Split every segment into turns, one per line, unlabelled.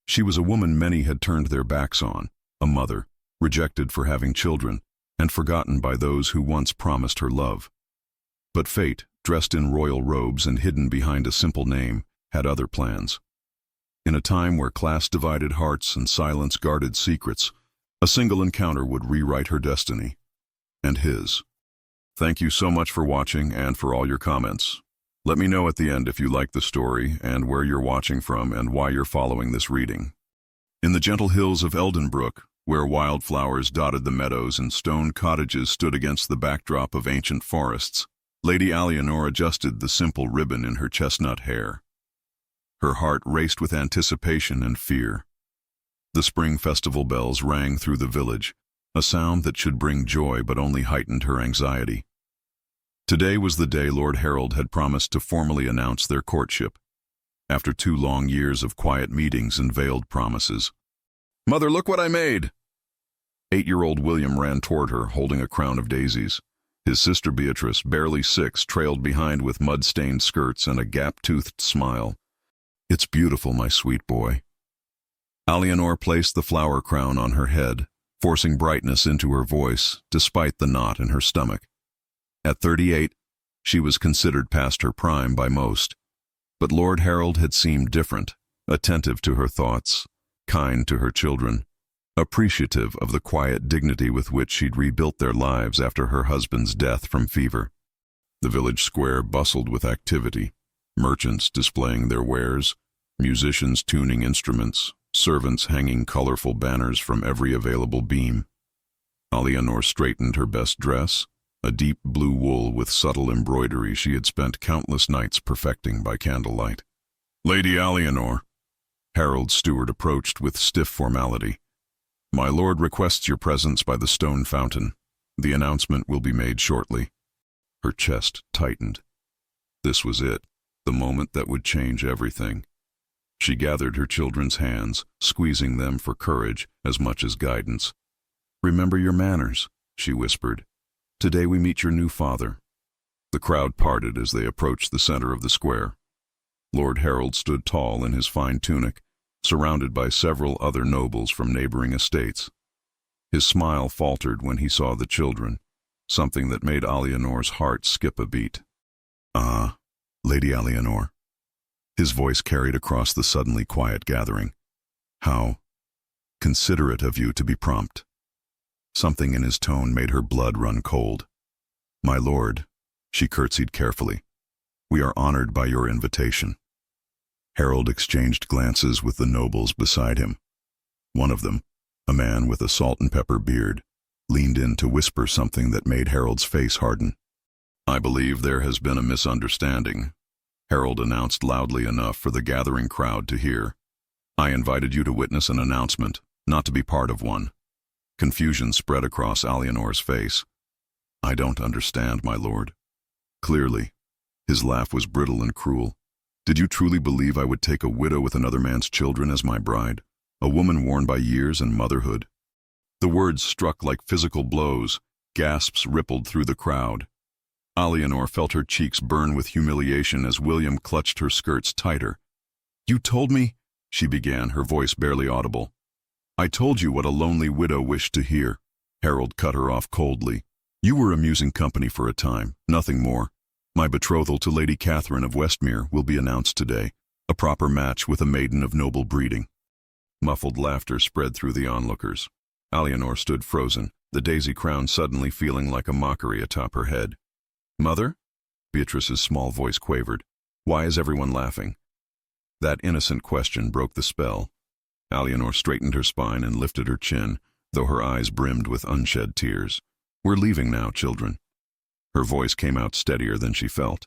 She was a woman many had turned their backs on, a mother, rejected for having children, and forgotten by those who once promised her love. But fate, dressed in royal robes and hidden behind a simple name, had other plans. In a time where class divided hearts and silence guarded secrets, a single encounter would rewrite her destiny. And his. Thank you so much for watching and for all your comments. Let me know at the end if you like the story and where you're watching from and why you're following this reading. In the gentle hills of Eldenbrook, where wildflowers dotted the meadows and stone cottages stood against the backdrop of ancient forests, Lady Alienor adjusted the simple ribbon in her chestnut hair. Her heart raced with anticipation and fear. The spring festival bells rang through the village, a sound that should bring joy but only heightened her anxiety. Today was the day Lord Harold had promised to formally announce their courtship, after 2 long years of quiet meetings and veiled promises. "Mother, look what I made!" 8-year-old William ran toward her, holding a crown of daisies. His sister Beatrice, barely 6, trailed behind with mud-stained skirts and a gap-toothed smile. "It's beautiful, my sweet boy." Alienor placed the flower crown on her head, forcing brightness into her voice, despite the knot in her stomach. At 38, she was considered past her prime by most, but Lord Harold had seemed different, attentive to her thoughts, kind to her children, appreciative of the quiet dignity with which she'd rebuilt their lives after her husband's death from fever. The village square bustled with activity, merchants displaying their wares, musicians tuning instruments, servants hanging colorful banners from every available beam. Alienor straightened her best dress, a deep blue wool with subtle embroidery she had spent countless nights perfecting by candlelight. "Lady Alienor," Harold's steward approached with stiff formality. "My lord requests your presence by the stone fountain. The announcement will be made shortly." Her chest tightened. This was it, the moment that would change everything. She gathered her children's hands, squeezing them for courage as much as guidance. "Remember your manners," she whispered. "Today we meet your new father." The crowd parted as they approached the center of the square. Lord Harold stood tall in his fine tunic, surrounded by several other nobles from neighboring estates. His smile faltered when he saw the children, something that made Alienor's heart skip a beat. "Ah, Lady Alienor." His voice carried across the suddenly quiet gathering. "How considerate of you to be prompt." Something in his tone made her blood run cold. "My lord," she curtsied carefully, "we are honored by your invitation." Harold exchanged glances with the nobles beside him. One of them, a man with a salt and pepper beard, leaned in to whisper something that made Harold's face harden. "I believe there has been a misunderstanding," Harold announced loudly enough for the gathering crowd to hear. "I invited you to witness an announcement, not to be part of one." Confusion spread across Alienor's face. "I don't understand, my lord." Clearly, his laugh was brittle and cruel. "Did you truly believe I would take a widow with another man's children as my bride, a woman worn by years and motherhood?" The words struck like physical blows. Gasps rippled through the crowd. Alienor felt her cheeks burn with humiliation as William clutched her skirts tighter. "You told me," she began, her voice barely audible. "I told you what a lonely widow wished to hear." Harold cut her off coldly. "You were amusing company for a time, nothing more. My betrothal to Lady Catherine of Westmere will be announced today, a proper match with a maiden of noble breeding." Muffled laughter spread through the onlookers. Alienor stood frozen, the daisy crown suddenly feeling like a mockery atop her head. "Mother?" Beatrice's small voice quavered. "Why is everyone laughing?" That innocent question broke the spell. Alienor straightened her spine and lifted her chin, though her eyes brimmed with unshed tears. "We're leaving now, children." Her voice came out steadier than she felt.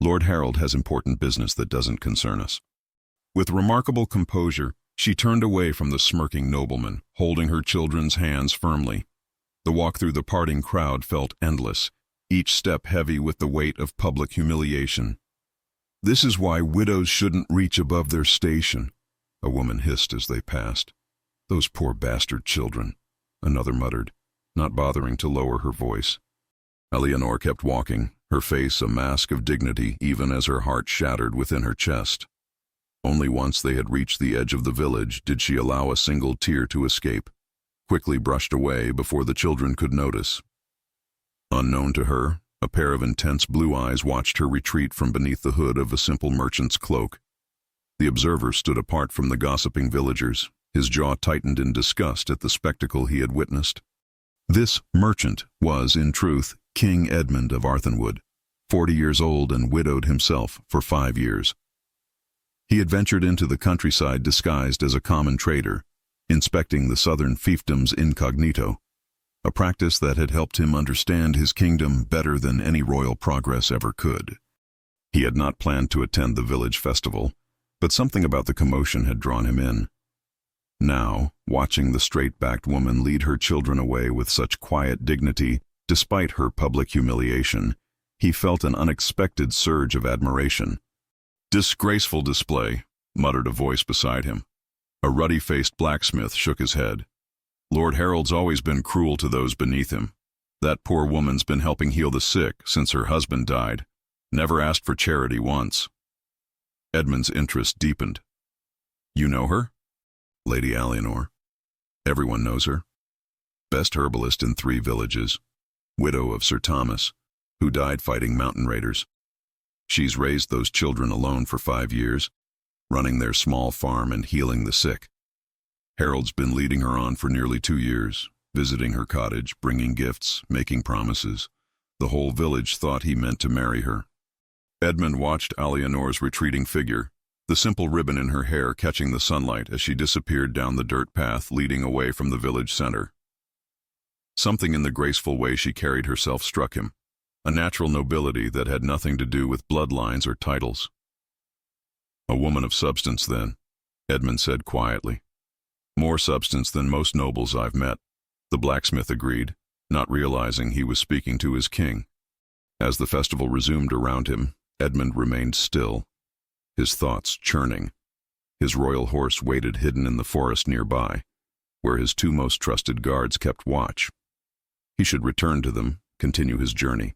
"Lord Harold has important business that doesn't concern us." With remarkable composure, she turned away from the smirking nobleman, holding her children's hands firmly. The walk through the parting crowd felt endless, each step heavy with the weight of public humiliation. "This is why widows shouldn't reach above their station," a woman hissed as they passed. "Those poor bastard children," another muttered, not bothering to lower her voice. Alienor kept walking, her face a mask of dignity even as her heart shattered within her chest. Only once they had reached the edge of the village did she allow a single tear to escape, quickly brushed away before the children could notice. Unknown to her, a pair of intense blue eyes watched her retreat from beneath the hood of a simple merchant's cloak. The observer stood apart from the gossiping villagers, his jaw tightened in disgust at the spectacle he had witnessed. This merchant was, in truth, King Edmund of Arthenwood, 40 years old and widowed himself for 5 years. He had ventured into the countryside disguised as a common trader, inspecting the southern fiefdoms incognito, a practice that had helped him understand his kingdom better than any royal progress ever could. He had not planned to attend the village festival, but something about the commotion had drawn him in. Now, watching the straight-backed woman lead her children away with such quiet dignity, despite her public humiliation, he felt an unexpected surge of admiration. "Disgraceful display," muttered a voice beside him. A ruddy-faced blacksmith shook his head. "Lord Harold's always been cruel to those beneath him. That poor woman's been helping heal the sick since her husband died. Never asked for charity once." Edmund's interest deepened. "You know her?" "Lady Alienor. Everyone knows her. Best herbalist in 3 villages. Widow of Sir Thomas, who died fighting mountain raiders. She's raised those children alone for 5 years, running their small farm and healing the sick. Harold's been leading her on for nearly 2 years, visiting her cottage, bringing gifts, making promises. The whole village thought he meant to marry her." Edmund watched Alienor's retreating figure, the simple ribbon in her hair catching the sunlight as she disappeared down the dirt path leading away from the village center. Something in the graceful way she carried herself struck him, a natural nobility that had nothing to do with bloodlines or titles. "A woman of substance, then," Edmund said quietly. "More substance than most nobles I've met," the blacksmith agreed, not realizing he was speaking to his king. As the festival resumed around him, Edmund remained still, his thoughts churning. His royal horse waited hidden in the forest nearby, where his 2 most trusted guards kept watch. He should return to them, continue his journey,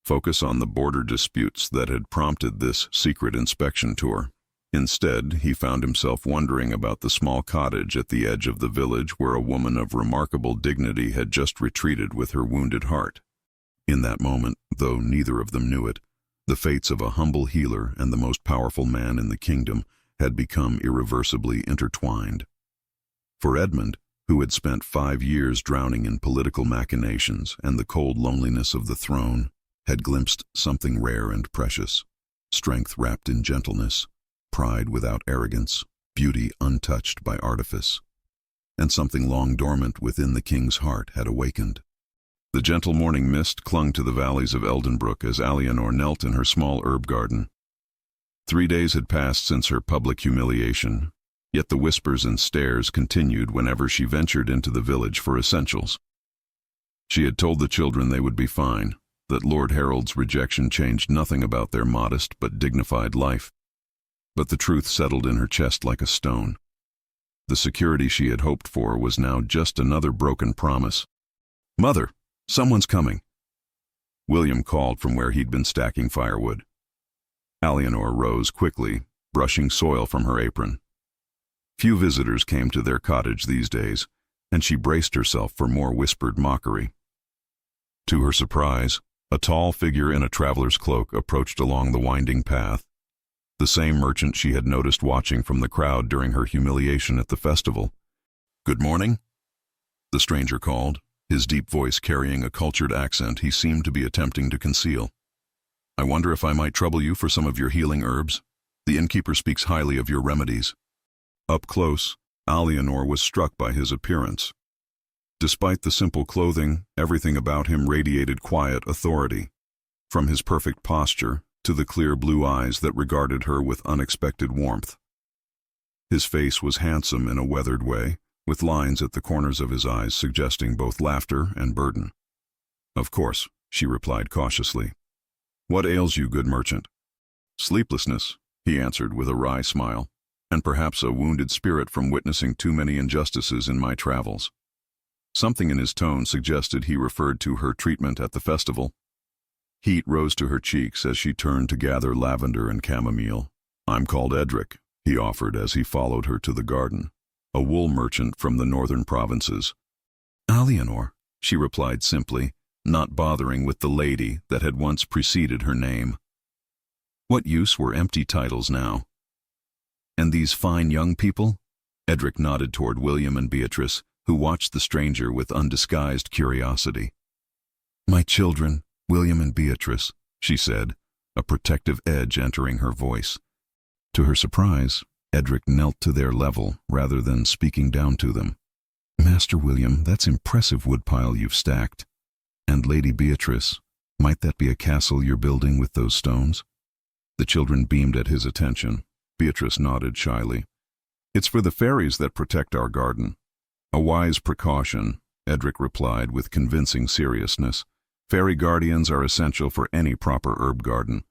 focus on the border disputes that had prompted this secret inspection tour. Instead, he found himself wondering about the small cottage at the edge of the village where a woman of remarkable dignity had just retreated with her wounded heart. In that moment, though neither of them knew it, the fates of a humble healer and the most powerful man in the kingdom had become irreversibly intertwined. For Edmund, who had spent 5 years drowning in political machinations and the cold loneliness of the throne, had glimpsed something rare and precious, strength wrapped in gentleness, pride without arrogance, beauty untouched by artifice. And something long dormant within the king's heart had awakened. The gentle morning mist clung to the valleys of Eldenbrook as Alienor knelt in her small herb garden. 3 days had passed since her public humiliation, yet the whispers and stares continued whenever she ventured into the village for essentials. She had told the children they would be fine, that Lord Harold's rejection changed nothing about their modest but dignified life. But the truth settled in her chest like a stone. The security she had hoped for was now just another broken promise. "Mother, someone's coming." William called from where he'd been stacking firewood. Alienor rose quickly, brushing soil from her apron. Few visitors came to their cottage these days, and she braced herself for more whispered mockery. To her surprise, a tall figure in a traveler's cloak approached along the winding path, the same merchant she had noticed watching from the crowd during her humiliation at the festival. "Good morning," the stranger called, his deep voice carrying a cultured accent he seemed to be attempting to conceal. "I wonder if I might trouble you for some of your healing herbs? The innkeeper speaks highly of your remedies." Up close, Alienor was struck by his appearance. Despite the simple clothing, everything about him radiated quiet authority, from his perfect posture to the clear blue eyes that regarded her with unexpected warmth. His face was handsome in a weathered way, with lines at the corners of his eyes suggesting both laughter and burden. "Of course," she replied cautiously. "What ails you, good merchant?" "Sleeplessness," he answered with a wry smile, "and perhaps a wounded spirit from witnessing too many injustices in my travels." Something in his tone suggested he referred to her treatment at the festival. Heat rose to her cheeks as she turned to gather lavender and chamomile. "I'm called Edric," he offered as he followed her to the garden, a wool merchant from the northern provinces. Alienor, she replied simply, not bothering with the lady that had once preceded her name. What use were empty titles now? And these fine young people? Edric nodded toward William and Beatrice, who watched the stranger with undisguised curiosity. My children, William and Beatrice, she said, a protective edge entering her voice. To her surprise, Edric knelt to their level rather than speaking down to them. Master William, that's impressive woodpile you've stacked. And Lady Beatrice, might that be a castle you're building with those stones? The children beamed at his attention. Beatrice nodded shyly. It's for the fairies that protect our garden. A wise precaution, Edric replied with convincing seriousness. Fairy guardians are essential for any proper herb garden.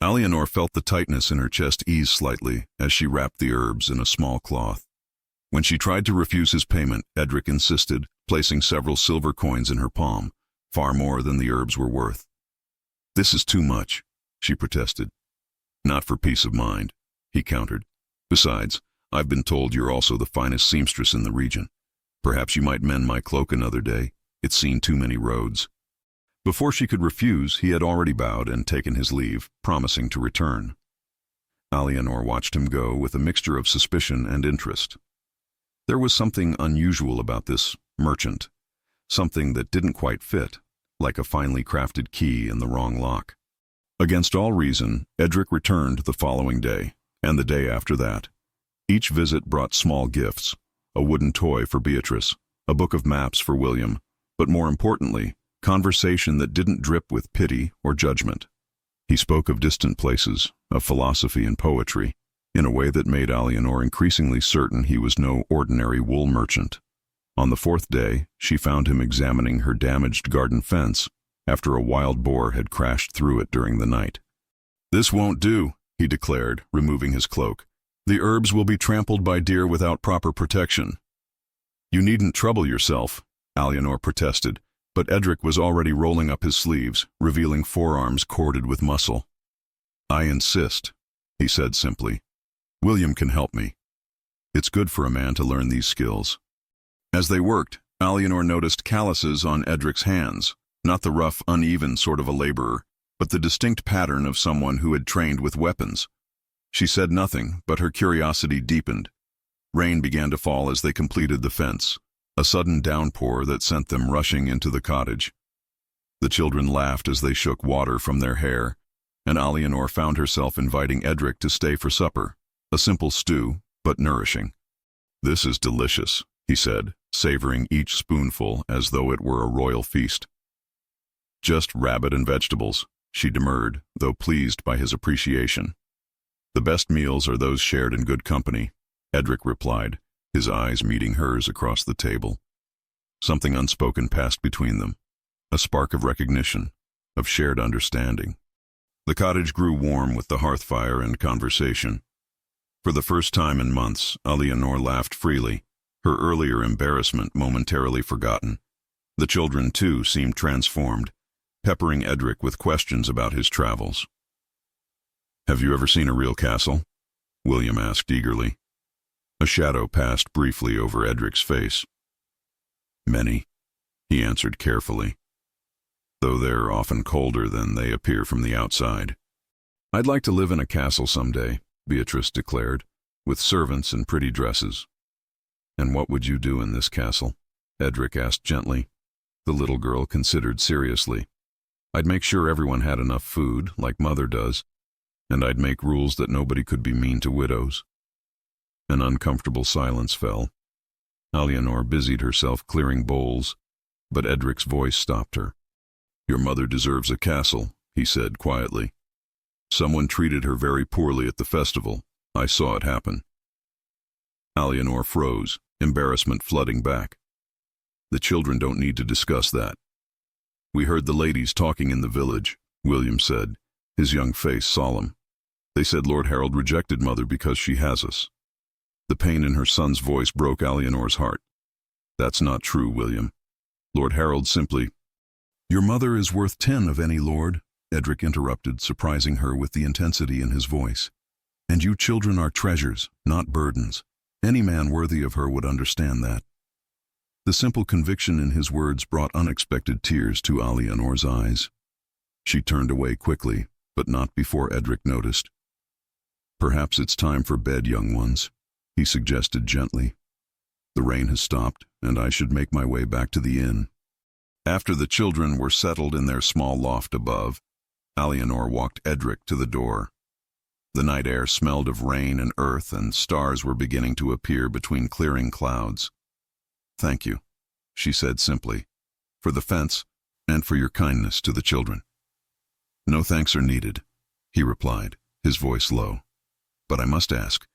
Alienor felt the tightness in her chest ease slightly as she wrapped the herbs in a small cloth. When she tried to refuse his payment, Edric insisted, placing several silver coins in her palm, far more than the herbs were worth. This is too much, she protested. Not for peace of mind, he countered. Besides, I've been told you're also the finest seamstress in the region. Perhaps you might mend my cloak another day. It's seen too many roads. Before she could refuse, he had already bowed and taken his leave, promising to return. Alienor watched him go with a mixture of suspicion and interest. There was something unusual about this merchant, something that didn't quite fit, like a finely crafted key in the wrong lock. Against all reason, Edric returned the following day, and the day after that. Each visit brought small gifts, a wooden toy for Beatrice, a book of maps for William, but more importantly, conversation that didn't drip with pity or judgment. He spoke of distant places, of philosophy and poetry, in a way that made Alienor increasingly certain he was no ordinary wool merchant. On the fourth day, she found him examining her damaged garden fence after a wild boar had crashed through it during the night. This won't do, he declared, removing his cloak. The herbs will be trampled by deer without proper protection. You needn't trouble yourself, Alienor protested, but Edric was already rolling up his sleeves, revealing forearms corded with muscle. I insist, he said simply. William can help me. It's good for a man to learn these skills. As they worked, Alienor noticed calluses on Edric's hands, not the rough, uneven sort of a laborer, but the distinct pattern of someone who had trained with weapons. She said nothing, but her curiosity deepened. Rain began to fall as they completed the fence, a sudden downpour that sent them rushing into the cottage. The children laughed as they shook water from their hair, and Alienor found herself inviting Edric to stay for supper, a simple stew, but nourishing. This is delicious, he said, savoring each spoonful as though it were a royal feast. Just rabbit and vegetables, she demurred, though pleased by his appreciation. The best meals are those shared in good company, Edric replied, his eyes meeting hers across the table. Something unspoken passed between them, a spark of recognition, of shared understanding. The cottage grew warm with the hearth fire and conversation. For the first time in months, Alienor laughed freely, her earlier embarrassment momentarily forgotten. The children, too, seemed transformed, peppering Edric with questions about his travels. Have you ever seen a real castle? William asked eagerly. A shadow passed briefly over Edric's face. Many, he answered carefully, though they're often colder than they appear from the outside. I'd like to live in a castle someday, Beatrice declared, with servants and pretty dresses. And what would you do in this castle? Edric asked gently. The little girl considered seriously. I'd make sure everyone had enough food, like Mother does, and I'd make rules that nobody could be mean to widows. An uncomfortable silence fell. Alienor busied herself clearing bowls, but Edric's voice stopped her. Your mother deserves a castle, he said quietly. Someone treated her very poorly at the festival. I saw it happen. Alienor froze, embarrassment flooding back. The children don't need to discuss that. We heard the ladies talking in the village, William said, his young face solemn. They said Lord Harold rejected Mother because she has us. The pain in her son's voice broke Alienor's heart. That's not true, William. Lord Harold simply— Your mother is worth 10 of any lord, Edric interrupted, surprising her with the intensity in his voice. And you children are treasures, not burdens. Any man worthy of her would understand that. The simple conviction in his words brought unexpected tears to Alianor's eyes. She turned away quickly, but not before Edric noticed. "Perhaps it's time for bed, young ones," he suggested gently. "The rain has stopped, and I should make my way back to the inn." After the children were settled in their small loft above, Alianor walked Edric to the door. The night air smelled of rain and earth, and stars were beginning to appear between clearing clouds. "Thank you," she said simply, "for the fence and for your kindness to the children." "No thanks are needed," he replied, his voice low. "But I must ask,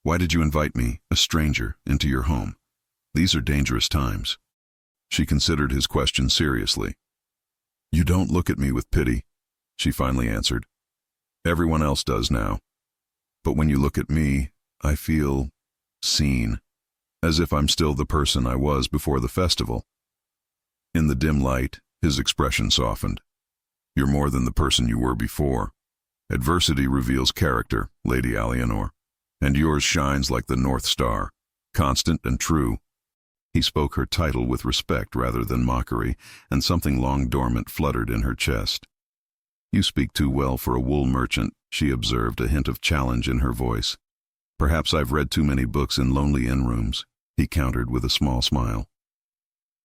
why did you invite me, a stranger, into your home? These are dangerous times." She considered his question seriously. "You don't look at me with pity," she finally answered. "Everyone else does now. But when you look at me, I feel seen, as if I'm still the person I was before the festival." In the dim light, his expression softened. "You're more than the person you were before. Adversity reveals character, Lady Alianor, and yours shines like the North Star, constant and true." He spoke her title with respect rather than mockery, and something long dormant fluttered in her chest. "You speak too well for a wool merchant," she observed, a hint of challenge in her voice. "Perhaps I've read too many books in lonely inn-rooms," he countered with a small smile.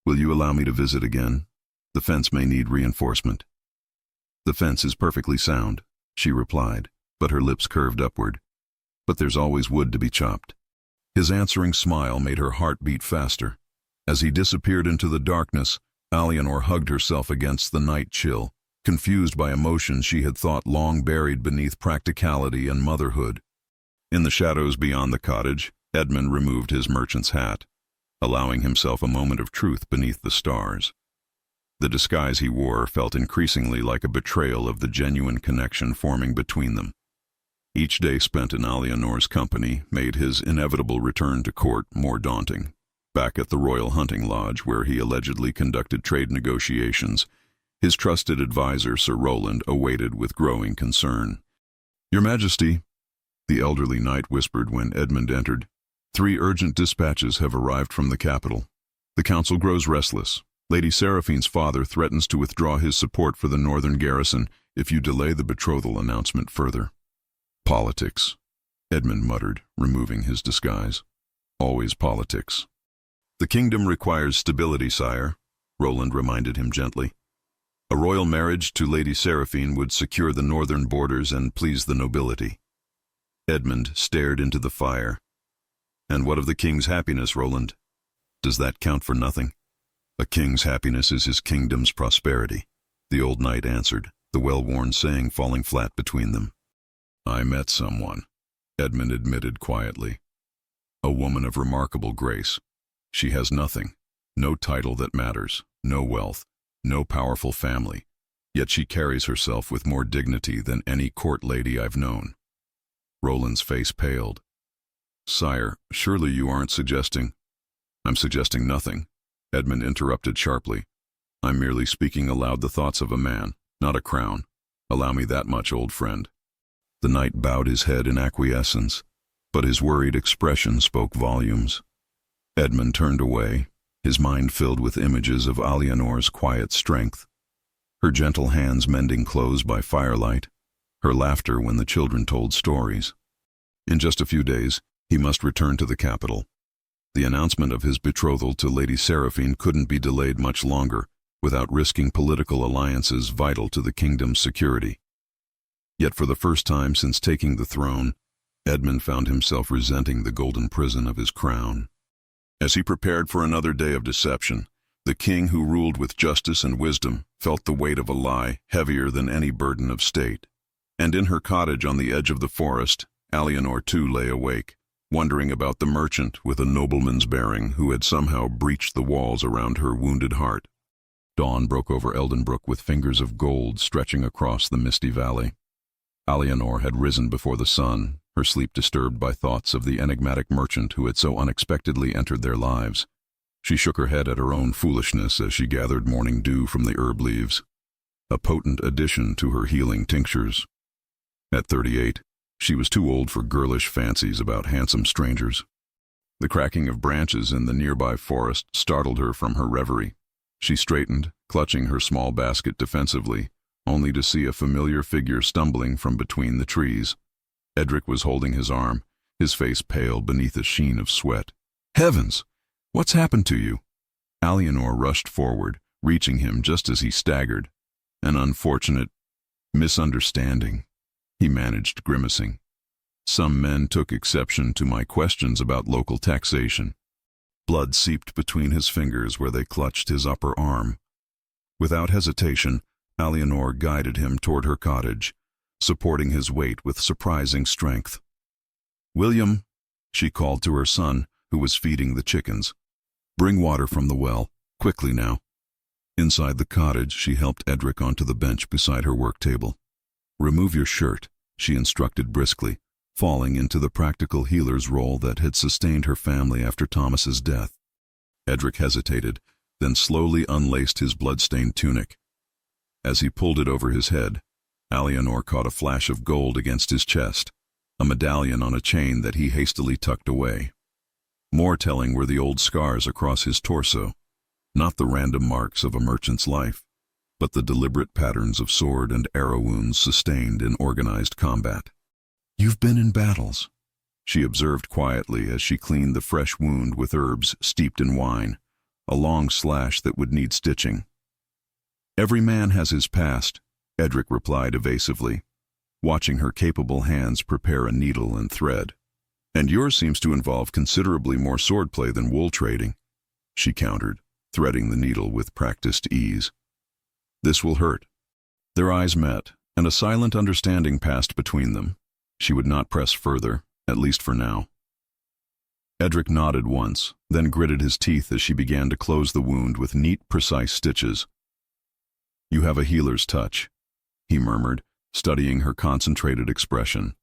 "Will you allow me to visit again? The fence may need reinforcement." "The fence is perfectly sound," she replied, but her lips curved upward. "But there's always wood to be chopped." His answering smile made her heart beat faster. As he disappeared into the darkness, Alianor hugged herself against the night chill, confused by emotions she had thought long buried beneath practicality and motherhood. In the shadows beyond the cottage, Edmund removed his merchant's hat, allowing himself a moment of truth beneath the stars. The disguise he wore felt increasingly like a betrayal of the genuine connection forming between them. Each day spent in Alianor's company made his inevitable return to court more daunting. Back at the Royal Hunting Lodge, where he allegedly conducted trade negotiations, his trusted advisor, Sir Roland, awaited with growing concern. "Your Majesty," the elderly knight whispered when Edmund entered, "3 urgent dispatches have arrived from the capital. The council grows restless. Lady Seraphine's father threatens to withdraw his support for the northern garrison if you delay the betrothal announcement further." "Politics," Edmund muttered, removing his disguise. "Always politics." "The kingdom requires stability, sire," Roland reminded him gently. "A royal marriage to Lady Seraphine would secure the northern borders and please the nobility." Edmund stared into the fire. "And what of the king's happiness, Roland? Does that count for nothing?" "A king's happiness is his kingdom's prosperity," the old knight answered, the well-worn saying falling flat between them. "I met someone," Edmund admitted quietly. "A woman of remarkable grace. She has nothing, no title that matters, no wealth, no powerful family, yet she carries herself with more dignity than any court lady I've known." Roland's face paled. "Sire, surely you aren't suggesting—" "I'm suggesting nothing," Edmund interrupted sharply. "I'm merely speaking aloud the thoughts of a man, not a crown. Allow me that much, old friend." The knight bowed his head in acquiescence, but his worried expression spoke volumes. Edmund turned away, his mind filled with images of Alianor's quiet strength, her gentle hands mending clothes by firelight, her laughter when the children told stories. In just a few days, he must return to the capital. The announcement of his betrothal to Lady Seraphine couldn't be delayed much longer without risking political alliances vital to the kingdom's security. Yet for the first time since taking the throne, Edmund found himself resenting the golden prison of his crown. As he prepared for another day of deception, the king who ruled with justice and wisdom felt the weight of a lie heavier than any burden of state. And in her cottage on the edge of the forest, Alianor too lay awake, wondering about the merchant with a nobleman's bearing who had somehow breached the walls around her wounded heart. Dawn broke over Eldenbrook with fingers of gold stretching across the misty valley. Alianor had risen before the sun, her sleep disturbed by thoughts of the enigmatic merchant who had so unexpectedly entered their lives. She shook her head at her own foolishness as she gathered morning dew from the herb leaves, a potent addition to her healing tinctures. At 38, She was too old for girlish fancies about handsome strangers. The cracking of branches in the nearby forest startled her from her reverie. She straightened, clutching her small basket defensively, only to see a familiar figure stumbling from between the trees. Edric was holding his arm, his face pale beneath a sheen of sweat. "Heavens! What's happened to you?" Alienor rushed forward, reaching him just as he staggered. "An unfortunate misunderstanding," he managed, grimacing. "Some men took exception to my questions about local taxation." Blood seeped between his fingers where they clutched his upper arm. Without hesitation, Alienor guided him toward her cottage, supporting his weight with surprising strength. "William," she called to her son, who was feeding the chickens. "Bring water from the well, quickly now." Inside the cottage, she helped Edric onto the bench beside her work table. "Remove your shirt," she instructed briskly, falling into the practical healer's role that had sustained her family after Thomas's death. Edric hesitated, then slowly unlaced his blood-stained tunic. As he pulled it over his head, Alienor caught a flash of gold against his chest, a medallion on a chain that he hastily tucked away. More telling were the old scars across his torso, not the random marks of a merchant's life, but the deliberate patterns of sword and arrow wounds sustained in organized combat. "You've been in battles," she observed quietly as she cleaned the fresh wound with herbs steeped in wine, a long slash that would need stitching. "Every man has his past," Edric replied evasively, watching her capable hands prepare a needle and thread. "And yours seems to involve considerably more swordplay than wool trading," she countered, threading the needle with practiced ease. "This will hurt." Their eyes met, and a silent understanding passed between them. She would not press further, at least for now. Edric nodded once, then gritted his teeth as she began to close the wound with neat, precise stitches. "You have a healer's touch," he murmured, studying her concentrated expression.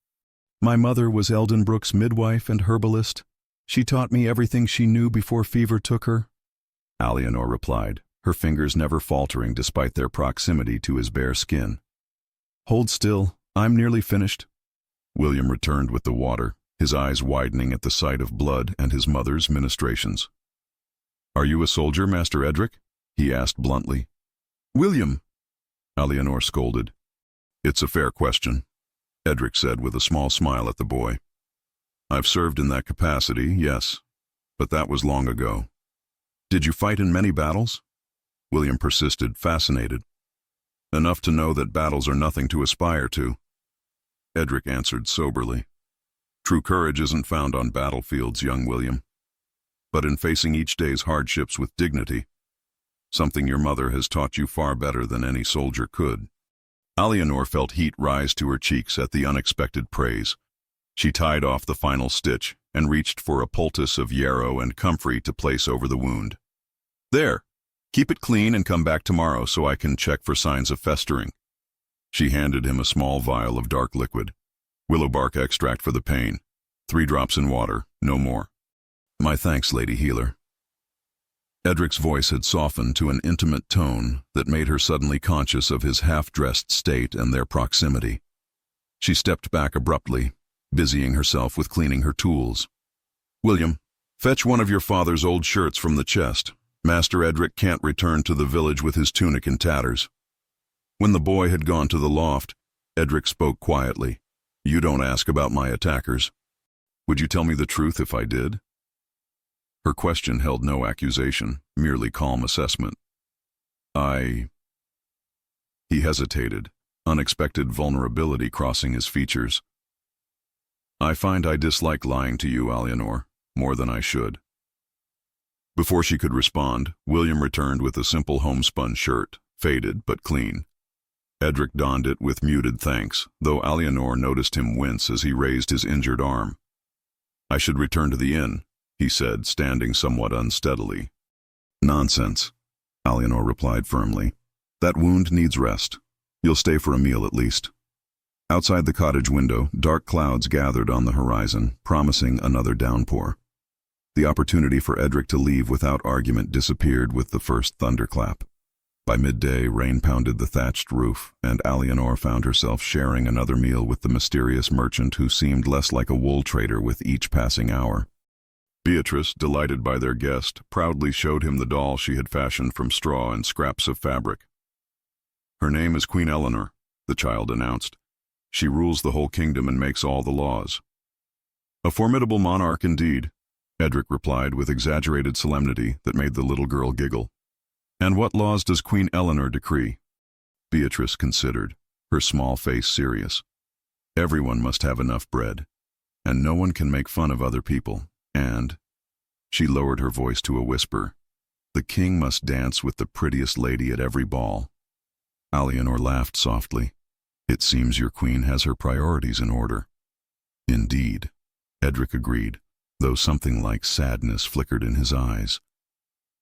"My mother was Eldenbrook's midwife and herbalist. She taught me everything she knew before fever took her," Alienor replied, her fingers never faltering despite their proximity to his bare skin. "Hold still, I'm nearly finished." William returned with the water, his eyes widening at the sight of blood and his mother's ministrations. "Are you a soldier, Master Edric?" he asked bluntly. "William!" Alienor scolded. "It's a fair question," Edric said with a small smile at the boy. "I've served in that capacity, yes, but that was long ago." "Did you fight in many battles?" William persisted, fascinated. "Enough to know that battles are nothing to aspire to," Edric answered soberly. "True courage isn't found on battlefields, young William, but in facing each day's hardships with dignity, something your mother has taught you far better than any soldier could." Alienor felt heat rise to her cheeks at the unexpected praise. She tied off the final stitch and reached for a poultice of yarrow and comfrey to place over the wound. "There, keep it clean and come back tomorrow so I can check for signs of festering." She handed him a small vial of dark liquid. "Willow bark extract for the pain. 3 drops in water, no more." "My thanks, Lady Healer." Edric's voice had softened to an intimate tone that made her suddenly conscious of his half-dressed state and their proximity. She stepped back abruptly, busying herself with cleaning her tools. "William, fetch one of your father's old shirts from the chest. Master Edric can't return to the village with his tunic in tatters." When the boy had gone to the loft, Edric spoke quietly. "You don't ask about my attackers. Would you tell me the truth if I did?" Her question held no accusation, merely calm assessment. He hesitated, unexpected vulnerability crossing his features. "I find I dislike lying to you, Alienor, more than I should." Before she could respond, William returned with a simple homespun shirt, faded but clean. Edric donned it with muted thanks, though Alienor noticed him wince as he raised his injured arm. "I should return to the inn," he said, standing somewhat unsteadily. "Nonsense," Alienor replied firmly. "That wound needs rest. You'll stay for a meal at least." Outside the cottage window, dark clouds gathered on the horizon, promising another downpour. The opportunity for Edric to leave without argument disappeared with the first thunderclap. By midday, rain pounded the thatched roof, and Alienor found herself sharing another meal with the mysterious merchant who seemed less like a wool trader with each passing hour. Beatrice, delighted by their guest, proudly showed him the doll she had fashioned from straw and scraps of fabric. "Her name is Queen Eleanor," the child announced. "She rules the whole kingdom and makes all the laws." "A formidable monarch indeed," Edric replied with exaggerated solemnity that made the little girl giggle. "And what laws does Queen Eleanor decree?" Beatrice considered, her small face serious. "Everyone must have enough bread, and no one can make fun of other people, and," she lowered her voice to a whisper, "the king must dance with the prettiest lady at every ball." Alienor laughed softly. "It seems your queen has her priorities in order." "Indeed," Edric agreed, though something like sadness flickered in his eyes.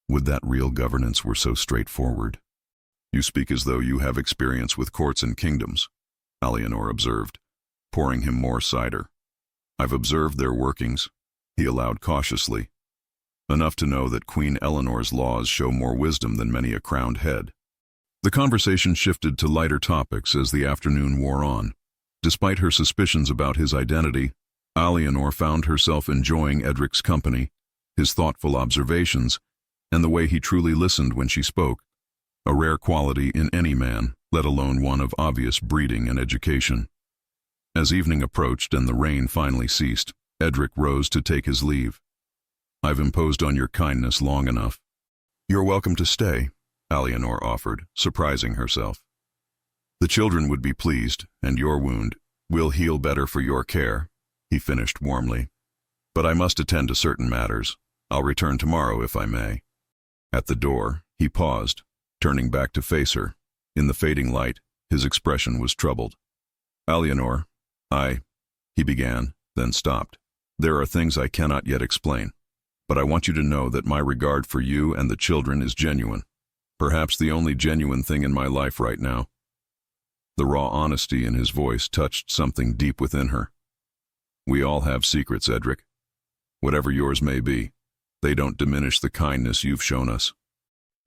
Would that real governance were so straightforward. "You speak as though you have experience with courts and kingdoms," Alienor observed, pouring him more cider. "I've observed their workings," he allowed cautiously, "enough to know that Queen Eleanor's laws show more wisdom than many a crowned head." The conversation shifted to lighter topics as the afternoon wore on. Despite her suspicions about his identity, Alienor found herself enjoying Edric's company, his thoughtful observations, and the way he truly listened when she spoke, a rare quality in any man, let alone one of obvious breeding and education. As evening approached and the rain finally ceased, Edric rose to take his leave. "I've imposed on your kindness long enough." "You're welcome to stay," Alienor offered, surprising herself. "The children would be pleased, and your wound will heal better for your care," he finished warmly. "But I must attend to certain matters. I'll return tomorrow if I may." At the door, he paused, turning back to face her. In the fading light, his expression was troubled. "Alienor, he began, then stopped. "There are things I cannot yet explain, but I want you to know that my regard for you and the children is genuine. Perhaps the only genuine thing in my life right now." The raw honesty in his voice touched something deep within her. "We all have secrets, Edric. Whatever yours may be, they don't diminish the kindness you've shown us."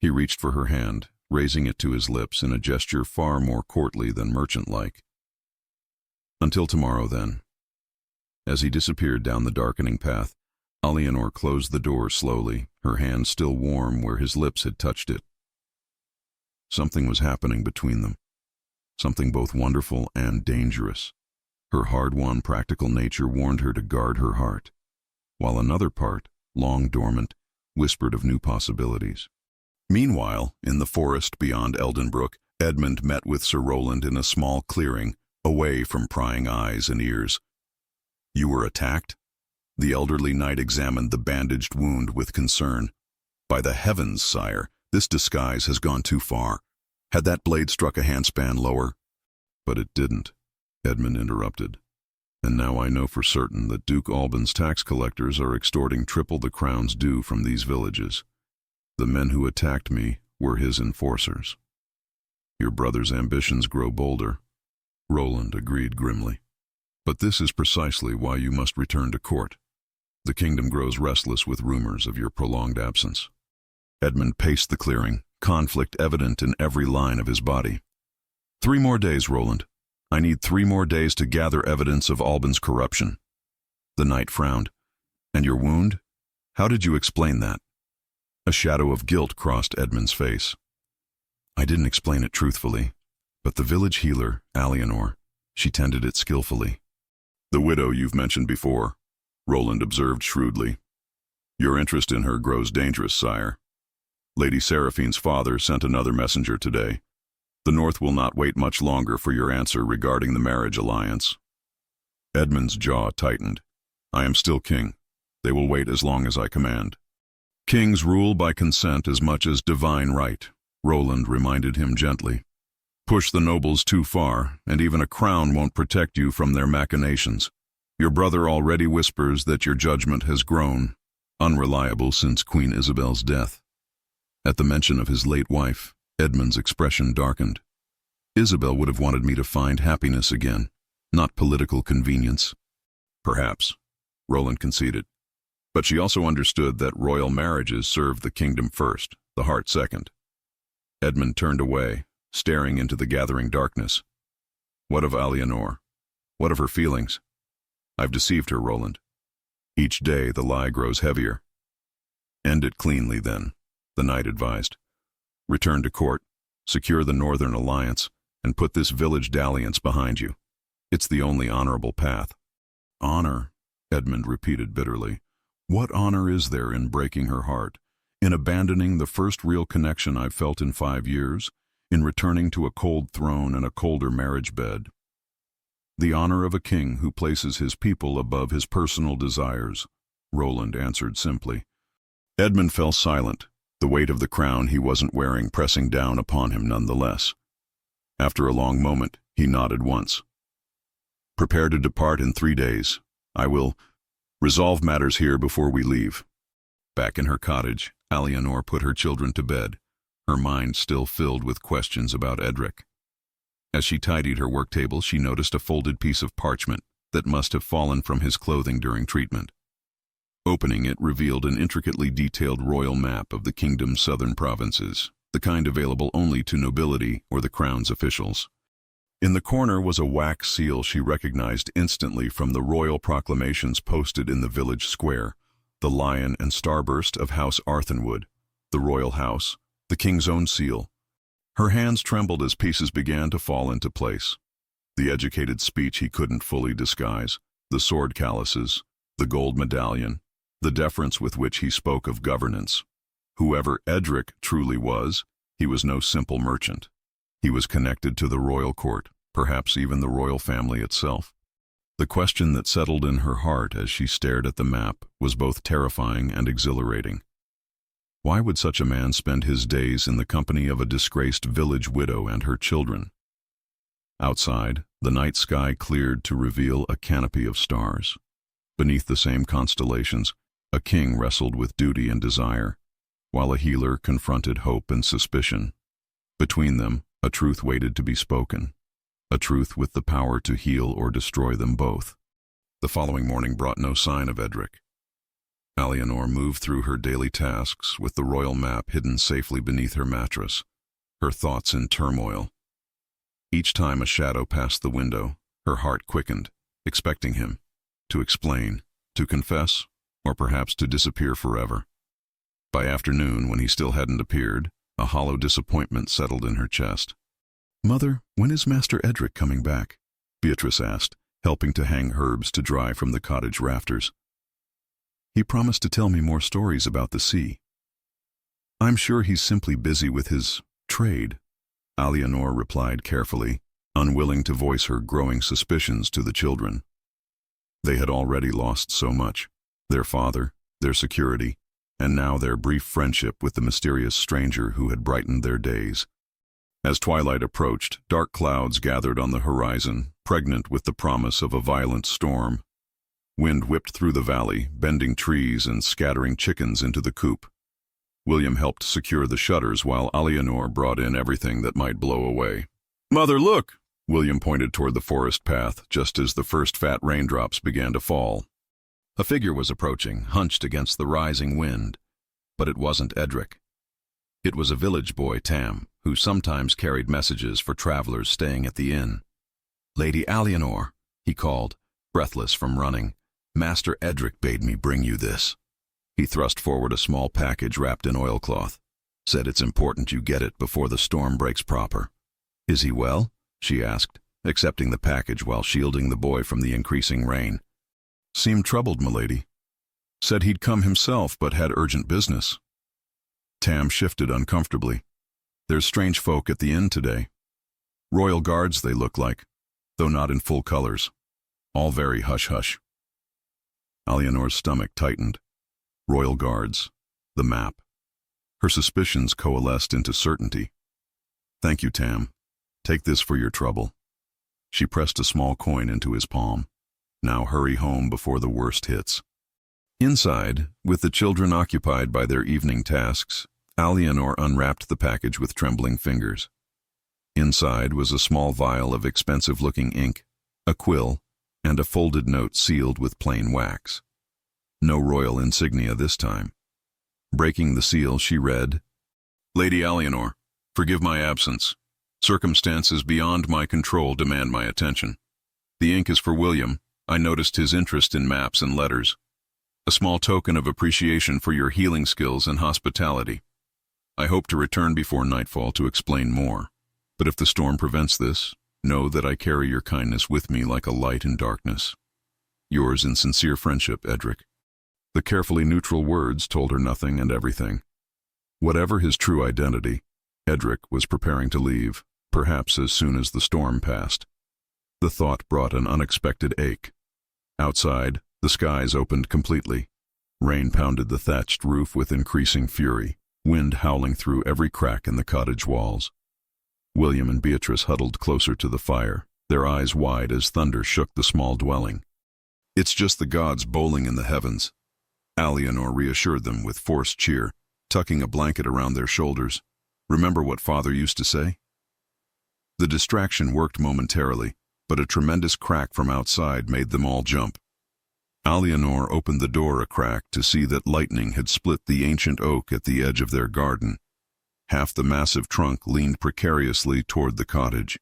He reached for her hand, raising it to his lips in a gesture far more courtly than merchant-like. "Until tomorrow, then." As he disappeared down the darkening path, Alienor closed the door slowly, her hand still warm where his lips had touched it. Something was happening between them, something both wonderful and dangerous. Her hard-won practical nature warned her to guard her heart, while another part, long dormant, whispered of new possibilities. Meanwhile, in the forest beyond Eldenbrook, Edmund met with Sir Roland in a small clearing, away from prying eyes and ears. "You were attacked?" The elderly knight examined the bandaged wound with concern. "By the heavens, sire, this disguise has gone too far. Had that blade struck a handspan lower?" "But it didn't," Edmund interrupted. "And now I know for certain that Duke Alban's tax collectors are extorting triple the crown's due from these villages. The men who attacked me were his enforcers." "Your brother's ambitions grow bolder," Roland agreed grimly. "But this is precisely why you must return to court. The kingdom grows restless with rumors of your prolonged absence." Edmund paced the clearing, conflict evident in every line of his body. "3 more days, Roland. I need 3 more days to gather evidence of Alban's corruption." The knight frowned. "And your wound? How did you explain that?" A shadow of guilt crossed Edmund's face. "I didn't explain it truthfully, but the village healer, Alienor, she tended it skillfully." "The widow you've mentioned before," Roland observed shrewdly. "Your interest in her grows dangerous, sire. Lady Seraphine's father sent another messenger today. The North will not wait much longer for your answer regarding the marriage alliance." Edmund's jaw tightened. "I am still king. They will wait as long as I command." "Kings rule by consent as much as divine right," Roland reminded him gently. "Push the nobles too far, and even a crown won't protect you from their machinations. Your brother already whispers that your judgment has grown unreliable since Queen Isabel's death." At the mention of his late wife, Edmund's expression darkened. "Isabel would have wanted me to find happiness again, not political convenience." "Perhaps," Roland conceded. "But she also understood that royal marriages serve the kingdom first, the heart second." Edmund turned away, staring into the gathering darkness. What of Alianor? What of her feelings? I've deceived her, Roland. Each day the lie grows heavier. End it cleanly, then, the knight advised. Return to court, secure the Northern Alliance, and put this village dalliance behind you. It's the only honorable path. Honor, Edmund repeated bitterly. What honor is there in breaking her heart, in abandoning the first real connection I've felt in 5 years, in returning to a cold throne and a colder marriage bed? The honor of a king who places his people above his personal desires, Roland answered simply. Edmund fell silent, the weight of the crown he wasn't wearing pressing down upon him nonetheless. After a long moment, he nodded once. Prepare to depart in 3 days. I will resolve matters here before we leave. Back in her cottage, Alianor put her children to bed, her mind still filled with questions about Edric. As she tidied her work table, she noticed a folded piece of parchment that must have fallen from his clothing during treatment. Opening it revealed an intricately detailed royal map of the kingdom's southern provinces, the kind available only to nobility or the crown's officials. In the corner was a wax seal she recognized instantly from the royal proclamations posted in the village square, the lion and starburst of House Arthenwood, the royal house, the king's own seal. Her hands trembled as pieces began to fall into place. The educated speech he couldn't fully disguise, the sword calluses, the gold medallion, the deference with which he spoke of governance. Whoever Edric truly was, he was no simple merchant. He was connected to the royal court, perhaps even the royal family itself. The question that settled in her heart as she stared at the map was both terrifying and exhilarating. Why would such a man spend his days in the company of a disgraced village widow and her children? Outside, the night sky cleared to reveal a canopy of stars. Beneath the same constellations, a king wrestled with duty and desire, while a healer confronted hope and suspicion. Between them, a truth waited to be spoken, a truth with the power to heal or destroy them both. The following morning brought no sign of Edric. Alianor moved through her daily tasks with the royal map hidden safely beneath her mattress, her thoughts in turmoil. Each time a shadow passed the window, her heart quickened, expecting him to explain, to confess, or perhaps to disappear forever. By afternoon, when he still hadn't appeared, a hollow disappointment settled in her chest. "Mother, when is Master Edric coming back?" Beatrice asked, helping to hang herbs to dry from the cottage rafters. "He promised to tell me more stories about the sea." "I'm sure he's simply busy with his trade," Alianor replied carefully, unwilling to voice her growing suspicions to the children. They had already lost so much: their father, their security, and now their brief friendship with the mysterious stranger who had brightened their days. As twilight approached, dark clouds gathered on the horizon, pregnant with the promise of a violent storm. Wind whipped through the valley, bending trees and scattering chickens into the coop. William helped secure the shutters while Alianor brought in everything that might blow away. "Mother, look!" William pointed toward the forest path just as the first fat raindrops began to fall. A figure was approaching, hunched against the rising wind. But it wasn't Edric. It was a village boy, Tam, who sometimes carried messages for travelers staying at the inn. "Lady Alianor," he called, breathless from running, "Master Edric bade me bring you this." He thrust forward a small package wrapped in oilcloth. "Said it's important you get it before the storm breaks proper." "Is he well?" she asked, accepting the package while shielding the boy from the increasing rain. "Seemed troubled, milady. Said he'd come himself but had urgent business." Tam shifted uncomfortably. "There's strange folk at the inn today. Royal guards they look like, though not in full colors. All very hush-hush." Alianor's stomach tightened. Royal guards. The map. Her suspicions coalesced into certainty. "Thank you, Tam. Take this for your trouble." She pressed a small coin into his palm. "Now hurry home before the worst hits." Inside, with the children occupied by their evening tasks, Alianor unwrapped the package with trembling fingers. Inside was a small vial of expensive-looking ink, a quill, and a folded note sealed with plain wax. No royal insignia this time. Breaking the seal, she read, "Lady Alianor, Forgive my absence. Circumstances beyond my control demand my attention. The ink is for William. I noticed his interest in maps and letters. A small token of appreciation for your healing skills and hospitality. I hope to return before nightfall to explain more. But if the storm prevents this, know that I carry your kindness with me like a light in darkness. Yours in sincere friendship, Edric. The carefully neutral words told her nothing and everything. Whatever his true identity, Edric was preparing to leave, perhaps as soon as the storm passed. The thought brought an unexpected ache. Outside, the skies opened completely. Rain pounded the thatched roof with increasing fury, wind howling through every crack in the cottage walls. William and Beatrice huddled closer to the fire, their eyes wide as thunder shook the small dwelling. It's just the gods bowling in the heavens. Alianor reassured them with forced cheer, tucking a blanket around their shoulders. Remember what Father used to say? The distraction worked momentarily, but a tremendous crack from outside made them all jump. Alianor opened the door a crack to see that lightning had split the ancient oak at the edge of their garden. Half the massive trunk leaned precariously toward the cottage.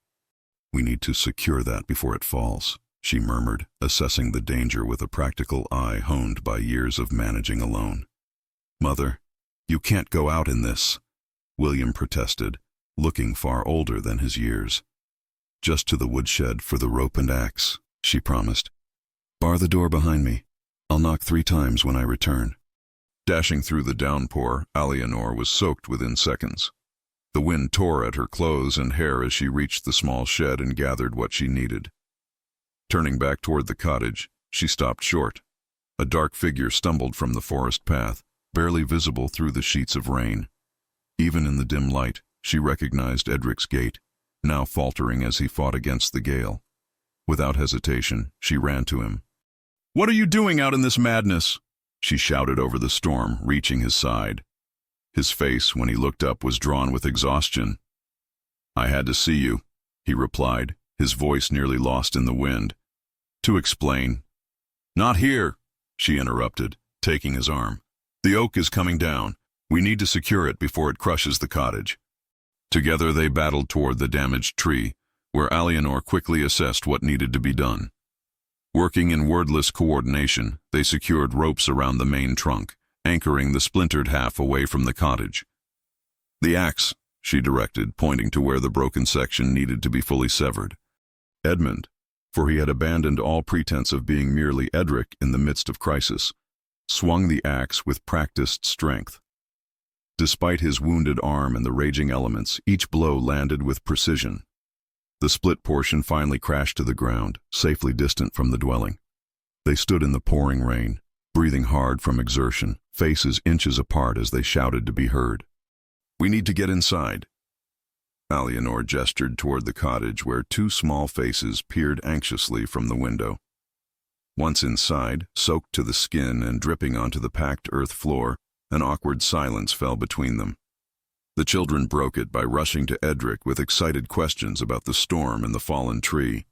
We need to secure that before it falls, she murmured, assessing the danger with a practical eye honed by years of managing alone. Mother, you can't go out in this, William protested, looking far older than his years. Just to the woodshed for the rope and axe, she promised. Bar the door behind me. I'll knock 3 times when I return. Dashing through the downpour, Alianor was soaked within seconds. The wind tore at her clothes and hair as she reached the small shed and gathered what she needed. Turning back toward the cottage, she stopped short. A dark figure stumbled from the forest path, barely visible through the sheets of rain. Even in the dim light, she recognized Edric's gait, now faltering as he fought against the gale. Without hesitation, she ran to him. "What are you doing out in this madness?" she shouted over the storm, reaching his side. His face, when he looked up, was drawn with exhaustion. "I had to see you," he replied, his voice nearly lost in the wind. "To explain." "Not here," she interrupted, taking his arm. "The oak is coming down. We need to secure it before it crushes the cottage." Together they battled toward the damaged tree, where Alianor quickly assessed what needed to be done. Working in wordless coordination, they secured ropes around the main trunk, anchoring the splintered half away from the cottage. "The axe," she directed, pointing to where the broken section needed to be fully severed. Edmund, for he had abandoned all pretense of being merely Edric in the midst of crisis, swung the axe with practiced strength. Despite his wounded arm and the raging elements, each blow landed with precision. The split portion finally crashed to the ground, safely distant from the dwelling. They stood in the pouring rain, breathing hard from exertion, faces inches apart as they shouted to be heard. "We need to get inside." Alianor gestured toward the cottage where 2 small faces peered anxiously from the window. Once inside, soaked to the skin and dripping onto the packed earth floor, an awkward silence fell between them. The children broke it by rushing to Edric with excited questions about the storm and the fallen tree.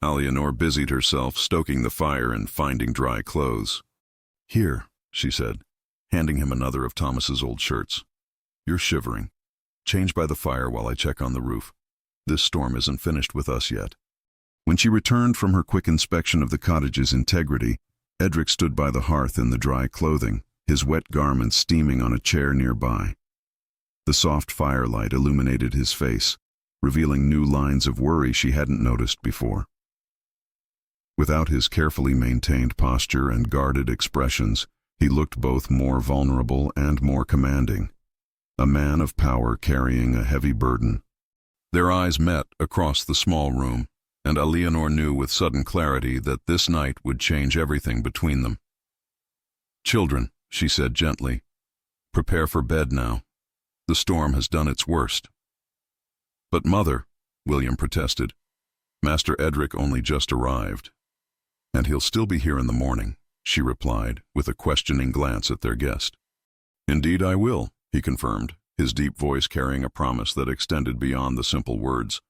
Alianor busied herself stoking the fire and finding dry clothes. "Here," she said, handing him another of Thomas's old shirts. "You're shivering. Change by the fire while I check on the roof. This storm isn't finished with us yet." When she returned from her quick inspection of the cottage's integrity, Edric stood by the hearth in the dry clothing, his wet garments steaming on a chair nearby. The soft firelight illuminated his face, revealing new lines of worry she hadn't noticed before. Without his carefully maintained posture and guarded expressions, he looked both more vulnerable and more commanding. A man of power carrying a heavy burden. Their eyes met across the small room, and Alianor knew with sudden clarity that this night would change everything between them. "Children," she said gently, "prepare for bed now. The storm has done its worst." "But Mother," William protested, "Master Edric only just arrived." "And he'll still be here in the morning," she replied, with a questioning glance at their guest. "Indeed I will," he confirmed, his deep voice carrying a promise that extended beyond the simple words.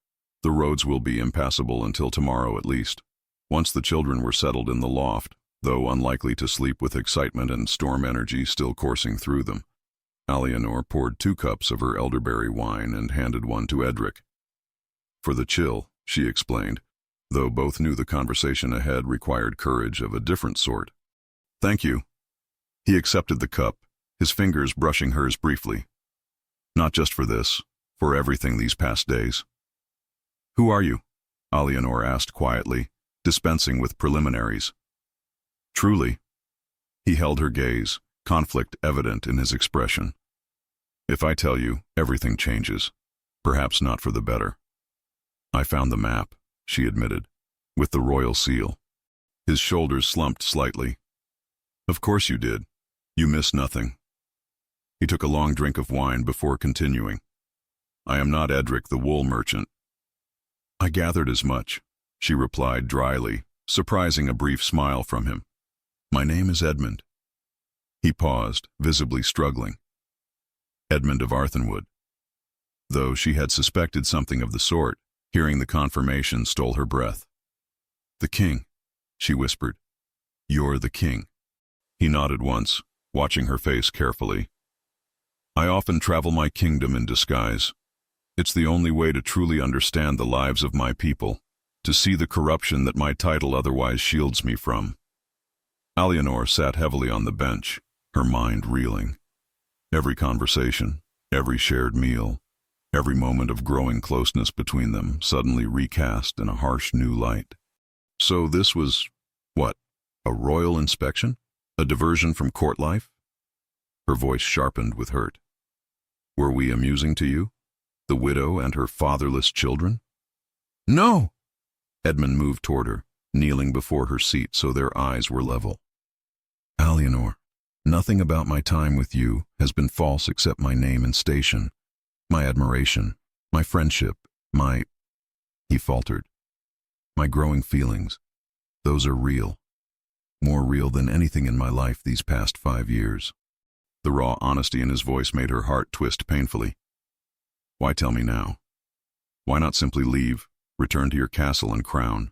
"The roads will be impassable until tomorrow at least." Once the children were settled in the loft, though unlikely to sleep with excitement and storm energy still coursing through them, Alienor poured 2 cups of her elderberry wine and handed one to Edric. For the chill, she explained, though both knew the conversation ahead required courage of a different sort. Thank you. He accepted the cup, his fingers brushing hers briefly. Not just for this, for everything these past days. Who are you? Alienor asked quietly, dispensing with preliminaries. Truly. He held her gaze, conflict evident in his expression. If I tell you, everything changes. Perhaps not for the better. I found the map, she admitted, with the royal seal. His shoulders slumped slightly. Of course you did. You missed nothing. He took a long drink of wine before continuing. I am not Edric the wool merchant. I gathered as much, she replied dryly, surprising a brief smile from him. My name is Edmund. He paused, visibly struggling. Edmund of Arthenwood. Though she had suspected something of the sort, hearing the confirmation stole her breath. The king, she whispered. You're the king. He nodded once, watching her face carefully. I often travel my kingdom in disguise. It's the only way to truly understand the lives of my people, to see the corruption that my title otherwise shields me from. Alienor sat heavily on the bench, her mind reeling. Every conversation, every shared meal, every moment of growing closeness between them suddenly recast in a harsh new light. So this was, what, a royal inspection? A diversion from court life? Her voice sharpened with hurt. Were we amusing to you? The widow and her fatherless children? No! Edmund moved toward her, kneeling before her seat so their eyes were level. Alienor, nothing about my time with you has been false except my name and station, my admiration, my friendship, He faltered. My growing feelings, those are real. More real than anything in my life these past 5 years. The raw honesty in his voice made her heart twist painfully. Why tell me now? Why not simply leave, return to your castle and crown?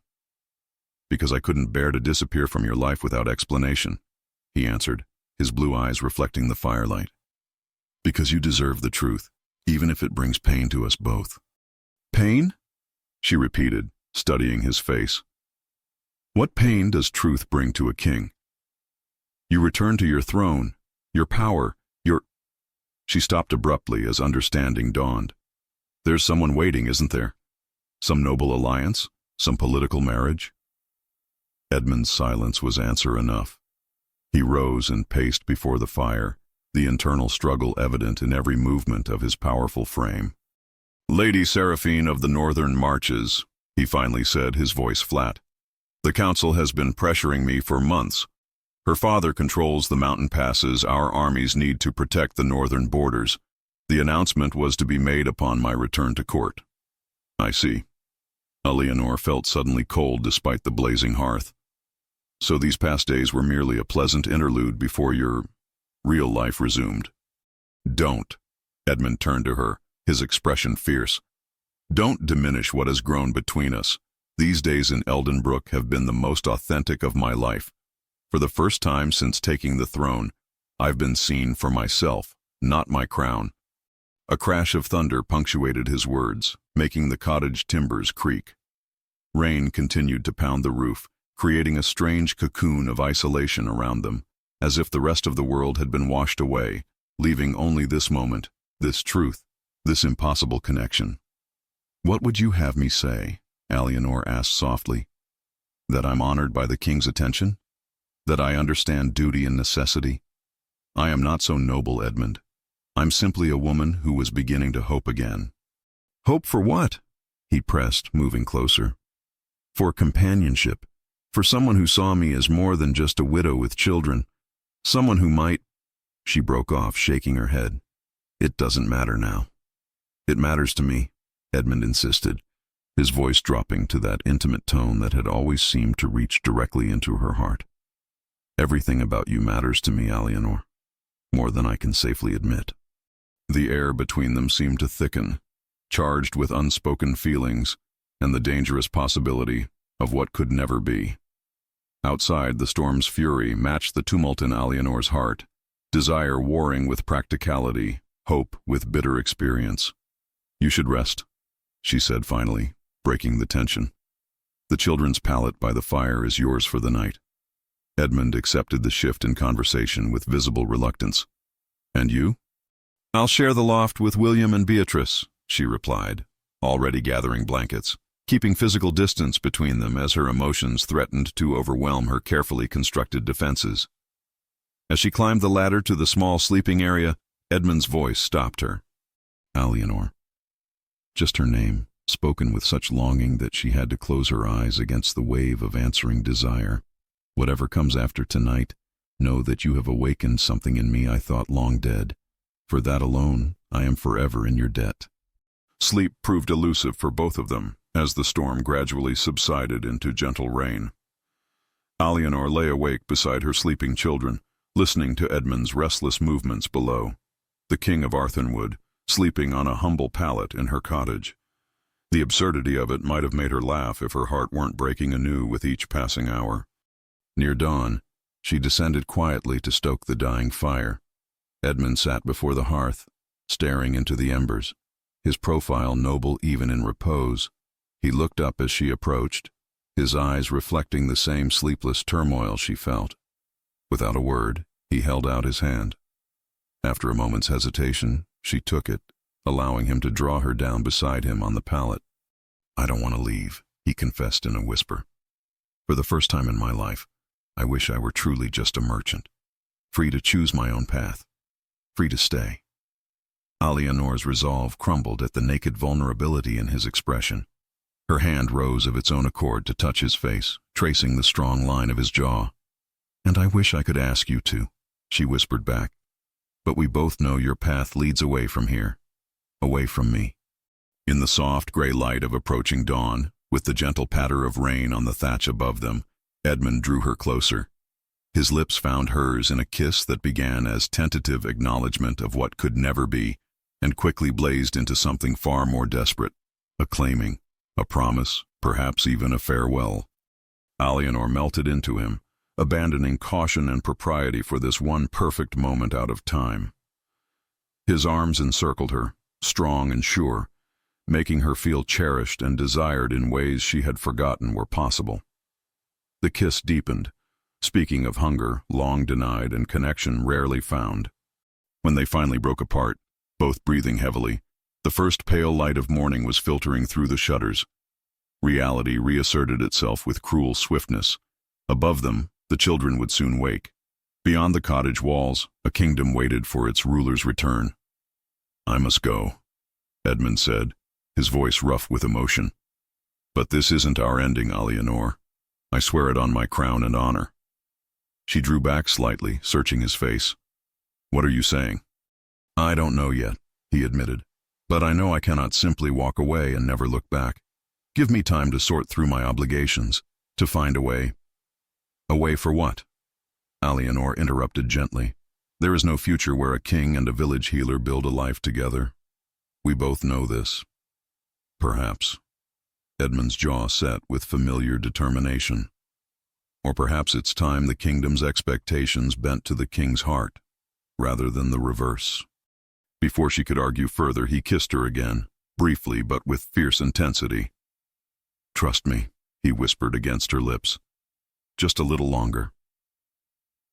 Because I couldn't bear to disappear from your life without explanation, he answered, his blue eyes reflecting the firelight. Because you deserve the truth, even if it brings pain to us both. Pain? She repeated, studying his face. What pain does truth bring to a king? You return to your throne, your power, your... She stopped abruptly as understanding dawned. There's someone waiting, isn't there? Some noble alliance? Some political marriage? Edmund's silence was answer enough. He rose and paced before the fire, the internal struggle evident in every movement of his powerful frame. Lady Seraphine of the Northern Marches, he finally said, his voice flat. The council has been pressuring me for months. Her father controls the mountain passes our armies need to protect the northern borders. The announcement was to be made upon my return to court. I see. Alienor felt suddenly cold despite the blazing hearth. So these past days were merely a pleasant interlude before your real life resumed. Don't. Edmund turned to her, his expression fierce. Don't diminish what has grown between us. These days in Eldenbrook have been the most authentic of my life. For the first time since taking the throne, I've been seen for myself, not my crown. A crash of thunder punctuated his words, making the cottage timbers creak. Rain continued to pound the roof, creating a strange cocoon of isolation around them, as if the rest of the world had been washed away, leaving only this moment, this truth, this impossible connection. What would you have me say? Alienor asked softly. That I'm honored by the king's attention? That I understand duty and necessity? I am not so noble, Edmund. I'm simply a woman who was beginning to hope again. Hope for what? He pressed, moving closer. For companionship. For someone who saw me as more than just a widow with children. Someone who might... She broke off, shaking her head. It doesn't matter now. It matters to me, Edmund insisted, his voice dropping to that intimate tone that had always seemed to reach directly into her heart. Everything about you matters to me, Alienor, more than I can safely admit. The air between them seemed to thicken, charged with unspoken feelings and the dangerous possibility of what could never be. Outside, the storm's fury matched the tumult in Alienor's heart, desire warring with practicality, hope with bitter experience. "You should rest," she said finally, breaking the tension. "The children's pallet by the fire is yours for the night." Edmund accepted the shift in conversation with visible reluctance. "And you?" "I'll share the loft with William and Beatrice," she replied, already gathering blankets, keeping physical distance between them as her emotions threatened to overwhelm her carefully constructed defenses. As she climbed the ladder to the small sleeping area, Edmund's voice stopped her. Alienor. Just her name, spoken with such longing that she had to close her eyes against the wave of answering desire. "Whatever comes after tonight, know that you have awakened something in me I thought long dead. For that alone, I am forever in your debt." Sleep proved elusive for both of them as the storm gradually subsided into gentle rain. Alienor lay awake beside her sleeping children, listening to Edmund's restless movements below. The king of Arthenwood, sleeping on a humble pallet in her cottage. The absurdity of it might have made her laugh if her heart weren't breaking anew with each passing hour. Near dawn, she descended quietly to stoke the dying fire. Edmund sat before the hearth, staring into the embers, his profile noble even in repose. He looked up as she approached, his eyes reflecting the same sleepless turmoil she felt. Without a word, he held out his hand. After a moment's hesitation, she took it, allowing him to draw her down beside him on the pallet. "I don't want to leave," he confessed in a whisper. "For the first time in my life, I wish I were truly just a merchant, free to choose my own path, free to stay." Alienor's resolve crumbled at the naked vulnerability in his expression. Her hand rose of its own accord to touch his face, tracing the strong line of his jaw. "And I wish I could ask you to," she whispered back. "But we both know your path leads away from here, away from me." In the soft gray light of approaching dawn, with the gentle patter of rain on the thatch above them, Edmund drew her closer. His lips found hers in a kiss that began as tentative acknowledgement of what could never be, and quickly blazed into something far more desperate, a claiming, a promise, perhaps even a farewell. Alienor melted into him, abandoning caution and propriety for this one perfect moment out of time. His arms encircled her, strong and sure, making her feel cherished and desired in ways she had forgotten were possible. The kiss deepened, speaking of hunger long denied and connection rarely found. When they finally broke apart, both breathing heavily, the first pale light of morning was filtering through the shutters. Reality reasserted itself with cruel swiftness. Above them, the children would soon wake. Beyond the cottage walls, a kingdom waited for its ruler's return. "I must go," Edmund said, his voice rough with emotion. "But this isn't our ending, Alienor. I swear it on my crown and honor." She drew back slightly, searching his face. "What are you saying?" "I don't know yet," he admitted. "But I know I cannot simply walk away and never look back. Give me time to sort through my obligations, to find a way." "A way for what?" Alienor interrupted gently. "There is no future where a king and a village healer build a life together. We both know this." "Perhaps." Edmund's jaw set with familiar determination. "Or perhaps it's time the kingdom's expectations bent to the king's heart, rather than the reverse." Before she could argue further, he kissed her again, briefly but with fierce intensity. "Trust me," he whispered against her lips. "Just a little longer."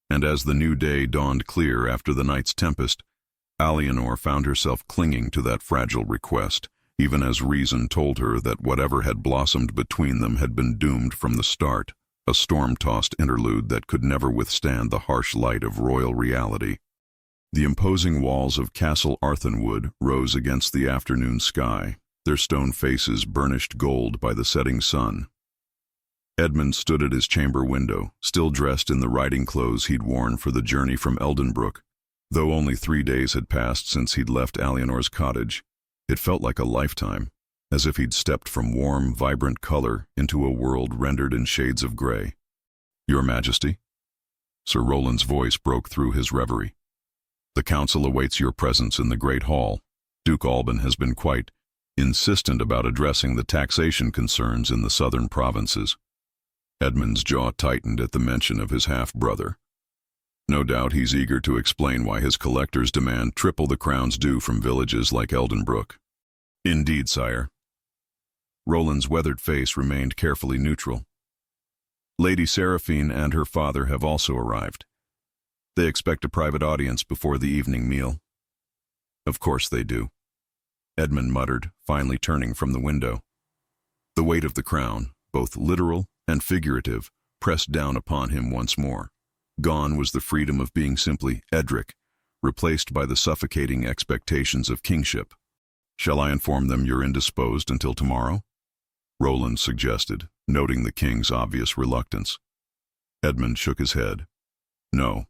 And as the new day dawned clear after the night's tempest, Alienor found herself clinging to that fragile request, even as reason told her that whatever had blossomed between them had been doomed from the start, a storm-tossed interlude that could never withstand the harsh light of royal reality. The imposing walls of Castle Arthenwood rose against the afternoon sky, their stone faces burnished gold by the setting sun. Edmund stood at his chamber window, still dressed in the riding clothes he'd worn for the journey from Eldenbrook. Though only 3 days had passed since he'd left Alienor's cottage, it felt like a lifetime, as if he'd stepped from warm, vibrant color into a world rendered in shades of gray. "Your Majesty?" Sir Roland's voice broke through his reverie. "The council awaits your presence in the Great Hall. Duke Alban has been quite insistent about addressing the taxation concerns in the southern provinces." Edmund's jaw tightened at the mention of his half-brother. No doubt he's eager to explain why his collectors demand triple the crown's due from villages like Eldenbrook. Indeed, sire. Roland's weathered face remained carefully neutral. Lady Seraphine and her father have also arrived. They expect a private audience before the evening meal. Of course they do, Edmund muttered, finally turning from the window. The weight of the crown, both literal and figurative, pressed down upon him once more. Gone was the freedom of being simply Edric, replaced by the suffocating expectations of kingship. Shall I inform them you're indisposed until tomorrow? Roland suggested, noting the king's obvious reluctance. Edmund shook his head. No,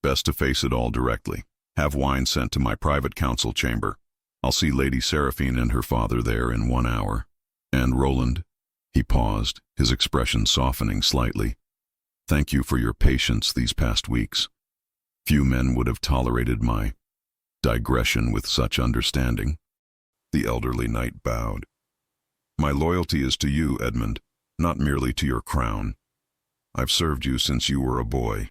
best to face it all directly. Have wine sent to my private council chamber. I'll see Lady Seraphine and her father there in 1 hour. And Roland, he paused, his expression softening slightly. Thank you for your patience these past weeks. Few men would have tolerated my digression with such understanding. The elderly knight bowed. My loyalty is to you, Edmund, not merely to your crown. I've served you since you were a boy.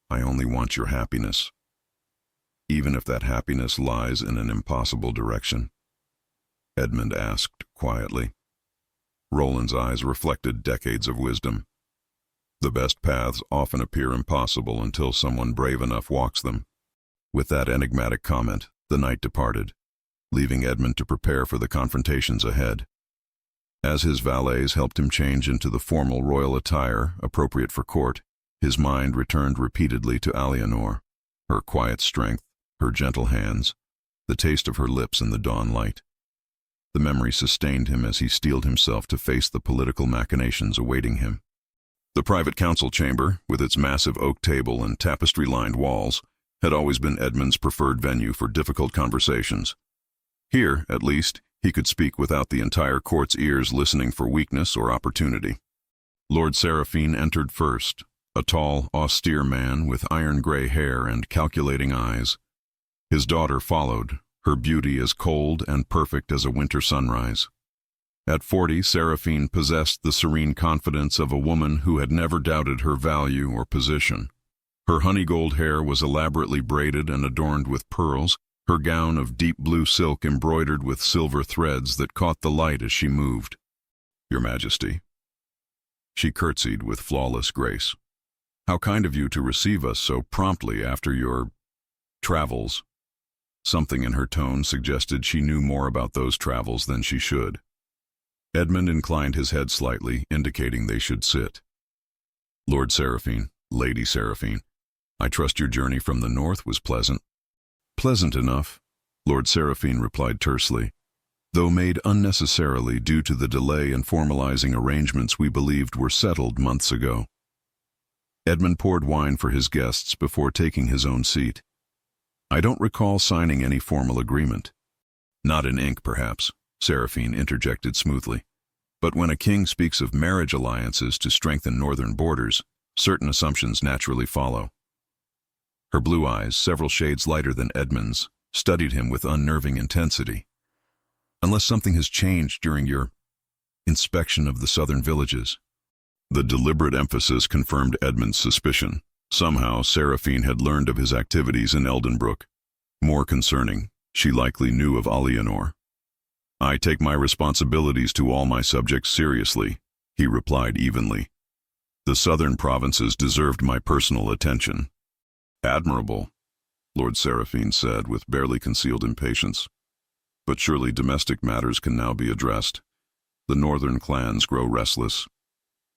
I only want your happiness, even if that happiness lies in an impossible direction. Edmund asked quietly. Roland's eyes reflected decades of wisdom. The best paths often appear impossible until someone brave enough walks them. With that enigmatic comment, the knight departed, leaving Edmund to prepare for the confrontations ahead. As his valets helped him change into the formal royal attire appropriate for court, his mind returned repeatedly to Alianor, her quiet strength, her gentle hands, the taste of her lips in the dawn light. The memory sustained him as he steeled himself to face the political machinations awaiting him. The private council chamber, with its massive oak table and tapestry-lined walls, had always been Edmund's preferred venue for difficult conversations. Here, at least, he could speak without the entire court's ears listening for weakness or opportunity. Lord Seraphine entered first, a tall, austere man with iron-gray hair and calculating eyes. His daughter followed, her beauty as cold and perfect as a winter sunrise. At 40, Seraphine possessed the serene confidence of a woman who had never doubted her value or position. Her honey-gold hair was elaborately braided and adorned with pearls, her gown of deep blue silk embroidered with silver threads that caught the light as she moved. Your Majesty. She curtsied with flawless grace. How kind of you to receive us so promptly after your travels. Something in her tone suggested she knew more about those travels than she should. Edmund inclined his head slightly, indicating they should sit. Lord Seraphine, Lady Seraphine, I trust your journey from the north was pleasant. Pleasant enough, Lord Seraphine replied tersely, though made unnecessarily due to the delay in formalizing arrangements we believed were settled months ago. Edmund poured wine for his guests before taking his own seat. I don't recall signing any formal agreement. Not in ink, perhaps, Seraphine interjected smoothly. But when a king speaks of marriage alliances to strengthen northern borders, certain assumptions naturally follow. Her blue eyes, several shades lighter than Edmund's, studied him with unnerving intensity. Unless something has changed during your inspection of the southern villages. The deliberate emphasis confirmed Edmund's suspicion. Somehow, Seraphine had learned of his activities in Eldenbrook. More concerning, she likely knew of Alianor. I take my responsibilities to all my subjects seriously, he replied evenly. The southern provinces deserved my personal attention. Admirable, Lord Seraphine said with barely concealed impatience. But surely domestic matters can now be addressed. The northern clans grow restless.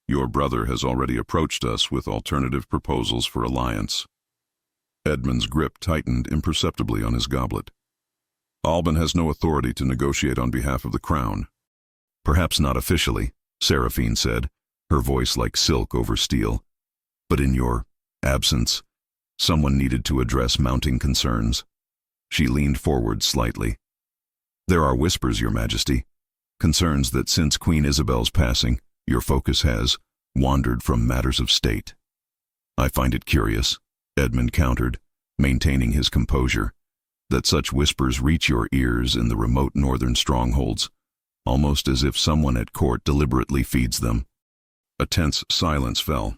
Your brother has already approached us with alternative proposals for alliance. Edmund's grip tightened imperceptibly on his goblet. Alban has no authority to negotiate on behalf of the crown. Perhaps not officially, Seraphine said, her voice like silk over steel. But in your absence, someone needed to address mounting concerns. She leaned forward slightly. There are whispers, Your Majesty. Concerns that since Queen Isabel's passing, your focus has wandered from matters of state. I find it curious, Edmund countered, maintaining his composure, that such whispers reach your ears in the remote northern strongholds, almost as if someone at court deliberately feeds them. A tense silence fell.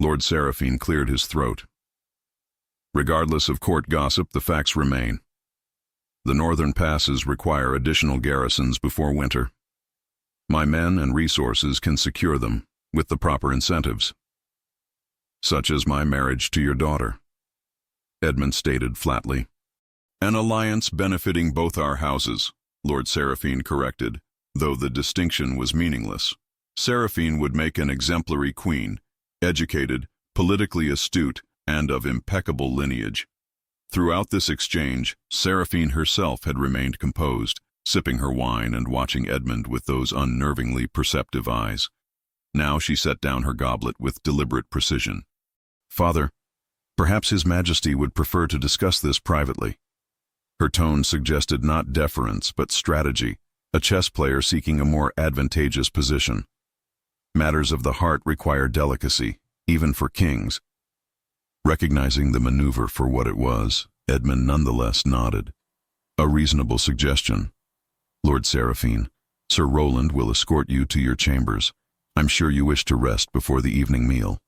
Lord Seraphine cleared his throat. Regardless of court gossip, the facts remain. The northern passes require additional garrisons before winter. My men and resources can secure them with the proper incentives, such as my marriage to your daughter, Edmund stated flatly. An alliance benefiting both our houses, Lord Seraphine corrected, though the distinction was meaningless. Seraphine would make an exemplary queen, educated, politically astute, and of impeccable lineage. Throughout this exchange, Seraphine herself had remained composed, sipping her wine and watching Edmund with those unnervingly perceptive eyes. Now she set down her goblet with deliberate precision. Father, perhaps His Majesty would prefer to discuss this privately. Her tone suggested not deference, but strategy, a chess player seeking a more advantageous position. Matters of the heart require delicacy, even for kings. Recognizing the maneuver for what it was, Edmund nonetheless nodded. A reasonable suggestion. Lord Seraphine, Sir Roland will escort you to your chambers. I'm sure you wish to rest before the evening meal.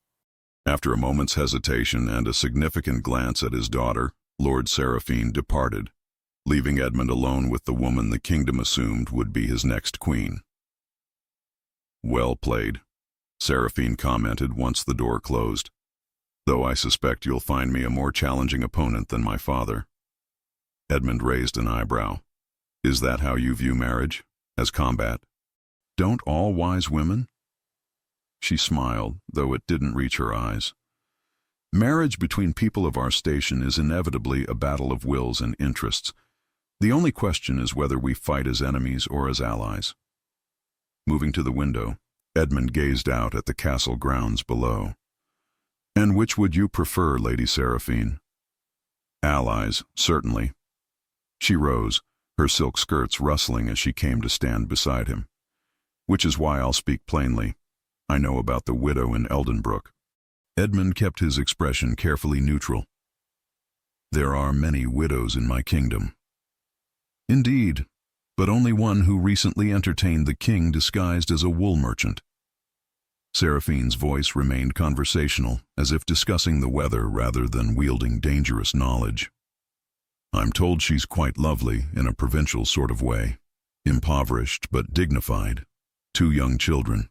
After a moment's hesitation and a significant glance at his daughter, Lord Seraphine departed, leaving Edmund alone with the woman the kingdom assumed would be his next queen. Well played, Seraphine commented once the door closed. Though I suspect you'll find me a more challenging opponent than my father. Edmund raised an eyebrow. Is that how you view marriage? As combat? Don't all wise women? She smiled, though it didn't reach her eyes. Marriage between people of our station is inevitably a battle of wills and interests. The only question is whether we fight as enemies or as allies. Moving to the window, Edmund gazed out at the castle grounds below. And which would you prefer, Lady Seraphine? Allies, certainly. She rose, her silk skirts rustling as she came to stand beside him. Which is why I'll speak plainly. I know about the widow in Eldenbrook. Edmund kept his expression carefully neutral. There are many widows in my kingdom. Indeed, but only one who recently entertained the king disguised as a wool merchant. Seraphine's voice remained conversational, as if discussing the weather rather than wielding dangerous knowledge. I'm told she's quite lovely in a provincial sort of way, impoverished but dignified, 2 young children,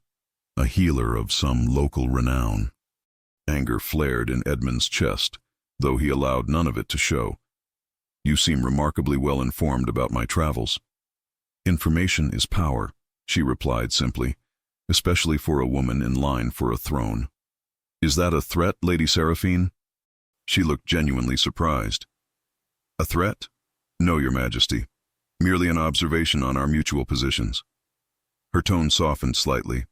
a healer of some local renown. Anger flared in Edmund's chest, though he allowed none of it to show. You seem remarkably well informed about my travels. Information is power, she replied simply, especially for a woman in line for a throne. Is that a threat, Lady Seraphine? She looked genuinely surprised. A threat? No, Your Majesty. Merely an observation on our mutual positions. Her tone softened slightly.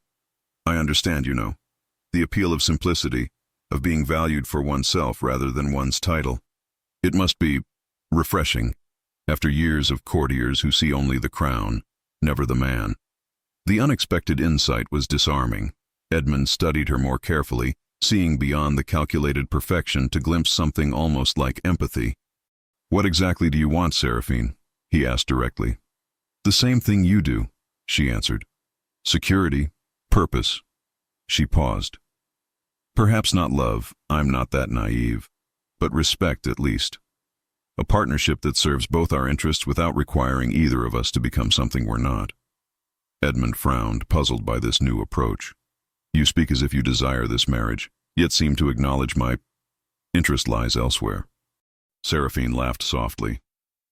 I understand, you know. The appeal of simplicity, of being valued for oneself rather than one's title. It must be refreshing, after years of courtiers who see only the crown, never the man. The unexpected insight was disarming. Edmund studied her more carefully, seeing beyond the calculated perfection to glimpse something almost like empathy. What exactly do you want, Seraphine? He asked directly. The same thing you do, she answered. Security, purpose. She paused. Perhaps not love, I'm not that naive, but respect at least. A partnership that serves both our interests without requiring either of us to become something we're not. Edmund frowned, puzzled by this new approach. You speak as if you desire this marriage, yet seem to acknowledge my interest lies elsewhere. Seraphine laughed softly.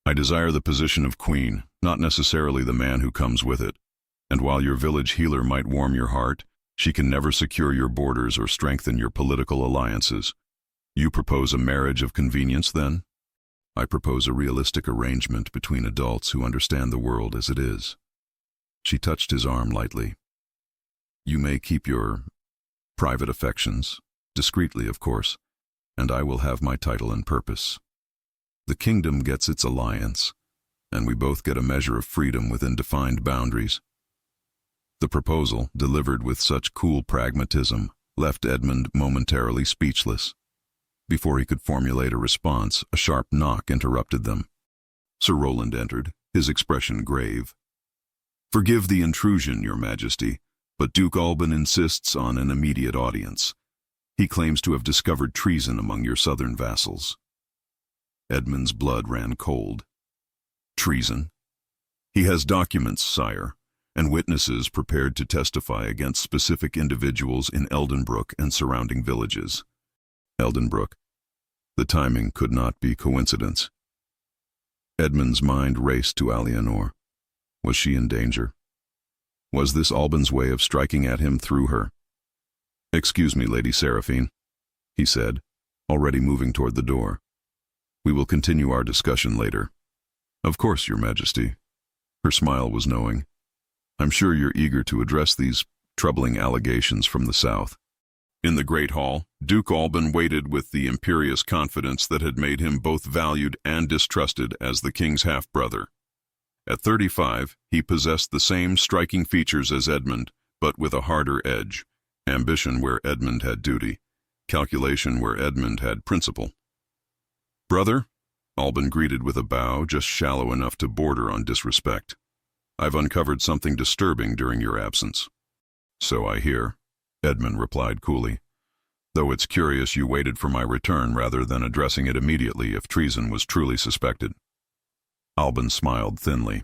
I desire the position of queen, not necessarily the man who comes with it. And while your village healer might warm your heart, she can never secure your borders or strengthen your political alliances. You propose a marriage of convenience, then? I propose a realistic arrangement between adults who understand the world as it is. She touched his arm lightly. You may keep your private affections, discreetly, of course, and I will have my title and purpose. The kingdom gets its alliance, and we both get a measure of freedom within defined boundaries. The proposal, delivered with such cool pragmatism, left Edmund momentarily speechless. Before he could formulate a response, a sharp knock interrupted them. Sir Roland entered, his expression grave. Forgive the intrusion, Your Majesty, but Duke Alban insists on an immediate audience. He claims to have discovered treason among your southern vassals. Edmund's blood ran cold. Treason? He has documents, sire, and witnesses prepared to testify against specific individuals in Eldenbrook and surrounding villages. Eldenbrook. The timing could not be coincidence. Edmund's mind raced to Alianor. Was she in danger? Was this Alban's way of striking at him through her? "Excuse me, Lady Seraphine," he said, already moving toward the door. "We will continue our discussion later." "Of course, Your Majesty." Her smile was knowing. "I'm sure you're eager to address these troubling allegations from the south." In the Great Hall, Duke Alban waited with the imperious confidence that had made him both valued and distrusted as the king's half-brother. At 35, he possessed the same striking features as Edmund, but with a harder edge. Ambition where Edmund had duty, calculation where Edmund had principle. "Brother," Alban greeted with a bow just shallow enough to border on disrespect. "I've uncovered something disturbing during your absence." "So I hear," Edmund replied coolly, "though it's curious you waited for my return rather than addressing it immediately if treason was truly suspected." Alban smiled thinly.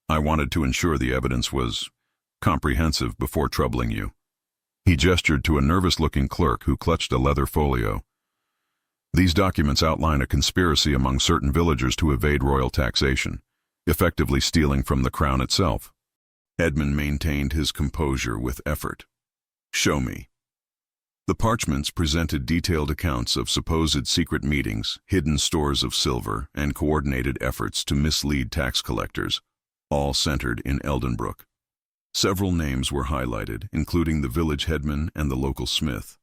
"I wanted to ensure the evidence was comprehensive before troubling you." He gestured to a nervous-looking clerk who clutched a leather folio. "These documents outline a conspiracy among certain villagers to evade royal taxation, effectively stealing from the crown itself." Edmund maintained his composure with effort. "Show me." The parchments presented detailed accounts of supposed secret meetings, hidden stores of silver, and coordinated efforts to mislead tax collectors, all centered in Eldenbrook. Several names were highlighted, including the village headman and the local smith.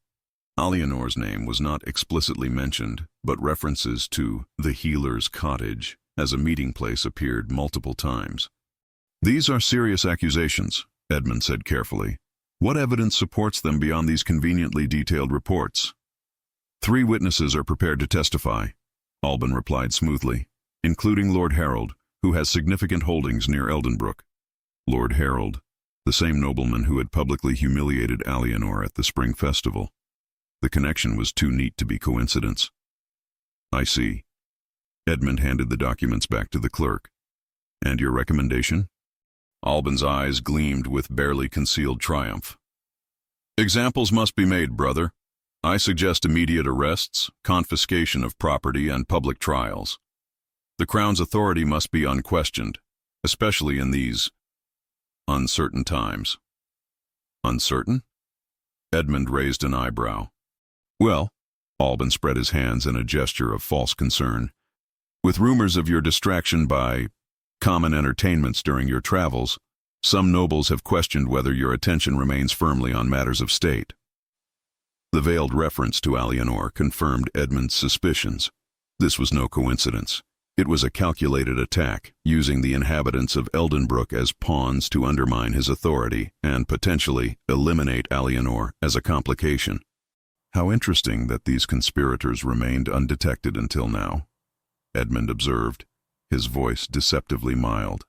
Alianor's name was not explicitly mentioned, but references to the Healer's Cottage as a meeting place appeared multiple times. "These are serious accusations," Edmund said carefully. "What evidence supports them beyond these conveniently detailed reports?" "3 witnesses are prepared to testify," Alban replied smoothly, "including Lord Harold, who has significant holdings near Eldenbrook." Lord Harold, the same nobleman who had publicly humiliated Alianor at the spring festival. The connection was too neat to be coincidence. "I see." Edmund handed the documents back to the clerk. "And your recommendation?" Alban's eyes gleamed with barely concealed triumph. "Examples must be made, brother. I suggest immediate arrests, confiscation of property, and public trials. The Crown's authority must be unquestioned, especially in these uncertain times." "Uncertain?" Edmund raised an eyebrow. "Well," Alban spread his hands in a gesture of false concern, "with rumors of your distraction by common entertainments during your travels, some nobles have questioned whether your attention remains firmly on matters of state." The veiled reference to Alianor confirmed Edmund's suspicions. This was no coincidence. It was a calculated attack, using the inhabitants of Eldenbrook as pawns to undermine his authority and potentially eliminate Alianor as a complication. "How interesting that these conspirators remained undetected until now," Edmund observed, his voice deceptively mild.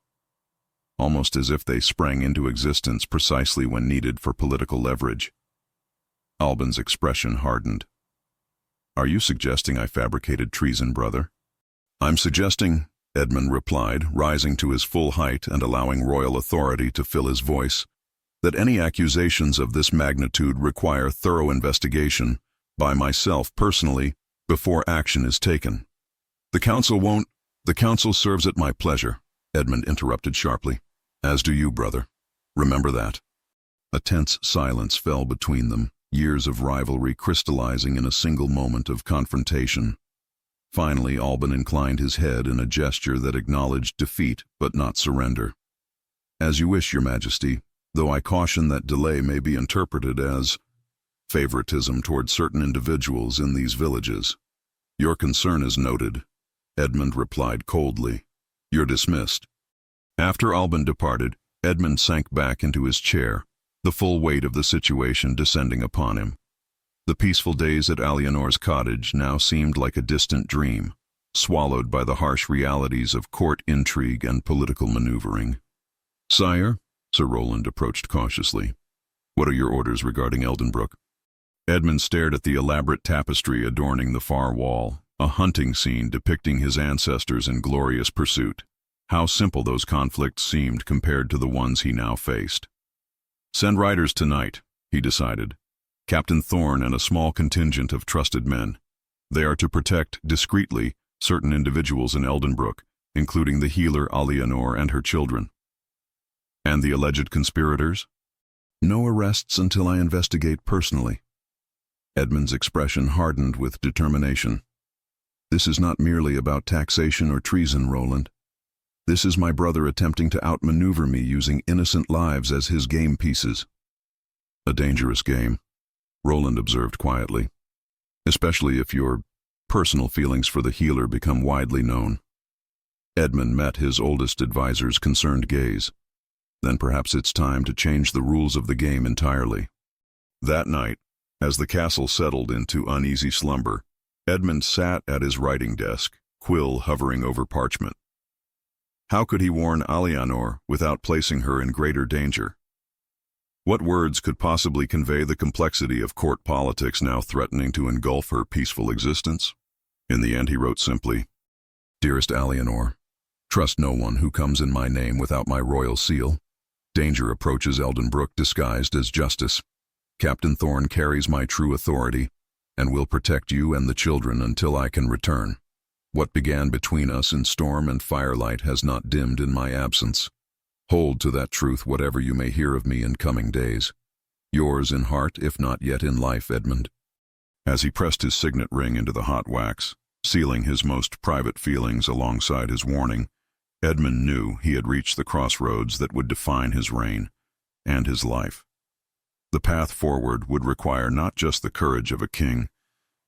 "Almost as if they sprang into existence precisely when needed for political leverage." Alban's expression hardened. "Are you suggesting I fabricated treason, brother?" "I'm suggesting," Edmund replied, rising to his full height and allowing royal authority to fill his voice, "that any accusations of this magnitude require thorough investigation, by myself personally, before action is taken." "The council won't—" "The council serves at my pleasure," Edmund interrupted sharply. "As do you, brother. Remember that." A tense silence fell between them, years of rivalry crystallizing in a single moment of confrontation. Finally, Alban inclined his head in a gesture that acknowledged defeat but not surrender. "As you wish, Your Majesty, though I caution that delay may be interpreted as favoritism toward certain individuals in these villages." "Your concern is noted," Edmund replied coldly. "You're dismissed." After Alban departed, Edmund sank back into his chair, the full weight of the situation descending upon him. The peaceful days at Alianor's cottage now seemed like a distant dream, swallowed by the harsh realities of court intrigue and political maneuvering. "Sire," Sir Roland approached cautiously, "what are your orders regarding Eldenbrook?" Edmund stared at the elaborate tapestry adorning the far wall, a hunting scene depicting his ancestors in glorious pursuit. How simple those conflicts seemed compared to the ones he now faced. Send riders tonight, he decided. Captain Thorn and a small contingent of trusted men. They are to protect, discreetly, certain individuals in Eldenbrook, including the healer Alianor and her children. And the alleged conspirators? No arrests until I investigate personally. Edmund's expression hardened with determination. This is not merely about taxation or treason, Roland. This is my brother attempting to outmaneuver me using innocent lives as his game pieces. A dangerous game, Roland observed quietly, especially if your personal feelings for the healer become widely known. Edmund met his oldest advisor's concerned gaze. Then perhaps it's time to change the rules of the game entirely. That night, as the castle settled into uneasy slumber, Edmund sat at his writing desk, quill hovering over parchment. How could he warn Alianor without placing her in greater danger? What words could possibly convey the complexity of court politics now threatening to engulf her peaceful existence? In the end, he wrote simply, Dearest Alianor, trust no one who comes in my name without my royal seal. Danger approaches Eldenbrook disguised as justice. Captain Thorn carries my true authority and will protect you and the children until I can return. What began between us in storm and firelight has not dimmed in my absence. Hold to that truth whatever you may hear of me in coming days. Yours in heart, if not yet in life, Edmund. As he pressed his signet ring into the hot wax, sealing his most private feelings alongside his warning, Edmund knew he had reached the crossroads that would define his reign and his life. The path forward would require not just the courage of a king,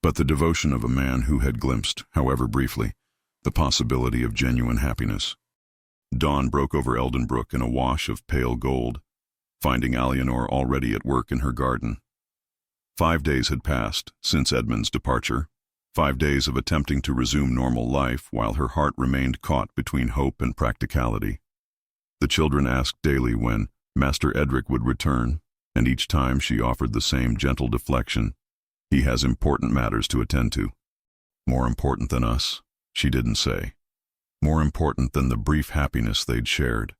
but the devotion of a man who had glimpsed, however briefly, the possibility of genuine happiness. Dawn broke over Eldenbrook in a wash of pale gold, finding Alianor already at work in her garden. 5 days had passed since Edmund's departure, 5 days of attempting to resume normal life while her heart remained caught between hope and practicality. The children asked daily when Master Edric would return, and each time she offered the same gentle deflection. He has important matters to attend to. More important than us, she didn't say. More important than the brief happiness they'd shared.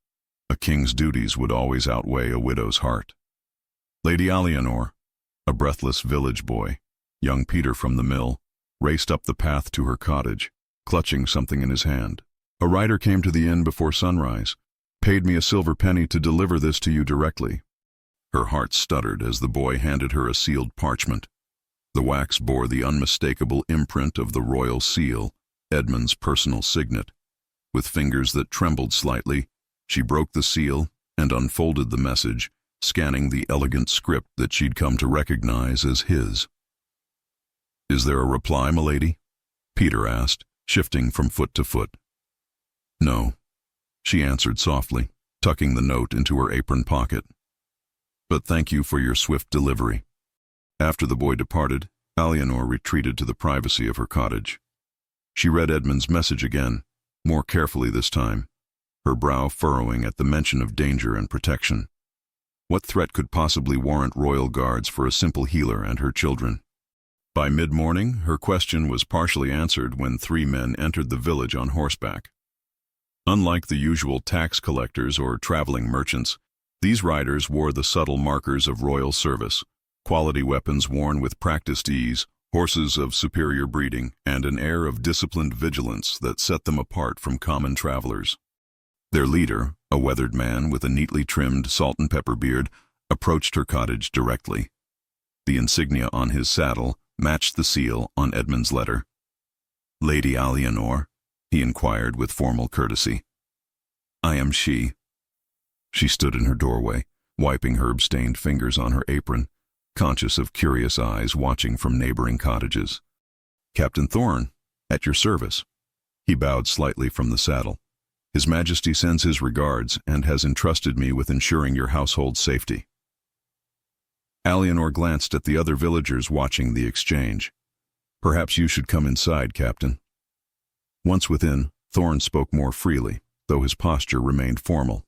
A king's duties would always outweigh a widow's heart. Lady Alianor, a breathless village boy, young Peter from the mill, raced up the path to her cottage, clutching something in his hand. A rider came to the inn before sunrise, paid me a silver penny to deliver this to you directly. Her heart stuttered as the boy handed her a sealed parchment. The wax bore the unmistakable imprint of the royal seal, Edmund's personal signet. With fingers that trembled slightly, she broke the seal and unfolded the message, scanning the elegant script that she'd come to recognize as his. Is there a reply, milady? Peter asked, shifting from foot to foot. No, she answered softly, tucking the note into her apron pocket. But thank you for your swift delivery. After the boy departed, Alianor retreated to the privacy of her cottage. She read Edmund's message again, more carefully this time, her brow furrowing at the mention of danger and protection. What threat could possibly warrant royal guards for a simple healer and her children? By mid-morning, her question was partially answered when 3 men entered the village on horseback. Unlike the usual tax collectors or traveling merchants, these riders wore the subtle markers of royal service, quality weapons worn with practiced ease, horses of superior breeding, and an air of disciplined vigilance that set them apart from common travelers. Their leader, a weathered man with a neatly trimmed salt and pepper beard, approached her cottage directly. The insignia on his saddle matched the seal on Edmund's letter. Lady Alianor, he inquired with formal courtesy. I am she. She stood in her doorway, wiping herb-stained fingers on her apron, conscious of curious eyes watching from neighboring cottages. Captain Thorn, at your service. He bowed slightly from the saddle. His Majesty sends his regards and has entrusted me with ensuring your household safety. Alianor glanced at the other villagers watching the exchange. Perhaps you should come inside, Captain. Once within, Thorn spoke more freely, though his posture remained formal.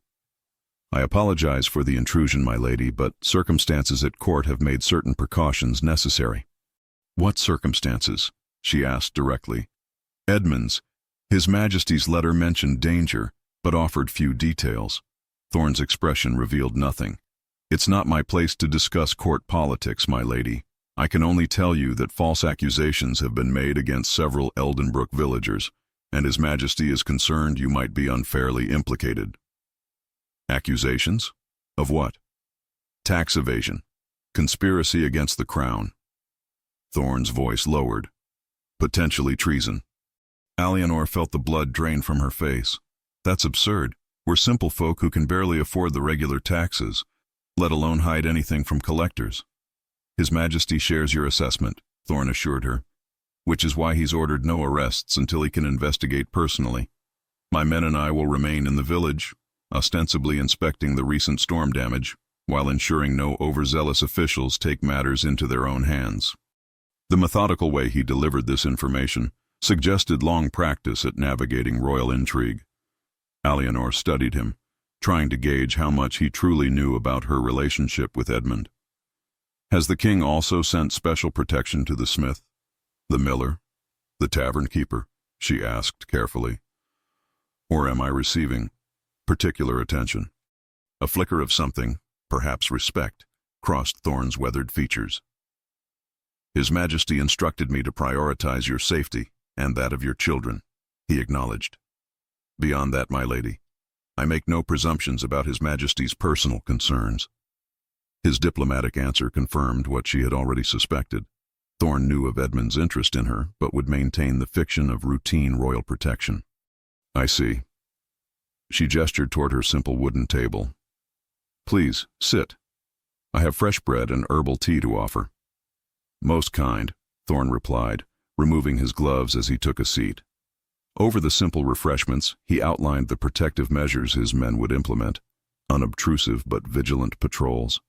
I apologize for the intrusion, my lady, but circumstances at court have made certain precautions necessary. What circumstances? She asked directly. Edmund's. His Majesty's letter mentioned danger, but offered few details. Thorne's expression revealed nothing. It's not my place to discuss court politics, my lady. I can only tell you that false accusations have been made against several Eldenbrook villagers, and His Majesty is concerned you might be unfairly implicated. Accusations? Of what? Tax evasion. Conspiracy against the crown. Thorne's voice lowered. Potentially treason. Alienor felt the blood drain from her face. That's absurd. We're simple folk who can barely afford the regular taxes, let alone hide anything from collectors. His Majesty shares your assessment, Thorne assured her, which is why he's ordered no arrests until he can investigate personally. My men and I will remain in the village, ostensibly inspecting the recent storm damage, while ensuring no overzealous officials take matters into their own hands. The methodical way he delivered this information suggested long practice at navigating royal intrigue. Alienor studied him, trying to gauge how much he truly knew about her relationship with Edmund. Has the king also sent special protection to the smith, the miller, the tavern keeper? She asked carefully. Or am I receiving particular attention? A flicker of something, perhaps respect, crossed Thorne's weathered features. His Majesty instructed me to prioritize your safety and that of your children, he acknowledged. Beyond that, my lady, I make no presumptions about His Majesty's personal concerns. His diplomatic answer confirmed what she had already suspected. Thorne knew of Edmund's interest in her, but would maintain the fiction of routine royal protection. I see. She gestured toward her simple wooden table. Please, sit. I have fresh bread and herbal tea to offer. Most kind, Thorne replied, removing his gloves as he took a seat. Over the simple refreshments, he outlined the protective measures his men would implement: unobtrusive but vigilant patrols,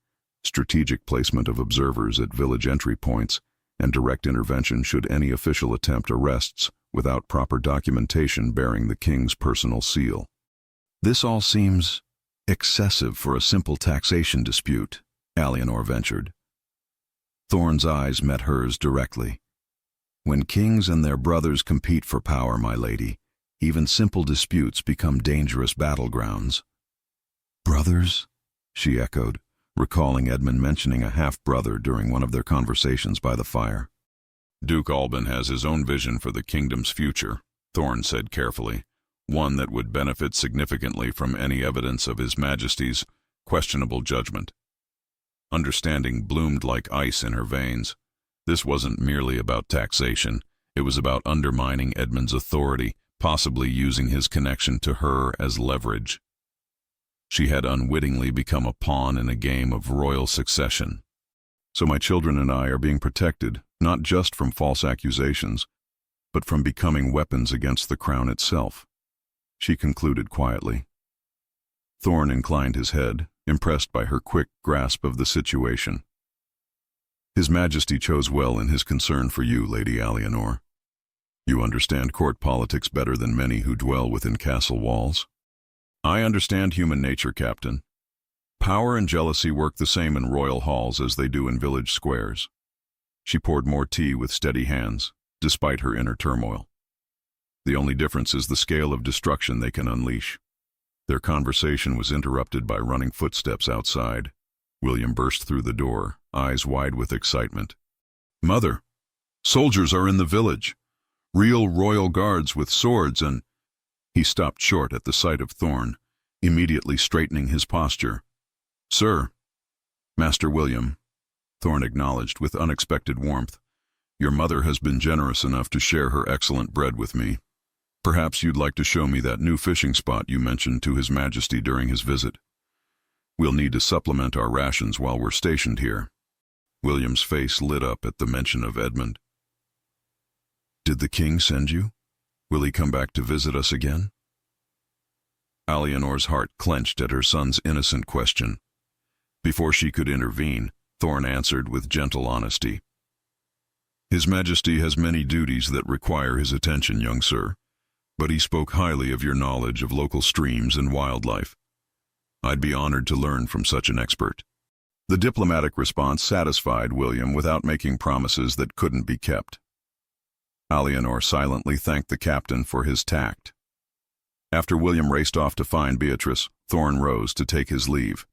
strategic placement of observers at village entry points, and direct intervention should any official attempt arrests without proper documentation bearing the king's personal seal. This all seems excessive for a simple taxation dispute, Alienor ventured. Thorne's eyes met hers directly. When kings and their brothers compete for power, my lady, even simple disputes become dangerous battlegrounds. Brothers? She echoed, recalling Edmund mentioning a half-brother during one of their conversations by the fire. Duke Alban has his own vision for the kingdom's future, Thorne said carefully, one that would benefit significantly from any evidence of His Majesty's questionable judgment. Understanding bloomed like ice in her veins. This wasn't merely about taxation, it was about undermining Edmund's authority, possibly using his connection to her as leverage. She had unwittingly become a pawn in a game of royal succession. So my children and I are being protected, not just from false accusations, but from becoming weapons against the crown itself, she concluded quietly. Thorne inclined his head, impressed by her quick grasp of the situation. His Majesty chose well in his concern for you, Lady Alienor. You understand court politics better than many who dwell within castle walls. I understand human nature, Captain. Power and jealousy work the same in royal halls as they do in village squares. She poured more tea with steady hands, despite her inner turmoil. The only difference is the scale of destruction they can unleash. Their conversation was interrupted by running footsteps outside. William burst through the door, eyes wide with excitement. Mother, soldiers are in the village. Real royal guards with swords and... He stopped short at the sight of Thorne, immediately straightening his posture. Sir, Master William, Thorne acknowledged with unexpected warmth, your mother has been generous enough to share her excellent bread with me. Perhaps you'd like to show me that new fishing spot you mentioned to His Majesty during his visit. We'll need to supplement our rations while we're stationed here. William's face lit up at the mention of Edmund. Did the king send you? Will he come back to visit us again? Alienor's heart clenched at her son's innocent question. Before she could intervene, Thorne answered with gentle honesty. His Majesty has many duties that require his attention, young sir, but he spoke highly of your knowledge of local streams and wildlife. I'd be honored to learn from such an expert. The diplomatic response satisfied William without making promises that couldn't be kept. Alienor silently thanked the captain for his tact. After William raced off to find Beatrice, Thorn rose to take his leave.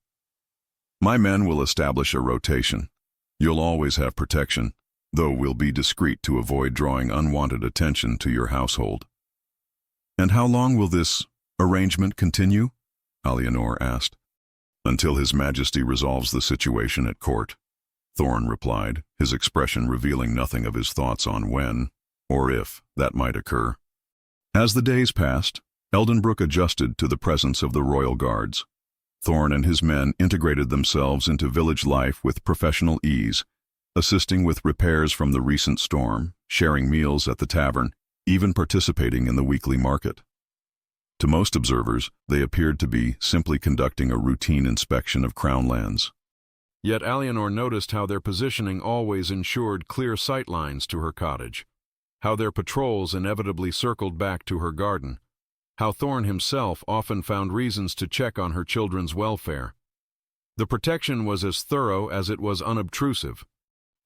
My men will establish a rotation. You'll always have protection, though we'll be discreet to avoid drawing unwanted attention to your household. And how long will this arrangement continue? Alienor asked. Until His Majesty resolves the situation at court, Thorn replied, his expression revealing nothing of his thoughts on when, or if, that might occur. As the days passed, Eldenbrook adjusted to the presence of the royal guards. Thorn and his men integrated themselves into village life with professional ease, assisting with repairs from the recent storm, sharing meals at the tavern, even participating in the weekly market. To most observers, they appeared to be simply conducting a routine inspection of crown lands. Yet Alienor noticed how their positioning always ensured clear sight lines to her cottage, how their patrols inevitably circled back to her garden, how Thorn himself often found reasons to check on her children's welfare. The protection was as thorough as it was unobtrusive.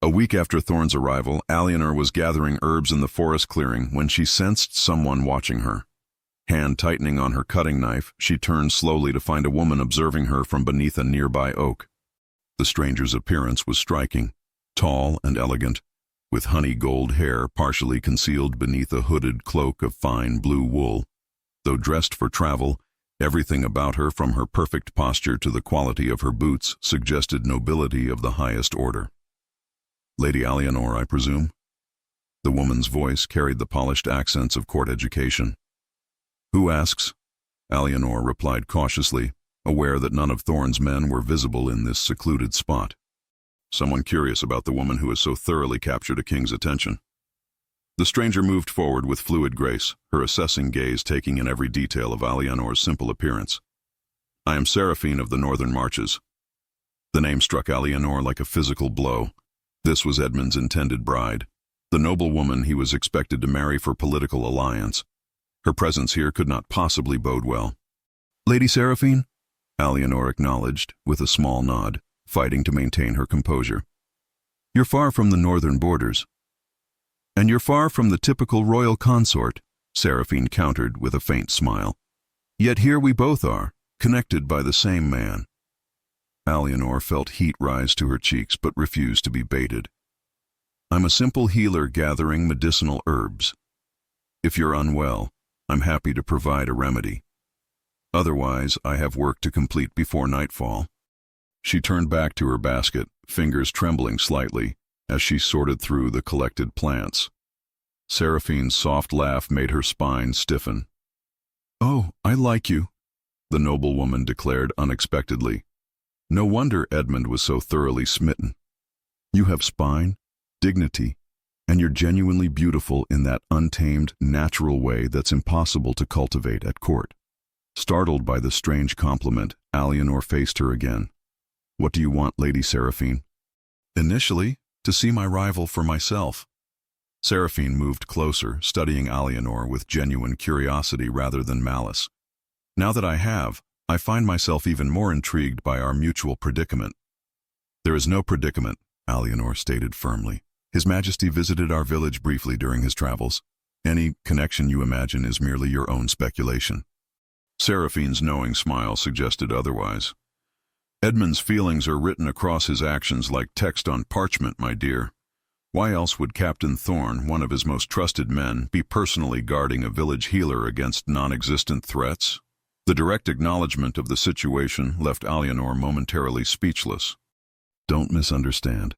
A week after Thorn's arrival, Alienor was gathering herbs in the forest clearing when she sensed someone watching her. Hand tightening on her cutting knife, she turned slowly to find a woman observing her from beneath a nearby oak. The stranger's appearance was striking, tall and elegant, with honey gold hair partially concealed beneath a hooded cloak of fine blue wool. Though dressed for travel, everything about her, from her perfect posture to the quality of her boots, suggested nobility of the highest order. Lady Alienor, I presume? The woman's voice carried the polished accents of court education. Who asks? Alienor replied cautiously, aware that none of Thorn's men were visible in this secluded spot. Someone curious about the woman who has so thoroughly captured a king's attention. The stranger moved forward with fluid grace, her assessing gaze taking in every detail of Alienor's simple appearance. I am Seraphine of the Northern Marches. The name struck Alienor like a physical blow. This was Edmund's intended bride, the noble woman he was expected to marry for political alliance. Her presence here could not possibly bode well. Lady Seraphine? Alienor acknowledged, with a small nod, fighting to maintain her composure. You're far from the northern borders. And you're far from the typical royal consort, Seraphine countered with a faint smile. Yet here we both are, connected by the same man. Alienor felt heat rise to her cheeks but refused to be baited. I'm a simple healer gathering medicinal herbs. If you're unwell, I'm happy to provide a remedy. Otherwise, I have work to complete before nightfall. She turned back to her basket, fingers trembling slightly, as she sorted through the collected plants. Seraphine's soft laugh made her spine stiffen. Oh, I like you, the noblewoman declared unexpectedly. No wonder Edmund was so thoroughly smitten. You have spine, dignity, and you're genuinely beautiful in that untamed, natural way that's impossible to cultivate at court. Startled by the strange compliment, Alienor faced her again. What do you want, Lady Seraphine? Initially, to see my rival for myself. Seraphine moved closer, studying Alienor with genuine curiosity rather than malice. Now that I have, I find myself even more intrigued by our mutual predicament. There is no predicament, Alienor stated firmly. His Majesty visited our village briefly during his travels. Any connection you imagine is merely your own speculation. Seraphine's knowing smile suggested otherwise. Edmund's feelings are written across his actions like text on parchment, my dear. Why else would Captain Thorn, one of his most trusted men, be personally guarding a village healer against non-existent threats? The direct acknowledgement of the situation left Alienor momentarily speechless. Don't misunderstand,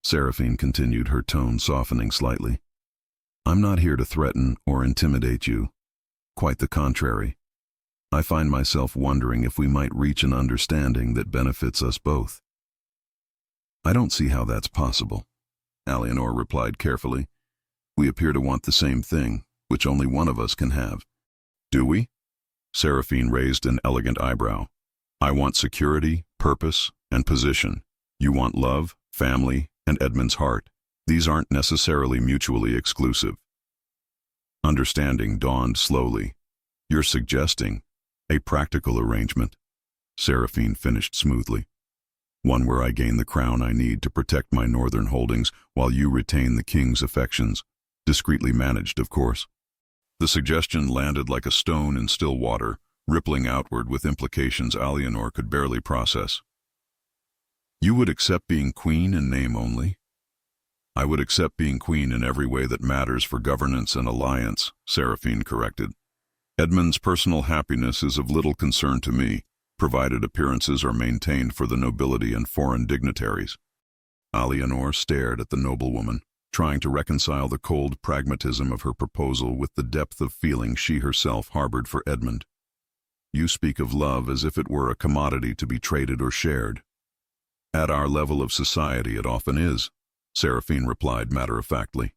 Seraphine continued, her tone softening slightly. I'm not here to threaten or intimidate you. Quite the contrary. I find myself wondering if we might reach an understanding that benefits us both. I don't see how that's possible, Alienor replied carefully. We appear to want the same thing, which only one of us can have. Do we? Seraphine raised an elegant eyebrow. I want security, purpose, and position. You want love, family, and Edmund's heart. These aren't necessarily mutually exclusive. Understanding dawned slowly. You're suggesting a practical arrangement. Seraphine finished smoothly. One where I gain the crown I need to protect my northern holdings while you retain the king's affections. Discreetly managed, of course. The suggestion landed like a stone in still water, rippling outward with implications Alienor could barely process. You would accept being queen in name only? I would accept being queen in every way that matters for governance and alliance, Seraphine corrected. Edmund's personal happiness is of little concern to me, provided appearances are maintained for the nobility and foreign dignitaries. Alienor stared at the noblewoman, trying to reconcile the cold pragmatism of her proposal with the depth of feeling she herself harbored for Edmund. You speak of love as if it were a commodity to be traded or shared. At our level of society it often is, Seraphine replied matter-of-factly.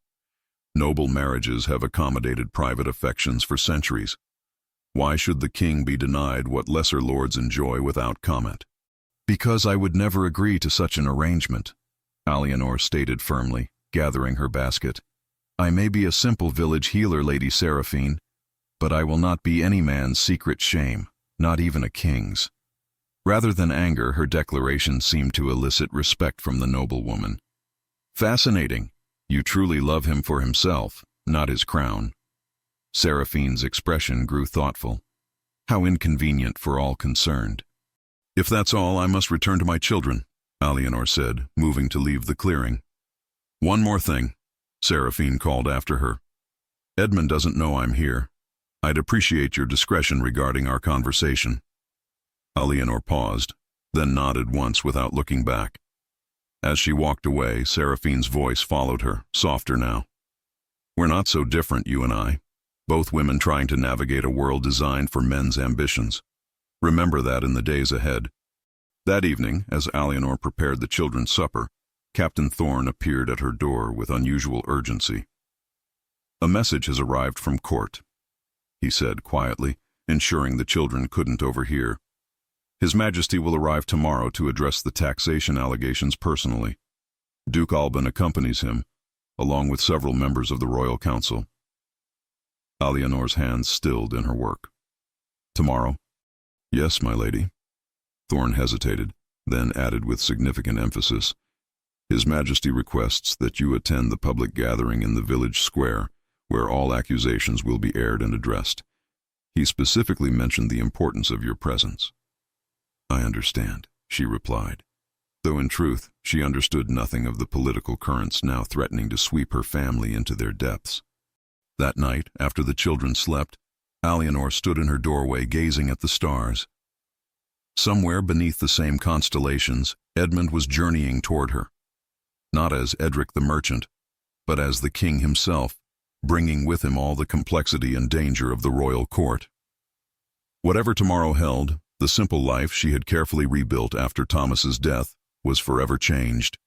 Noble marriages have accommodated private affections for centuries. Why should the king be denied what lesser lords enjoy without comment? Because I would never agree to such an arrangement, Alienor stated firmly, gathering her basket. I may be a simple village healer, Lady Seraphine, but I will not be any man's secret shame, not even a king's. Rather than anger, her declaration seemed to elicit respect from the noblewoman. Fascinating. You truly love him for himself, not his crown. Seraphine's expression grew thoughtful. How inconvenient for all concerned. If that's all, I must return to my children, Alienor said, moving to leave the clearing. One more thing, Seraphine called after her. Edmund doesn't know I'm here. I'd appreciate your discretion regarding our conversation. Alienor paused, then nodded once without looking back. As she walked away, Seraphine's voice followed her, softer now. We're not so different, you and I. Both women trying to navigate a world designed for men's ambitions. Remember that in the days ahead. That evening, as Alienor prepared the children's supper, Captain Thorne appeared at her door with unusual urgency. A message has arrived from court, he said quietly, ensuring the children couldn't overhear. His Majesty will arrive tomorrow to address the taxation allegations personally. Duke Alban accompanies him, along with several members of the Royal Council. Alienor's hands stilled in her work. Tomorrow? Yes, my lady. Thorne hesitated, then added with significant emphasis. His Majesty requests that you attend the public gathering in the village square, where all accusations will be aired and addressed. He specifically mentioned the importance of your presence. I understand, she replied, though in truth she understood nothing of the political currents now threatening to sweep her family into their depths. That night, after the children slept, Alienor stood in her doorway gazing at the stars. Somewhere beneath the same constellations, Edmund was journeying toward her. Not as Edric the merchant, but as the king himself, bringing with him all the complexity and danger of the royal court. Whatever tomorrow held, the simple life she had carefully rebuilt after Thomas's death was forever changed.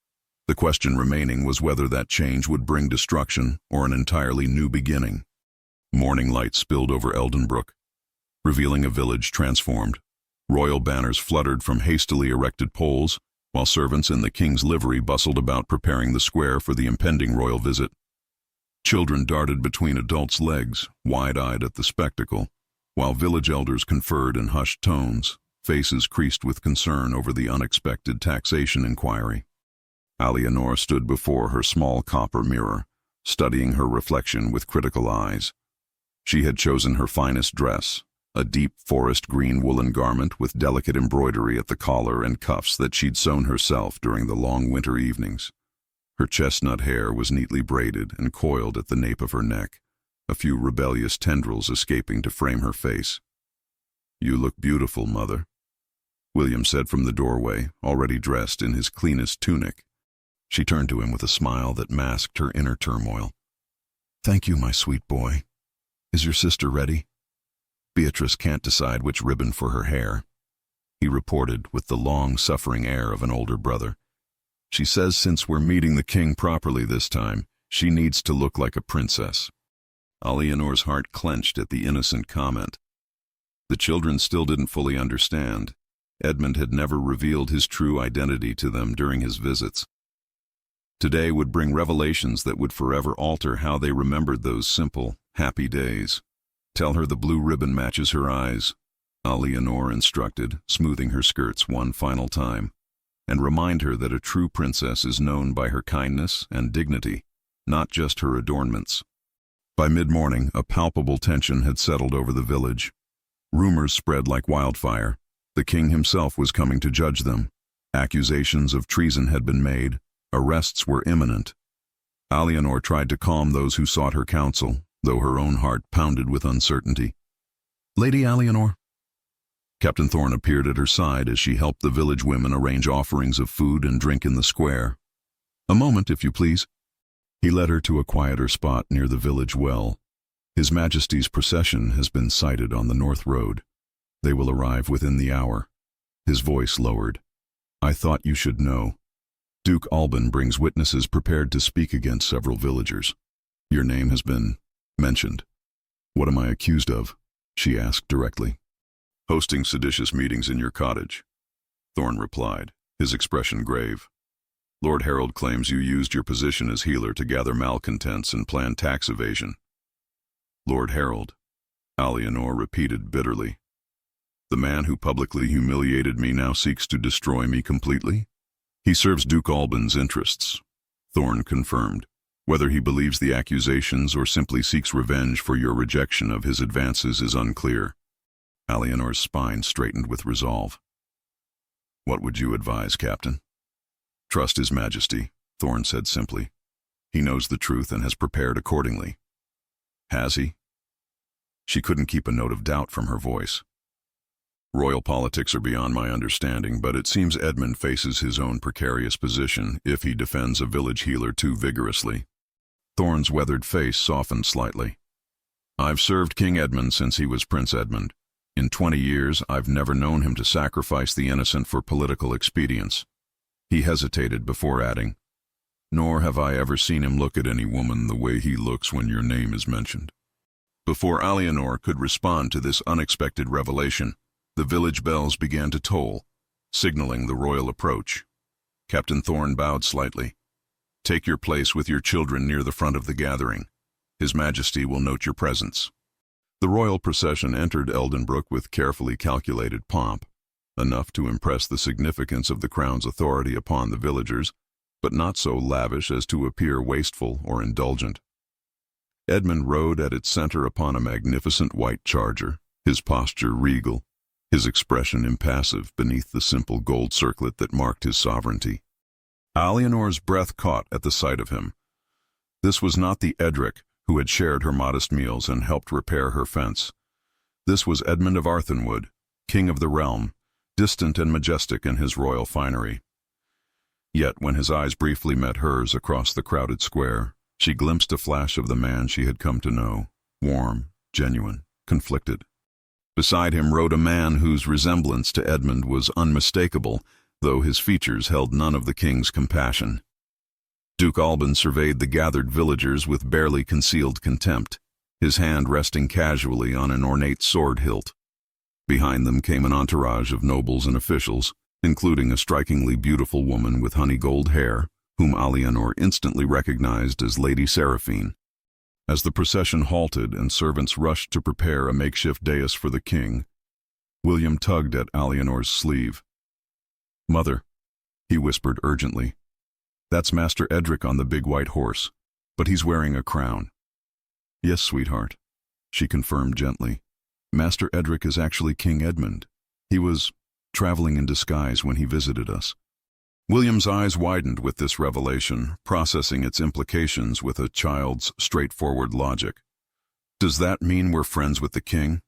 The question remaining was whether that change would bring destruction or an entirely new beginning. Morning light spilled over Eldenbrook, revealing a village transformed. Royal banners fluttered from hastily erected poles, while servants in the king's livery bustled about preparing the square for the impending royal visit. Children darted between adults' legs, wide-eyed at the spectacle, while village elders conferred in hushed tones, faces creased with concern over the unexpected taxation inquiry. Alienor stood before her small copper mirror, studying her reflection with critical eyes. She had chosen her finest dress, a deep forest green woolen garment with delicate embroidery at the collar and cuffs that she'd sewn herself during the long winter evenings. Her chestnut hair was neatly braided and coiled at the nape of her neck, a few rebellious tendrils escaping to frame her face. You look beautiful, Mother, William said from the doorway, already dressed in his cleanest tunic. She turned to him with a smile that masked her inner turmoil. Thank you, my sweet boy. Is your sister ready? Beatrice can't decide which ribbon for her hair, he reported with the long-suffering air of an older brother. She says since we're meeting the king properly this time, she needs to look like a princess. Alienor's heart clenched at the innocent comment. The children still didn't fully understand. Edmund had never revealed his true identity to them during his visits. Today would bring revelations that would forever alter how they remembered those simple, happy days. Tell her the blue ribbon matches her eyes. Alianor instructed, smoothing her skirts one final time. And remind her that a true princess is known by her kindness and dignity, not just her adornments. By mid-morning, a palpable tension had settled over the village. Rumors spread like wildfire. The king himself was coming to judge them. Accusations of treason had been made. Arrests were imminent. Alianor tried to calm those who sought her counsel, though her own heart pounded with uncertainty. "Lady Alianor." Captain Thorne appeared at her side as she helped the village women arrange offerings of food and drink in the square. "A moment, if you please." He led her to a quieter spot near the village well. "His Majesty's procession has been sighted on the North Road. They will arrive within the hour." His voice lowered. "I thought you should know. Duke Alban brings witnesses prepared to speak against several villagers. Your name has been mentioned." "What am I accused of?" she asked directly. "Hosting seditious meetings in your cottage," Thorne replied, his expression grave. "Lord Harold claims you used your position as healer to gather malcontents and plan tax evasion." "Lord Harold," Alianor repeated bitterly. "The man who publicly humiliated me now seeks to destroy me completely?" "He serves Duke Alban's interests," Thorne confirmed. "Whether he believes the accusations or simply seeks revenge for your rejection of his advances is unclear." Alianor's spine straightened with resolve. "What would you advise, Captain?" "Trust His Majesty," Thorne said simply. "He knows the truth and has prepared accordingly." "Has he?" She couldn't keep a note of doubt from her voice. "Royal politics are beyond my understanding, but it seems Edmund faces his own precarious position if he defends a village healer too vigorously." Thorne's weathered face softened slightly. "I've served King Edmund since he was Prince Edmund. In 20 years, I've never known him to sacrifice the innocent for political expedience." He hesitated before adding, "Nor have I ever seen him look at any woman the way he looks when your name is mentioned." Before Alianor could respond to this unexpected revelation, the village bells began to toll, signaling the royal approach. Captain Thorne bowed slightly. "Take your place with your children near the front of the gathering. His Majesty will note your presence." The royal procession entered Eldenbrook with carefully calculated pomp, enough to impress the significance of the crown's authority upon the villagers, but not so lavish as to appear wasteful or indulgent. Edmund rode at its center upon a magnificent white charger, his posture regal, his expression impassive beneath the simple gold circlet that marked his sovereignty. Alianor's breath caught at the sight of him. This was not the Edric who had shared her modest meals and helped repair her fence. This was Edmund of Arthenwood, king of the realm, distant and majestic in his royal finery. Yet when his eyes briefly met hers across the crowded square, she glimpsed a flash of the man she had come to know, warm, genuine, conflicted. Beside him rode a man whose resemblance to Edmund was unmistakable, though his features held none of the king's compassion. Duke Alban surveyed the gathered villagers with barely concealed contempt, his hand resting casually on an ornate sword hilt. Behind them came an entourage of nobles and officials, including a strikingly beautiful woman with honey-gold hair, whom Alianor instantly recognized as Lady Seraphine. As the procession halted and servants rushed to prepare a makeshift dais for the king, William tugged at Alianor's sleeve. "Mother," he whispered urgently, "that's Master Edric on the big white horse, but he's wearing a crown." "Yes, sweetheart," she confirmed gently. "Master Edric is actually King Edmund. He was traveling in disguise when he visited us." William's eyes widened with this revelation, processing its implications with a child's straightforward logic. "Does that mean we're friends with the king?"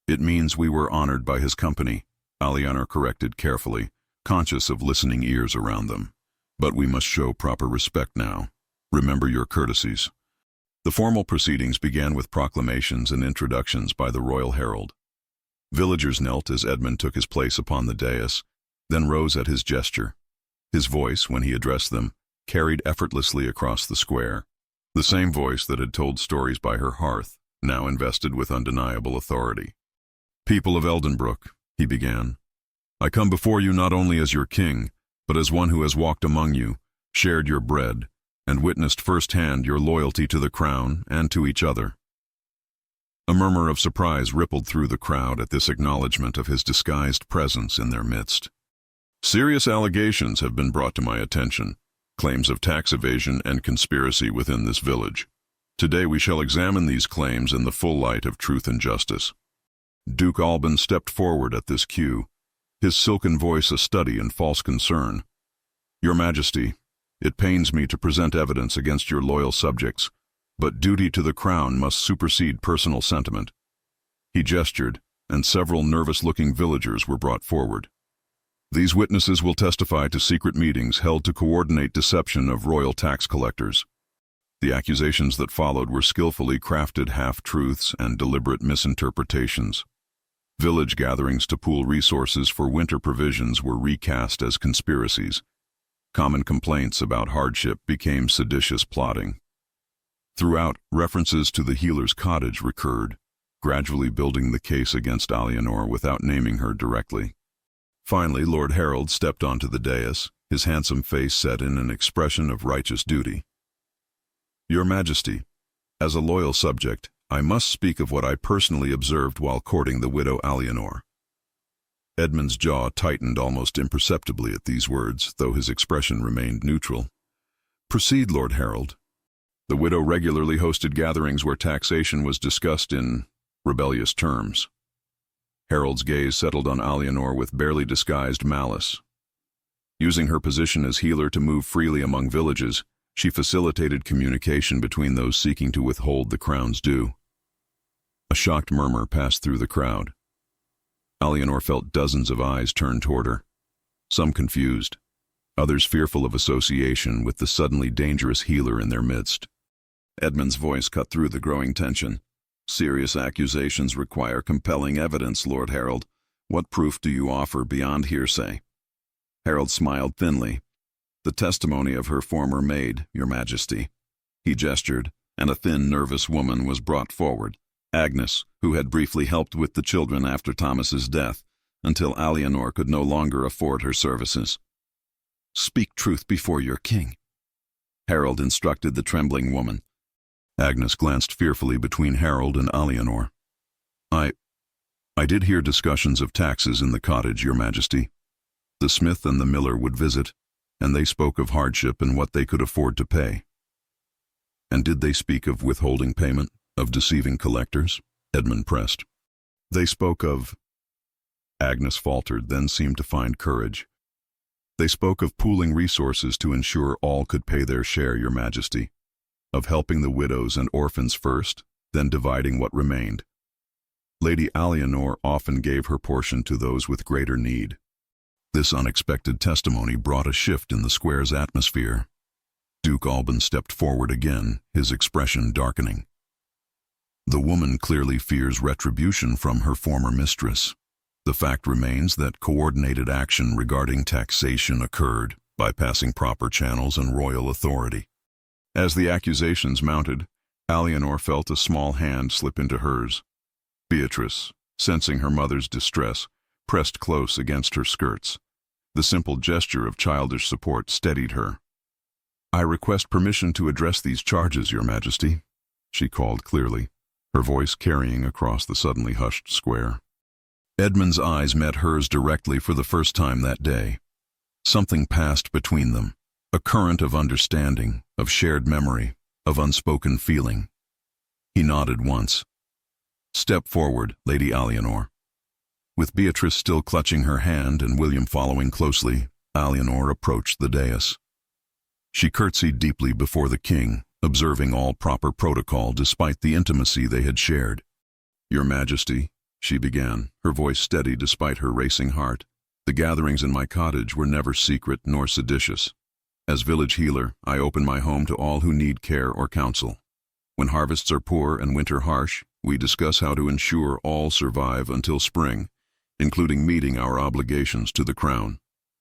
"It means we were honored by his company," Alianor corrected carefully, conscious of listening ears around them. "But we must show proper respect now. Remember your courtesies." The formal proceedings began with proclamations and introductions by the royal herald. Villagers knelt as Edmund took his place upon the dais, then rose at his gesture. His voice, when he addressed them, carried effortlessly across the square. The same voice that had told stories by her hearth, now invested with undeniable authority. "People of Eldenbrook," he began, "I come before you not only as your king, but as one who has walked among you, shared your bread, and witnessed firsthand your loyalty to the crown and to each other. A murmur of surprise rippled through the crowd at this acknowledgement of his disguised presence in their midst. Serious allegations have been brought to my attention, claims of tax evasion and conspiracy within this village. Today we shall examine these claims in the full light of truth and justice. Duke Alban stepped forward at this cue, his silken voice a study in false concern. Your Majesty, it pains me to present evidence against your loyal subjects, but duty to the crown must supersede personal sentiment. He gestured, and several nervous-looking villagers were brought forward. These witnesses will testify to secret meetings held to coordinate deception of royal tax collectors. The accusations that followed were skillfully crafted half-truths and deliberate misinterpretations. Village gatherings to pool resources for winter provisions were recast as conspiracies. Common complaints about hardship became seditious plotting. Throughout, references to the healer's cottage recurred, gradually building the case against Alienor without naming her directly. Finally, Lord Harold stepped onto the dais, his handsome face set in an expression of righteous duty. Your Majesty, as a loyal subject, I must speak of what I personally observed while courting the widow Alienor. Edmund's jaw tightened almost imperceptibly at these words, though his expression remained neutral. Proceed, Lord Harold. The widow regularly hosted gatherings where taxation was discussed in rebellious terms. Harold's gaze settled on Alienor with barely disguised malice. Using her position as healer to move freely among villages, she facilitated communication between those seeking to withhold the crown's due. A shocked murmur passed through the crowd. Alienor felt dozens of eyes turned toward her, some confused, others fearful of association with the suddenly dangerous healer in their midst. Edmund's voice cut through the growing tension. Serious accusations require compelling evidence, Lord Harold. What proof do you offer beyond hearsay? Harold smiled thinly. The testimony of her former maid, Your Majesty. He gestured, and a thin, nervous woman was brought forward, Agnes, who had briefly helped with the children after Thomas's death, until Alienor could no longer afford her services. Speak truth before your king, Harold instructed the trembling woman. Agnes glanced fearfully between Harold and Alienor. I did hear discussions of taxes in the cottage, Your Majesty. The smith and the miller would visit, and they spoke of hardship and what they could afford to pay. And did they speak of withholding payment, of deceiving collectors? Edmund pressed. They spoke of... Agnes faltered, then seemed to find courage. They spoke of pooling resources to ensure all could pay their share, Your Majesty. Of helping the widows and orphans first, then dividing what remained. Lady Alienor often gave her portion to those with greater need. This unexpected testimony brought a shift in the square's atmosphere. Duke Alban stepped forward again, his expression darkening. The woman clearly fears retribution from her former mistress. The fact remains that coordinated action regarding taxation occurred, bypassing proper channels and royal authority. As the accusations mounted, Alienor felt a small hand slip into hers. Beatrice, sensing her mother's distress, pressed close against her skirts. The simple gesture of childish support steadied her. I request permission to address these charges, Your Majesty, she called clearly, her voice carrying across the suddenly hushed square. Edmund's eyes met hers directly for the first time that day. Something passed between them. A current of understanding, of shared memory, of unspoken feeling. He nodded once. Step forward, Lady Alienor. With Beatrice still clutching her hand and William following closely, Alienor approached the dais. She curtsied deeply before the king, observing all proper protocol despite the intimacy they had shared. Your Majesty, she began, her voice steady despite her racing heart. The gatherings in my cottage were never secret nor seditious. As village healer, I open my home to all who need care or counsel. When harvests are poor and winter harsh, we discuss how to ensure all survive until spring, including meeting our obligations to the crown.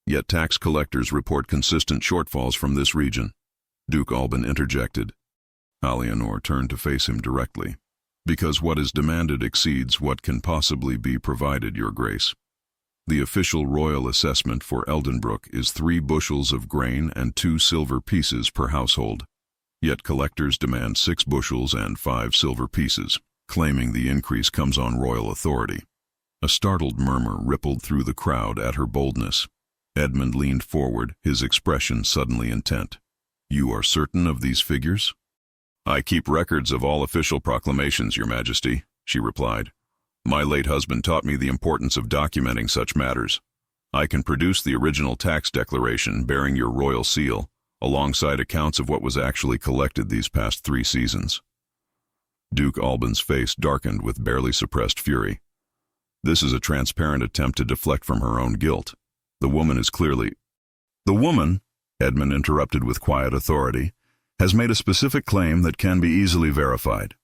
Yet tax collectors report consistent shortfalls from this region. Duke Alban interjected. Alienor turned to face him directly. Because what is demanded exceeds what can possibly be provided, Your Grace. The official royal assessment for Eldenbrook is 3 bushels of grain and 2 silver pieces per household. Yet collectors demand 6 bushels and 5 silver pieces, claiming the increase comes on royal authority. A startled murmur rippled through the crowd at her boldness. Edmund leaned forward, his expression suddenly intent. "You are certain of these figures?" "I keep records of all official proclamations, Your Majesty," she replied. "My late husband taught me the importance of documenting such matters. I can produce the original tax declaration bearing your royal seal, alongside accounts of what was actually collected these past 3 seasons. Duke Alban's face darkened with barely suppressed fury. This is a transparent attempt to deflect from her own guilt. The woman is clearly— "The woman," Edmund interrupted with quiet authority, "has made a specific claim that can be easily verified."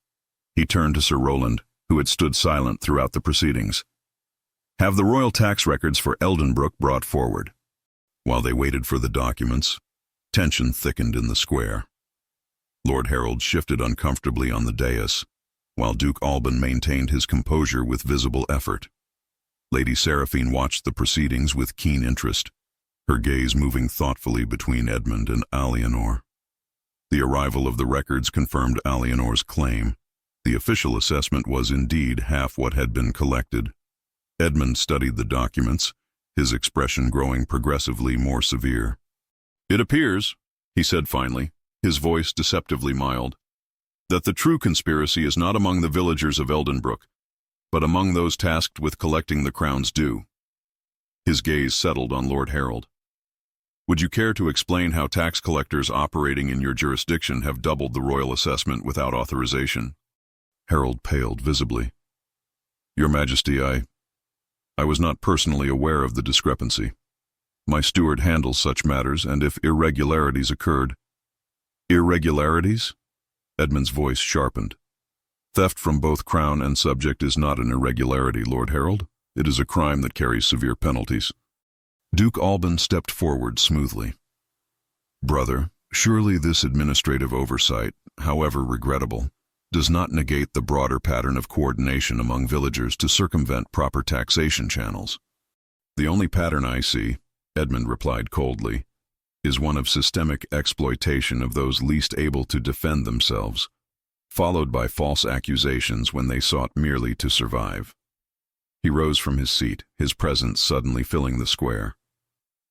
He turned to Sir Roland, who had stood silent throughout the proceedings. "Have the royal tax records for Eldenbrook brought forward." While they waited for the documents, tension thickened in the square. Lord Harold shifted uncomfortably on the dais, while Duke Alban maintained his composure with visible effort. Lady Seraphine watched the proceedings with keen interest, her gaze moving thoughtfully between Edmund and Alienor. The arrival of the records confirmed Alienor's claim. The official assessment was indeed half what had been collected. Edmund studied the documents, his expression growing progressively more severe. "It appears," he said finally, his voice deceptively mild, "that the true conspiracy is not among the villagers of Eldenbrook, but among those tasked with collecting the crown's due." His gaze settled on Lord Harold. "Would you care to explain how tax collectors operating in your jurisdiction have doubled the royal assessment without authorization?" Harold paled visibly. "Your Majesty, I was not personally aware of the discrepancy. My steward handles such matters, and if irregularities occurred—" "Irregularities?" Edmund's voice sharpened. "Theft from both crown and subject is not an irregularity, Lord Harold. It is a crime that carries severe penalties." Duke Alban stepped forward smoothly. "Brother, surely this administrative oversight, however regrettable, does not negate the broader pattern of coordination among villagers to circumvent proper taxation channels." "The only pattern I see," Edmund replied coldly, "is one of systemic exploitation of those least able to defend themselves, followed by false accusations when they sought merely to survive." He rose from his seat, his presence suddenly filling the square.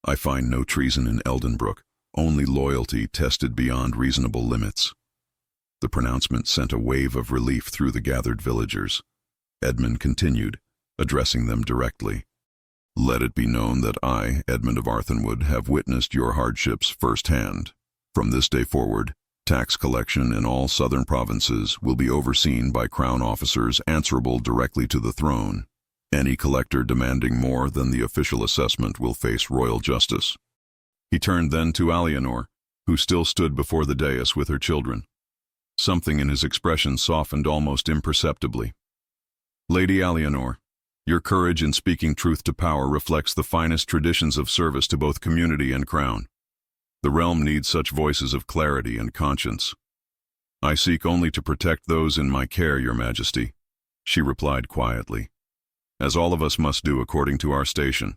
"I find no treason in Eldenbrook, only loyalty tested beyond reasonable limits." The pronouncement sent a wave of relief through the gathered villagers. Edmund continued, addressing them directly. "Let it be known that I, Edmund of Arthenwood, have witnessed your hardships firsthand. From this day forward, tax collection in all southern provinces will be overseen by crown officers answerable directly to the throne. Any collector demanding more than the official assessment will face royal justice." He turned then to Alienor, who still stood before the dais with her children. Something in his expression softened almost imperceptibly. "Lady Alienor, your courage in speaking truth to power reflects the finest traditions of service to both community and crown. The realm needs such voices of clarity and conscience." "I seek only to protect those in my care, Your Majesty," she replied quietly, "as all of us must do according to our station."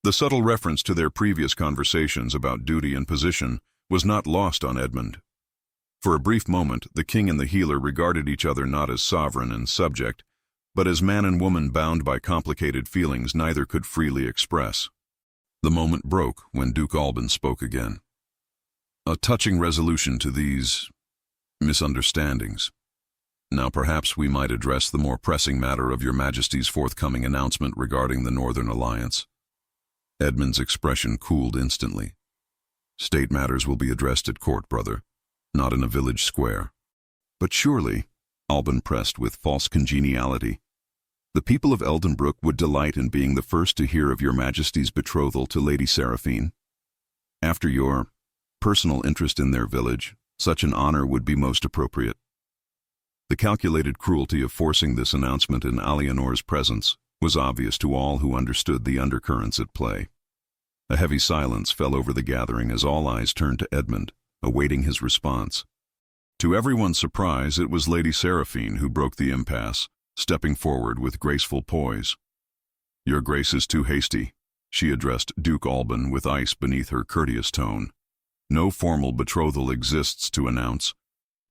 The subtle reference to their previous conversations about duty and position was not lost on Edmund. For a brief moment, the king and the healer regarded each other not as sovereign and subject, but as man and woman bound by complicated feelings neither could freely express. The moment broke when Duke Alban spoke again. "A touching resolution to these misunderstandings. Now perhaps we might address the more pressing matter of Your Majesty's forthcoming announcement regarding the Northern Alliance." Edmund's expression cooled instantly. "State matters will be addressed at court, brother, not in a village square." "But surely," Alban pressed with false congeniality, "the people of Eldenbrook would delight in being the first to hear of Your Majesty's betrothal to Lady Seraphine. After your personal interest in their village, such an honor would be most appropriate." The calculated cruelty of forcing this announcement in Alienor's presence was obvious to all who understood the undercurrents at play. A heavy silence fell over the gathering as all eyes turned to Edmund, awaiting his response. To everyone's surprise, it was Lady Seraphine who broke the impasse, stepping forward with graceful poise. "Your Grace is too hasty," she addressed Duke Alban with ice beneath her courteous tone. "No formal betrothal exists to announce.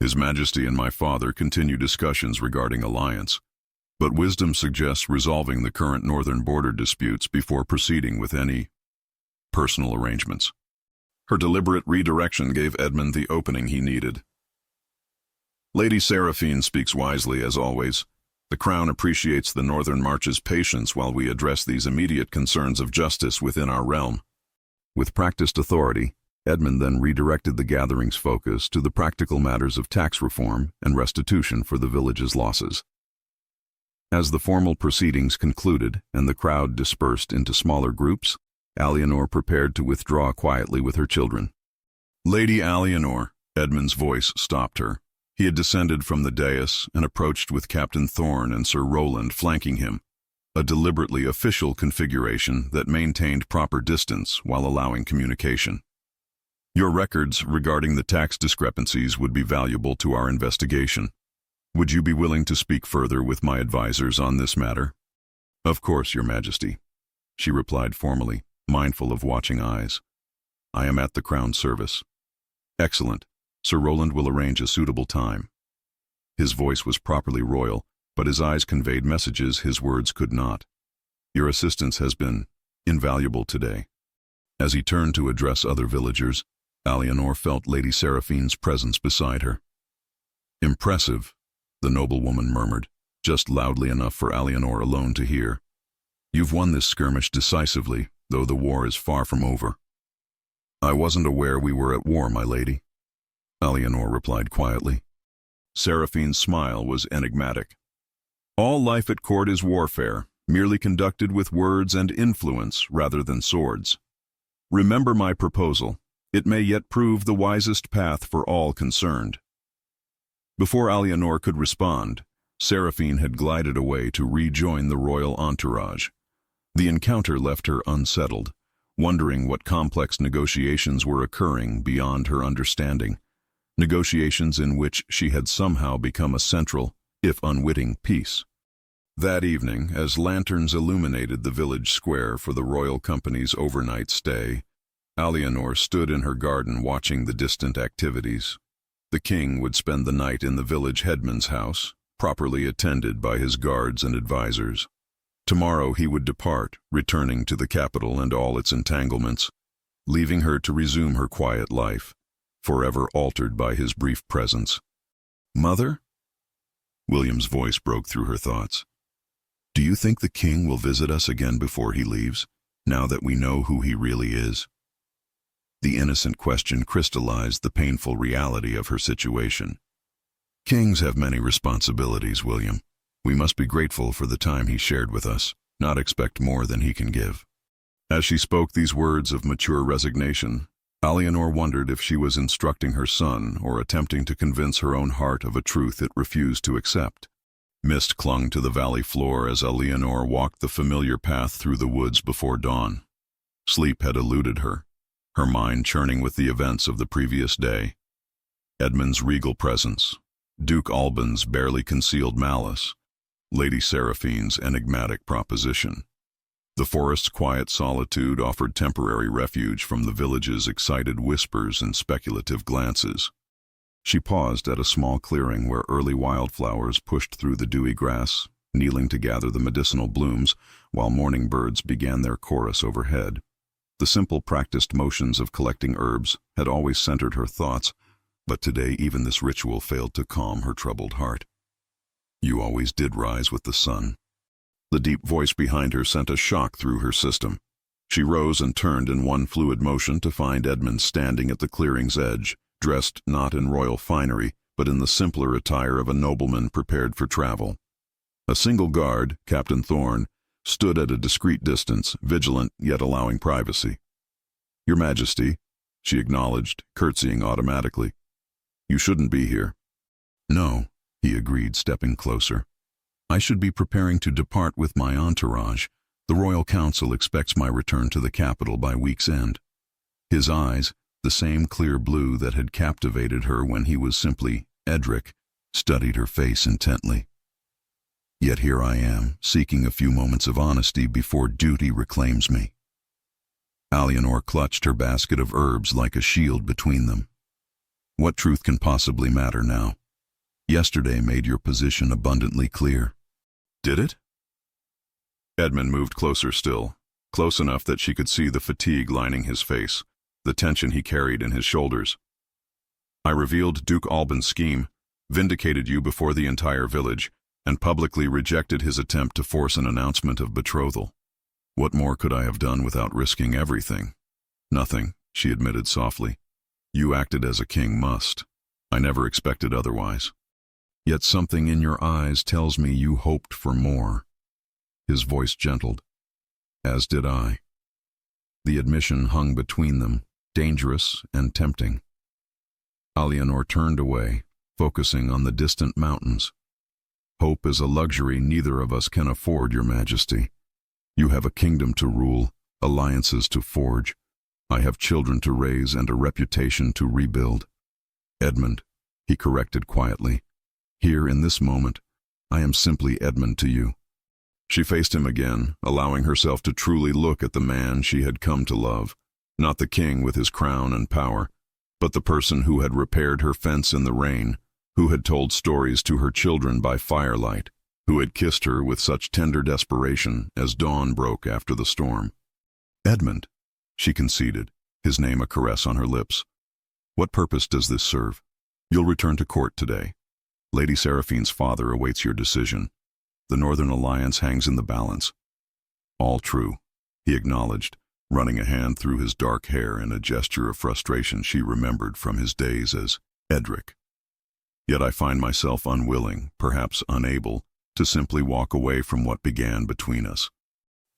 His Majesty and my father continue discussions regarding alliance, but wisdom suggests resolving the current northern border disputes before proceeding with any personal arrangements. Her deliberate redirection gave Edmund the opening he needed. Lady Seraphine speaks wisely, as always. The Crown appreciates the Northern March's patience while we address these immediate concerns of justice within our realm. With practiced authority, Edmund then redirected the gathering's focus to the practical matters of tax reform and restitution for the village's losses. As the formal proceedings concluded and the crowd dispersed into smaller groups, Alienor prepared to withdraw quietly with her children. "Lady Alienor," Edmund's voice stopped her. He had descended from the dais and approached with Captain Thorne and Sir Roland flanking him, a deliberately official configuration that maintained proper distance while allowing communication. "Your records regarding the tax discrepancies would be valuable to our investigation. Would you be willing to speak further with my advisors on this matter?" "Of course, Your Majesty," she replied formally, mindful of watching eyes. "I am at the Crown service." "Excellent. Sir Roland will arrange a suitable time." His voice was properly royal, but his eyes conveyed messages his words could not. "Your assistance has been invaluable today." As he turned to address other villagers, Alienor felt Lady Seraphine's presence beside her. "Impressive," the noblewoman murmured, just loudly enough for Alienor alone to hear. "You've won this skirmish decisively, though the war is far from over." "I wasn't aware we were at war, my lady," Alienor replied quietly. Seraphine's smile was enigmatic. "All life at court is warfare, merely conducted with words and influence rather than swords. Remember my proposal. It may yet prove the wisest path for all concerned." Before Alienor could respond, Seraphine had glided away to rejoin the royal entourage. The encounter left her unsettled, wondering what complex negotiations were occurring beyond her understanding, negotiations in which she had somehow become a central, if unwitting, piece. That evening, as lanterns illuminated the village square for the royal company's overnight stay, Alienor stood in her garden watching the distant activities. The king would spend the night in the village headman's house, properly attended by his guards and advisors. Tomorrow he would depart, returning to the capital and all its entanglements, leaving her to resume her quiet life, forever altered by his brief presence. "Mother?" William's voice broke through her thoughts. "Do you think the king will visit us again before he leaves, now that we know who he really is?" The innocent question crystallized the painful reality of her situation. "Kings have many responsibilities, William. We must be grateful for the time he shared with us, not expect more than he can give." As she spoke these words of mature resignation, Alienor wondered if she was instructing her son or attempting to convince her own heart of a truth it refused to accept. Mist clung to the valley floor as Alienor walked the familiar path through the woods before dawn. Sleep had eluded her, her mind churning with the events of the previous day. Edmund's regal presence, Duke Alban's barely concealed malice, Lady Seraphine's enigmatic proposition. The forest's quiet solitude offered temporary refuge from the village's excited whispers and speculative glances. She paused at a small clearing where early wildflowers pushed through the dewy grass, kneeling to gather the medicinal blooms while morning birds began their chorus overhead. The simple practiced motions of collecting herbs had always centered her thoughts, but today even this ritual failed to calm her troubled heart. "You always did rise with the sun." The deep voice behind her sent a shock through her system. She rose and turned in one fluid motion to find Edmund standing at the clearing's edge, dressed not in royal finery, but in the simpler attire of a nobleman prepared for travel. A single guard, Captain Thorne, stood at a discreet distance, vigilant yet allowing privacy. "Your Majesty," she acknowledged, curtsying automatically. "You shouldn't be here." "No," he agreed, stepping closer. "I should be preparing to depart with my entourage. The Royal Council expects my return to the capital by week's end." His eyes, the same clear blue that had captivated her when he was simply Edric, studied her face intently. "Yet here I am, seeking a few moments of honesty before duty reclaims me." Alienor clutched her basket of herbs like a shield between them. What truth can possibly matter now? Yesterday made your position abundantly clear. Did it? Edmund moved closer still, close enough that she could see the fatigue lining his face, the tension he carried in his shoulders. I revealed Duke Alban's scheme, vindicated you before the entire village, and publicly rejected his attempt to force an announcement of betrothal. What more could I have done without risking everything? Nothing, she admitted softly. You acted as a king must. I never expected otherwise. Yet something in your eyes tells me you hoped for more. His voice gentled. As did I. The admission hung between them, dangerous and tempting. Alianor turned away, focusing on the distant mountains. Hope is a luxury neither of us can afford, Your Majesty. You have a kingdom to rule, alliances to forge. I have children to raise and a reputation to rebuild. Edmund, he corrected quietly. Here in this moment, I am simply Edmund to you. She faced him again, allowing herself to truly look at the man she had come to love, not the king with his crown and power, but the person who had repaired her fence in the rain, who had told stories to her children by firelight, who had kissed her with such tender desperation as dawn broke after the storm. Edmund, she conceded, his name a caress on her lips. What purpose does this serve? You'll return to court today. Lady Seraphine's father awaits your decision. The Northern Alliance hangs in the balance. All true, he acknowledged, running a hand through his dark hair in a gesture of frustration she remembered from his days as Edric. Yet I find myself unwilling, perhaps unable, to simply walk away from what began between us.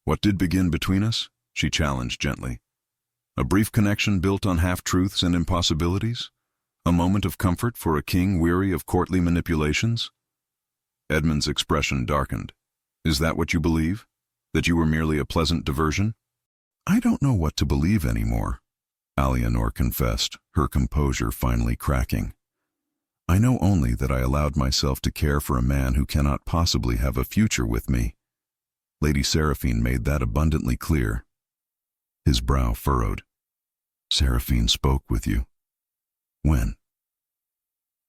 What did begin between us? She challenged gently. A brief connection built on half-truths and impossibilities? A moment of comfort for a king weary of courtly manipulations? Edmund's expression darkened. Is that what you believe? That you were merely a pleasant diversion? I don't know what to believe anymore, Alianor confessed, her composure finally cracking. I know only that I allowed myself to care for a man who cannot possibly have a future with me. Lady Seraphine made that abundantly clear. His brow furrowed. Seraphine spoke with you. When?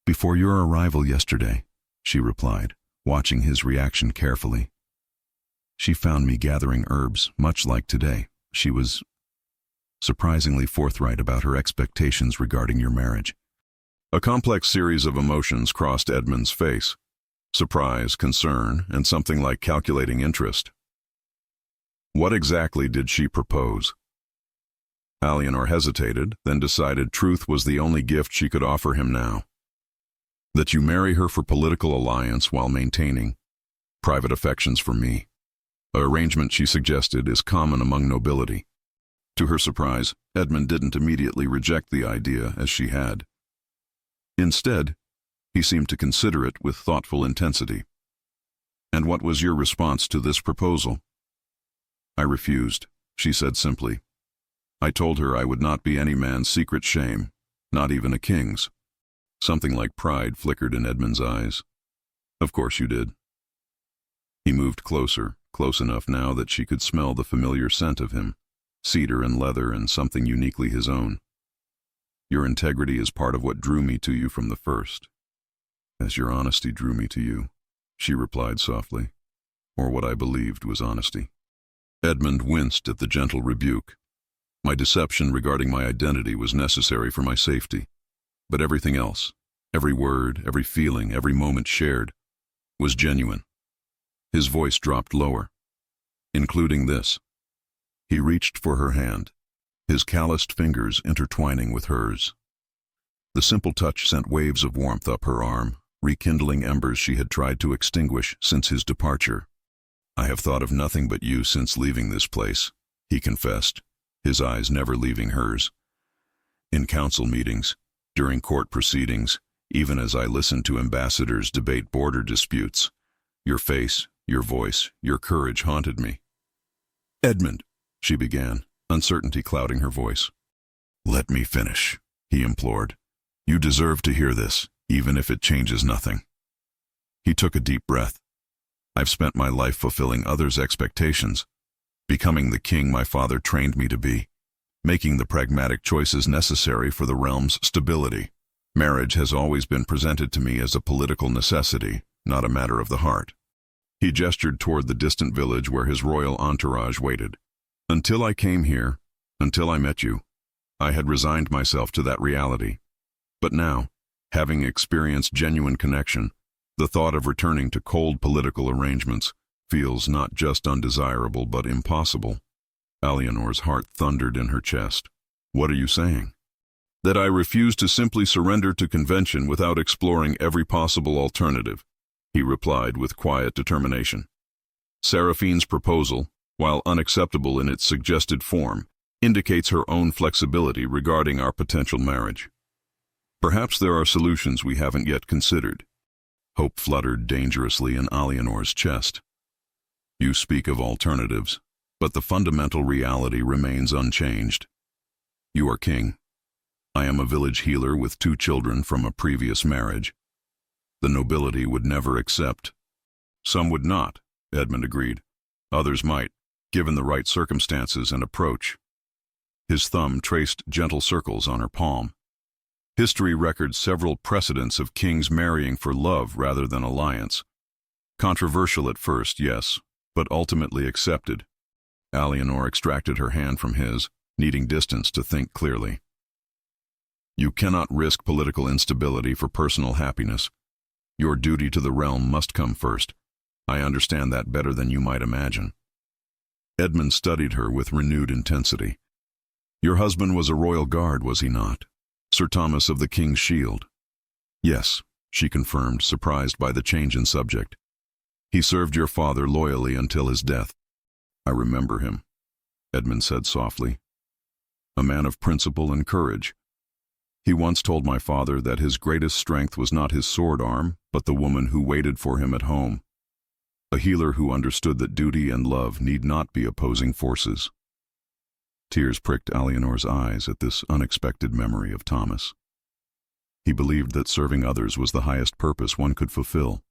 Before your arrival yesterday, she replied, watching his reaction carefully. She found me gathering herbs, much like today. She was surprisingly forthright about her expectations regarding your marriage. A complex series of emotions crossed Edmund's face. Surprise, concern, and something like calculating interest. What exactly did she propose? Alianor hesitated, then decided truth was the only gift she could offer him now. That you marry her for political alliance while maintaining private affections for me. An arrangement she suggested is common among nobility. To her surprise, Edmund didn't immediately reject the idea as she had. Instead, he seemed to consider it with thoughtful intensity. And what was your response to this proposal? I refused, she said simply. I told her I would not be any man's secret shame, not even a king's. Something like pride flickered in Edmund's eyes. Of course you did. He moved closer, close enough now that she could smell the familiar scent of him, cedar and leather and something uniquely his own. Your integrity is part of what drew me to you from the first. As your honesty drew me to you, she replied softly, or what I believed was honesty. Edmund winced at the gentle rebuke. My deception regarding my identity was necessary for my safety, but everything else, every word, every feeling, every moment shared, was genuine. His voice dropped lower, including this. He reached for her hand, his calloused fingers intertwining with hers. The simple touch sent waves of warmth up her arm, rekindling embers she had tried to extinguish since his departure. I have thought of nothing but you since leaving this place, he confessed, his eyes never leaving hers. In council meetings, during court proceedings, even as I listened to ambassadors debate border disputes, your face, your voice, your courage haunted me. Edmund, she began, uncertainty clouding her voice. Let me finish, he implored. You deserve to hear this, even if it changes nothing. He took a deep breath. I've spent my life fulfilling others' expectations, becoming the king my father trained me to be, making the pragmatic choices necessary for the realm's stability. Marriage has always been presented to me as a political necessity, not a matter of the heart. He gestured toward the distant village where his royal entourage waited. Until I came here, until I met you, I had resigned myself to that reality. But now, having experienced genuine connection, the thought of returning to cold political arrangements feels not just undesirable but impossible. Alianor's heart thundered in her chest. What are you saying? That I refuse to simply surrender to convention without exploring every possible alternative, he replied with quiet determination. Seraphine's proposal, while unacceptable in its suggested form, indicates her own flexibility regarding our potential marriage. Perhaps there are solutions we haven't yet considered. Hope fluttered dangerously in Alianor's chest. You speak of alternatives, but the fundamental reality remains unchanged. You are king. I am a village healer with 2 children from a previous marriage. The nobility would never accept. Some would not, Edmund agreed. Others might, given the right circumstances and approach. His thumb traced gentle circles on her palm. History records several precedents of kings marrying for love rather than alliance. Controversial at first, yes, but ultimately accepted. Alianor extracted her hand from his, needing distance to think clearly. You cannot risk political instability for personal happiness. Your duty to the realm must come first. I understand that better than you might imagine. Edmund studied her with renewed intensity. Your husband was a royal guard, was he not? Sir Thomas of the King's Shield. Yes, she confirmed, surprised by the change in subject. He served your father loyally until his death. I remember him, Edmund said softly. A man of principle and courage. He once told my father that his greatest strength was not his sword arm, but the woman who waited for him at home. A healer who understood that duty and love need not be opposing forces. Tears pricked Alianor's eyes at this unexpected memory of Thomas. He believed that serving others was the highest purpose one could fulfill,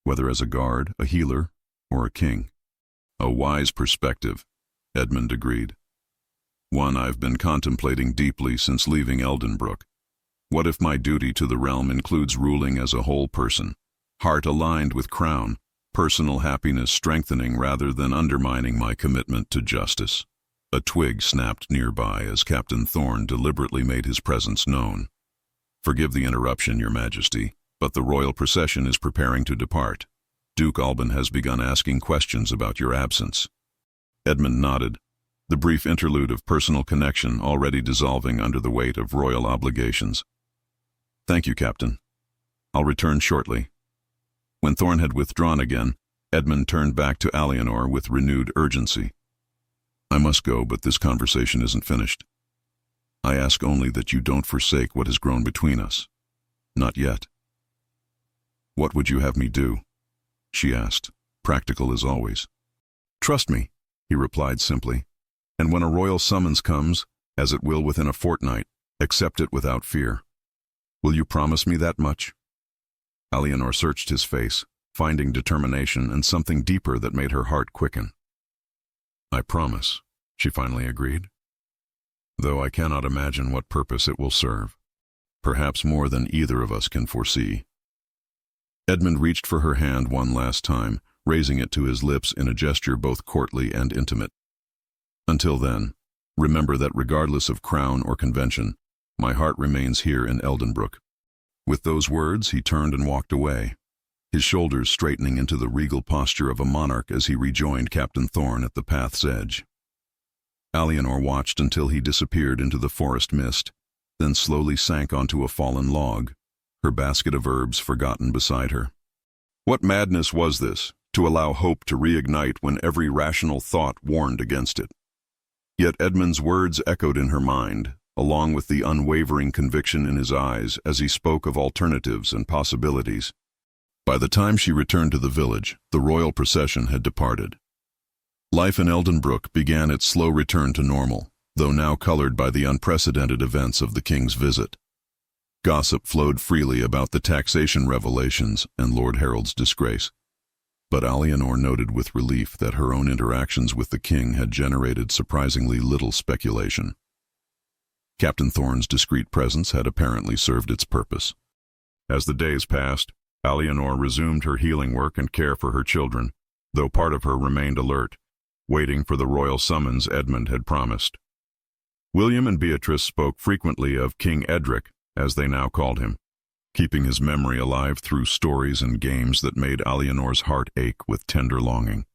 whether as a guard, a healer, or a king. A wise perspective, Edmund agreed. One I've been contemplating deeply since leaving Eldenbrook. What if my duty to the realm includes ruling as a whole person, heart aligned with crown, personal happiness strengthening rather than undermining my commitment to justice? A twig snapped nearby as Captain Thorne deliberately made his presence known. Forgive the interruption, Your Majesty, but the royal procession is preparing to depart. Duke Alban has begun asking questions about your absence. Edmund nodded, the brief interlude of personal connection already dissolving under the weight of royal obligations. Thank you, Captain. I'll return shortly. When Thorne had withdrawn again, Edmund turned back to Alianor with renewed urgency. I must go, but this conversation isn't finished. I ask only that you don't forsake what has grown between us. Not yet. What would you have me do? She asked, practical as always. Trust me, he replied simply, and when a royal summons comes, as it will within a fortnight, accept it without fear. Will you promise me that much? Alianor searched his face, finding determination and something deeper that made her heart quicken. I promise, she finally agreed. Though I cannot imagine what purpose it will serve. Perhaps more than either of us can foresee. Edmund reached for her hand one last time, raising it to his lips in a gesture both courtly and intimate. Until then, remember that regardless of crown or convention, my heart remains here in Eldenbrook. With those words, he turned and walked away, his shoulders straightening into the regal posture of a monarch as he rejoined Captain Thorne at the path's edge. Alianor watched until he disappeared into the forest mist, then slowly sank onto a fallen log, her basket of herbs forgotten beside her. What madness was this, to allow hope to reignite when every rational thought warned against it? Yet Edmund's words echoed in her mind, along with the unwavering conviction in his eyes as he spoke of alternatives and possibilities. By the time she returned to the village, the royal procession had departed. Life in Eldenbrook began its slow return to normal, though now colored by the unprecedented events of the king's visit. Gossip flowed freely about the taxation revelations and Lord Harold's disgrace. But Alianor noted with relief that her own interactions with the king had generated surprisingly little speculation. Captain Thorne's discreet presence had apparently served its purpose. As the days passed, Alianor resumed her healing work and care for her children, though part of her remained alert, waiting for the royal summons Edmund had promised. William and Beatrice spoke frequently of King Edric, as they now called him, keeping his memory alive through stories and games that made Alianor's heart ache with tender longing.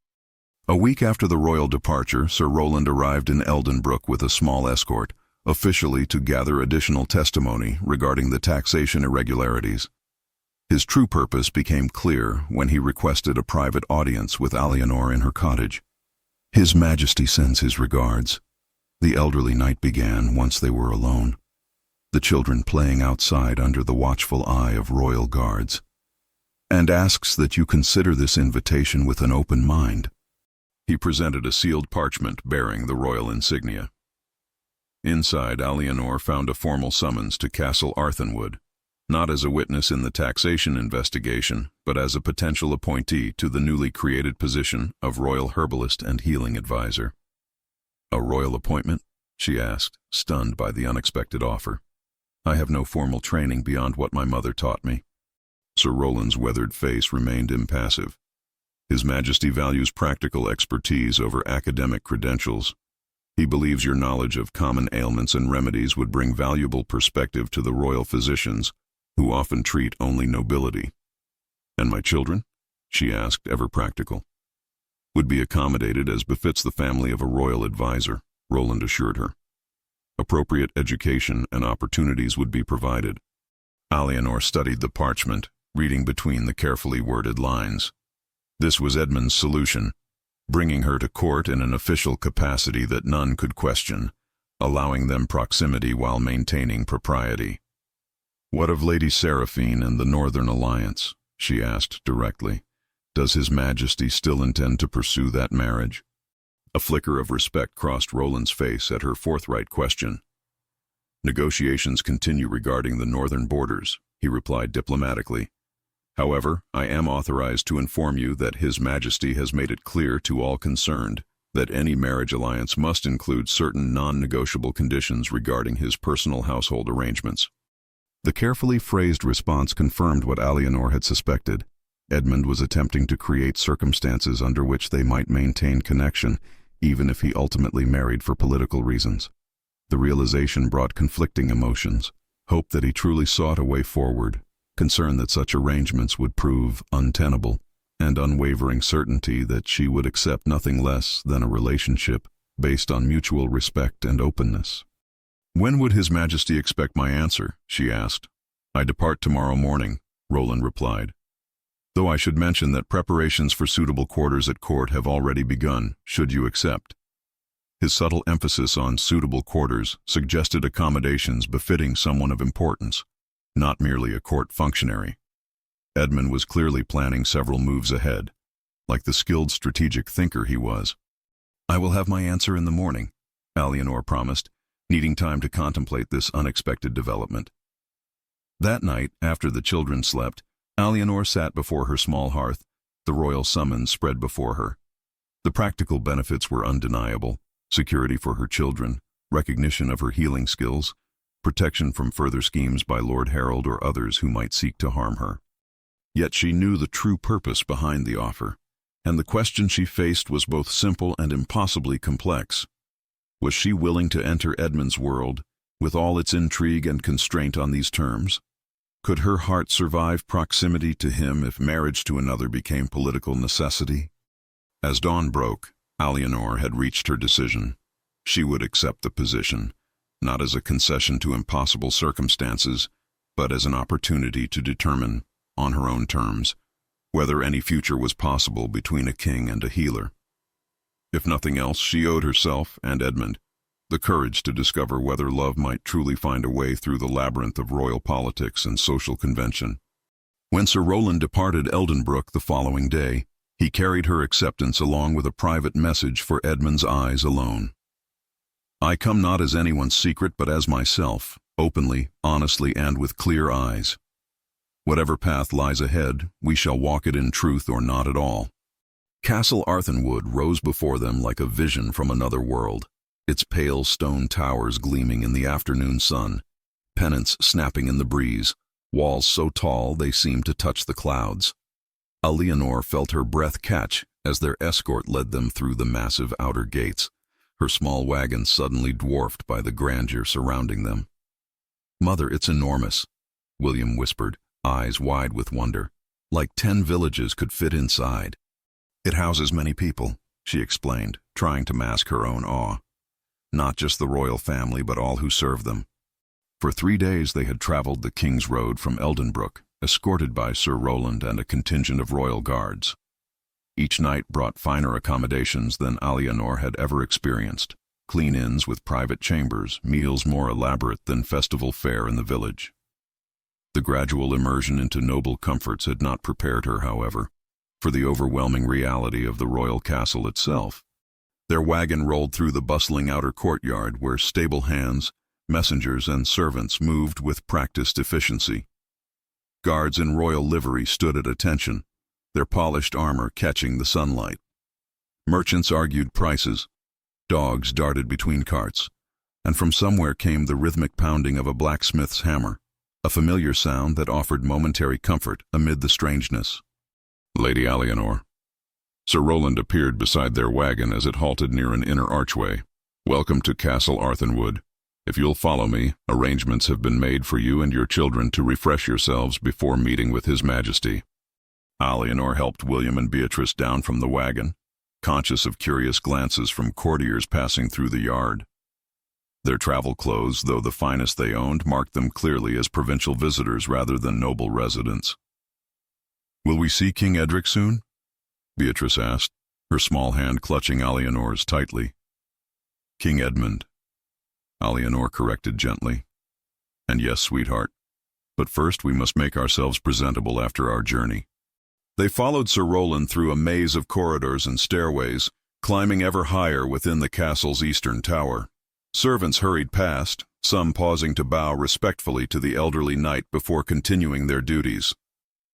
A week after the royal departure, Sir Roland arrived in Eldenbrook with a small escort, officially to gather additional testimony regarding the taxation irregularities. His true purpose became clear when he requested a private audience with Alianor in her cottage. "His Majesty sends his regards," the elderly knight began once they were alone, the children playing outside under the watchful eye of royal guards, "and asks that you consider this invitation with an open mind." He presented a sealed parchment bearing the royal insignia. Inside, Alianor found a formal summons to Castle Arthenwood, not as a witness in the taxation investigation, but as a potential appointee to the newly created position of Royal Herbalist and Healing Advisor. "A royal appointment?" she asked, stunned by the unexpected offer. "I have no formal training beyond what my mother taught me." Sir Roland's weathered face remained impassive. "His Majesty values practical expertise over academic credentials. He believes your knowledge of common ailments and remedies would bring valuable perspective to the royal physicians, who often treat only nobility." "And my children?" she asked, ever practical. "Would be accommodated as befits the family of a royal advisor," Roland assured her. "Appropriate education and opportunities would be provided." Alianor studied the parchment, reading between the carefully worded lines. This was Edmund's solution, bringing her to court in an official capacity that none could question, allowing them proximity while maintaining propriety. "What of Lady Seraphine and the Northern Alliance?" she asked directly. "Does His Majesty still intend to pursue that marriage?" A flicker of respect crossed Roland's face at her forthright question. "Negotiations continue regarding the northern borders," he replied diplomatically. "However, I am authorized to inform you that His Majesty has made it clear to all concerned that any marriage alliance must include certain non-negotiable conditions regarding his personal household arrangements." The carefully phrased response confirmed what Alianor had suspected. Edmund was attempting to create circumstances under which they might maintain connection, even if he ultimately married for political reasons. The realization brought conflicting emotions: hope that he truly sought a way forward, concern that such arrangements would prove untenable, and unwavering certainty that she would accept nothing less than a relationship based on mutual respect and openness. "When would His Majesty expect my answer?" she asked. "I depart tomorrow morning," Roland replied. "Though I should mention that preparations for suitable quarters at court have already begun, should you accept." His subtle emphasis on suitable quarters suggested accommodations befitting someone of importance, not merely a court functionary. Edmund was clearly planning several moves ahead, like the skilled strategic thinker he was. "I will have my answer in the morning," Alianor promised, needing time to contemplate this unexpected development. That night, after the children slept, Alianor sat before her small hearth, the royal summons spread before her. The practical benefits were undeniable: security for her children, recognition of her healing skills, protection from further schemes by Lord Harold or others who might seek to harm her. Yet she knew the true purpose behind the offer, and the question she faced was both simple and impossibly complex. Was she willing to enter Edmund's world, with all its intrigue and constraint on these terms? Could her heart survive proximity to him if marriage to another became political necessity? As dawn broke, Alianor had reached her decision. She would accept the position, not as a concession to impossible circumstances, but as an opportunity to determine, on her own terms, whether any future was possible between a king and a healer. If nothing else, she owed herself and Edmund the courage to discover whether love might truly find a way through the labyrinth of royal politics and social convention. When Sir Roland departed Eldenbrook the following day, he carried her acceptance along with a private message for Edmund's eyes alone. "I come not as anyone's secret but as myself, openly, honestly, and with clear eyes. Whatever path lies ahead, we shall walk it in truth or not at all." Castle Arthenwood rose before them like a vision from another world, its pale stone towers gleaming in the afternoon sun, pennants snapping in the breeze, walls so tall they seemed to touch the clouds. Alianor felt her breath catch as their escort led them through the massive outer gates, her small wagon suddenly dwarfed by the grandeur surrounding them. "Mother, it's enormous," William whispered, eyes wide with wonder. "Like 10 villages could fit inside." "It houses many people," she explained, trying to mask her own awe. "Not just the royal family, but all who serve them." For 3 days they had traveled the King's Road from Eldenbrook, escorted by Sir Roland and a contingent of royal guards. Each night brought finer accommodations than Alianor had ever experienced, clean inns with private chambers, meals more elaborate than festival fare in the village. The gradual immersion into noble comforts had not prepared her, however, for the overwhelming reality of the royal castle itself. Their wagon rolled through the bustling outer courtyard where stable hands, messengers, and servants moved with practiced efficiency. Guards in royal livery stood at attention, their polished armor catching the sunlight. Merchants argued prices, dogs darted between carts, and from somewhere came the rhythmic pounding of a blacksmith's hammer, a familiar sound that offered momentary comfort amid the strangeness. "Lady Alianor." Sir Roland appeared beside their wagon as it halted near an inner archway. "Welcome to Castle Arthenwood. If you'll follow me, arrangements have been made for you and your children to refresh yourselves before meeting with His Majesty." Alianor helped William and Beatrice down from the wagon, conscious of curious glances from courtiers passing through the yard. Their travel clothes, though the finest they owned, marked them clearly as provincial visitors rather than noble residents. "Will we see King Edric soon?" Beatrice asked, her small hand clutching Alianor's tightly. "King Edmund," Alianor corrected gently. "And yes, sweetheart, but first we must make ourselves presentable after our journey." They followed Sir Roland through a maze of corridors and stairways, climbing ever higher within the castle's eastern tower. Servants hurried past, some pausing to bow respectfully to the elderly knight before continuing their duties.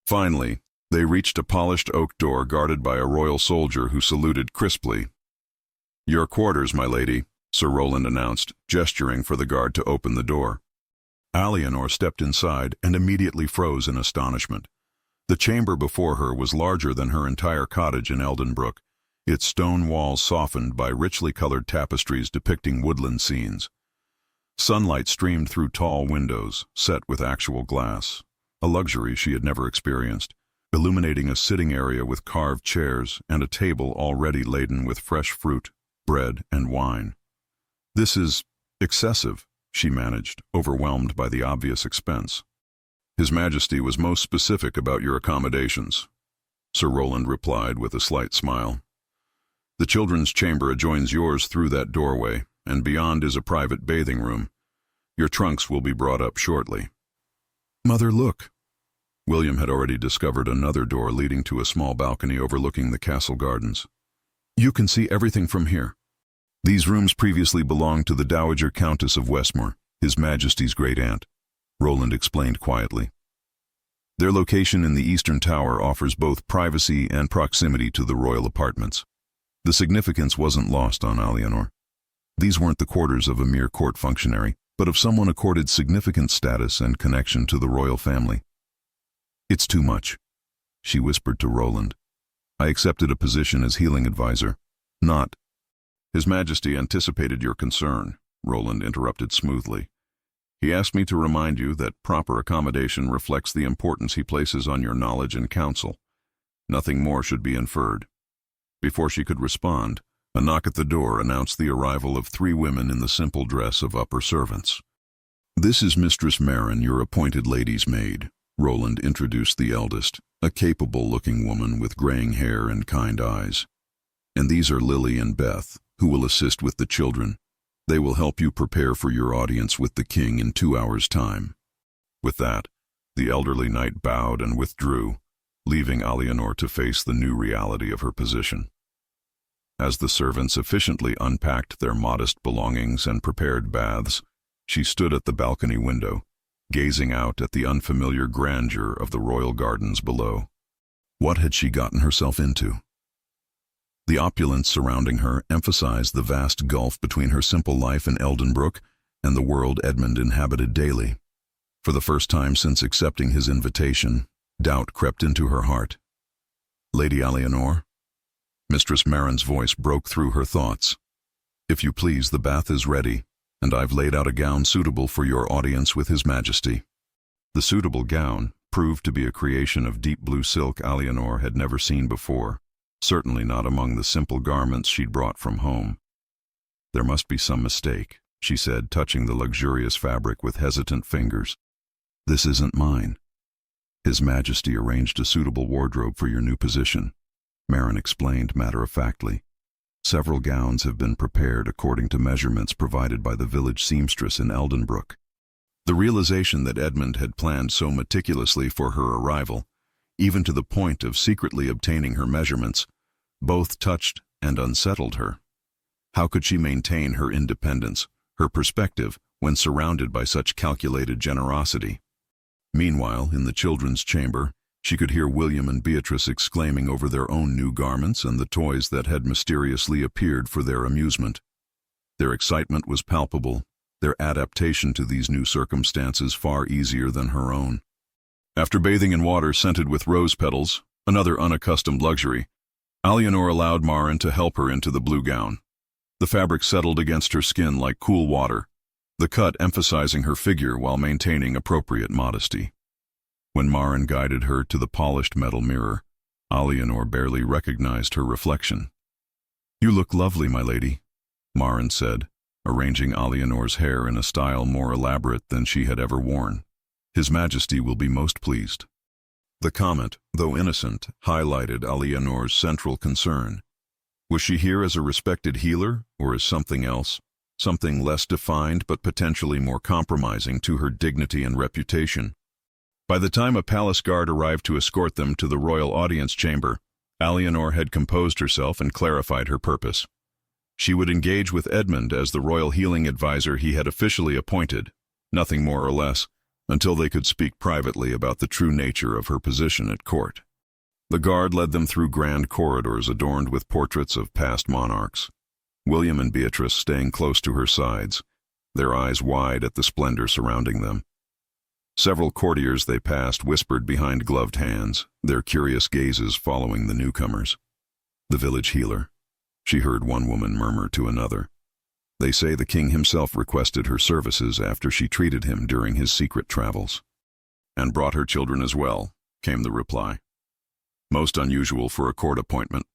Finally, they reached a polished oak door guarded by a royal soldier who saluted crisply. "Your quarters, my lady," Sir Roland announced, gesturing for the guard to open the door. Alianor stepped inside and immediately froze in astonishment. The chamber before her was larger than her entire cottage in Eldenbrook, its stone walls softened by richly colored tapestries depicting woodland scenes. Sunlight streamed through tall windows, set with actual glass, a luxury she had never experienced, illuminating a sitting area with carved chairs and a table already laden with fresh fruit, bread, and wine. "This is excessive," she managed, overwhelmed by the obvious expense. "His Majesty was most specific about your accommodations," Sir Roland replied with a slight smile. "The children's chamber adjoins yours through that doorway, and beyond is a private bathing room. Your trunks will be brought up shortly." "Mother, look." William had already discovered another door leading to a small balcony overlooking the castle gardens. "You can see everything from here." "These rooms previously belonged to the Dowager Countess of Westmore, His Majesty's great-aunt," Roland explained quietly. "Their location in the eastern tower offers both privacy and proximity to the royal apartments." The significance wasn't lost on Alianor. These weren't the quarters of a mere court functionary, but of someone accorded significant status and connection to the royal family. "It's too much," she whispered to Roland. "I accepted a position as healing advisor, not—" "His Majesty anticipated your concern," Roland interrupted smoothly. "He asked me to remind you that proper accommodation reflects the importance he places on your knowledge and counsel. Nothing more should be inferred." Before she could respond, a knock at the door announced the arrival of 3 women in the simple dress of upper servants. "This is Mistress Marin, your appointed lady's maid," Roland introduced the eldest, a capable-looking woman with graying hair and kind eyes. "And these are Lily and Beth, who will assist with the children. They will help you prepare for your audience with the king in 2 hours' time." With that, the elderly knight bowed and withdrew, leaving Alianor to face the new reality of her position. As the servants efficiently unpacked their modest belongings and prepared baths, she stood at the balcony window, gazing out at the unfamiliar grandeur of the royal gardens below. What had she gotten herself into? The opulence surrounding her emphasized the vast gulf between her simple life in Eldenbrook and the world Edmund inhabited daily. For the first time since accepting his invitation, doubt crept into her heart. "Lady Alianor?" Mistress Marin's voice broke through her thoughts. "If you please, the bath is ready, and I've laid out a gown suitable for your audience with His Majesty." The suitable gown proved to be a creation of deep blue silk Alianor had never seen before, certainly not among the simple garments she'd brought from home. "There must be some mistake," she said, touching the luxurious fabric with hesitant fingers. "This isn't mine." "His Majesty arranged a suitable wardrobe for your new position," Marin explained matter-of-factly. "Several gowns have been prepared according to measurements provided by the village seamstress in Eldenbrook." The realization that Edmund had planned so meticulously for her arrival, even to the point of secretly obtaining her measurements, both touched and unsettled her. How could she maintain her independence, her perspective, when surrounded by such calculated generosity? Meanwhile, in the children's chamber, she could hear William and Beatrice exclaiming over their own new garments and the toys that had mysteriously appeared for their amusement. Their excitement was palpable, their adaptation to these new circumstances far easier than her own. After bathing in water scented with rose petals, another unaccustomed luxury, Alianor allowed Marin to help her into the blue gown. The fabric settled against her skin like cool water, the cut emphasizing her figure while maintaining appropriate modesty. When Marin guided her to the polished metal mirror, Alianor barely recognized her reflection. "You look lovely, my lady," Marin said, arranging Alianor's hair in a style more elaborate than she had ever worn. "His Majesty will be most pleased." The comment, though innocent, highlighted Alianor's central concern. Was she here as a respected healer, or as something else? Something less defined but potentially more compromising to her dignity and reputation. By the time a palace guard arrived to escort them to the royal audience chamber, Alianor had composed herself and clarified her purpose. She would engage with Edmund as the royal healing advisor he had officially appointed, nothing more or less, until they could speak privately about the true nature of her position at court. The guard led them through grand corridors adorned with portraits of past monarchs, William and Beatrice staying close to her sides, their eyes wide at the splendor surrounding them. Several courtiers they passed whispered behind gloved hands, their curious gazes following the newcomers. "The village healer," she heard one woman murmur to another. "They say the king himself requested her services after she treated him during his secret travels." "And brought her children as well," came the reply. "Most unusual for a court appointment."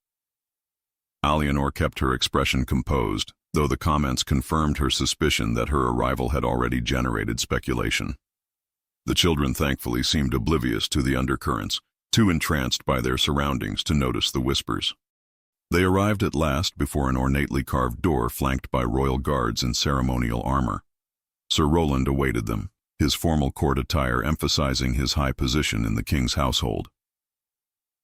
Alianor kept her expression composed, though the comments confirmed her suspicion that her arrival had already generated speculation. The children thankfully seemed oblivious to the undercurrents, too entranced by their surroundings to notice the whispers. They arrived at last before an ornately carved door flanked by royal guards in ceremonial armor. Sir Roland awaited them, his formal court attire emphasizing his high position in the king's household.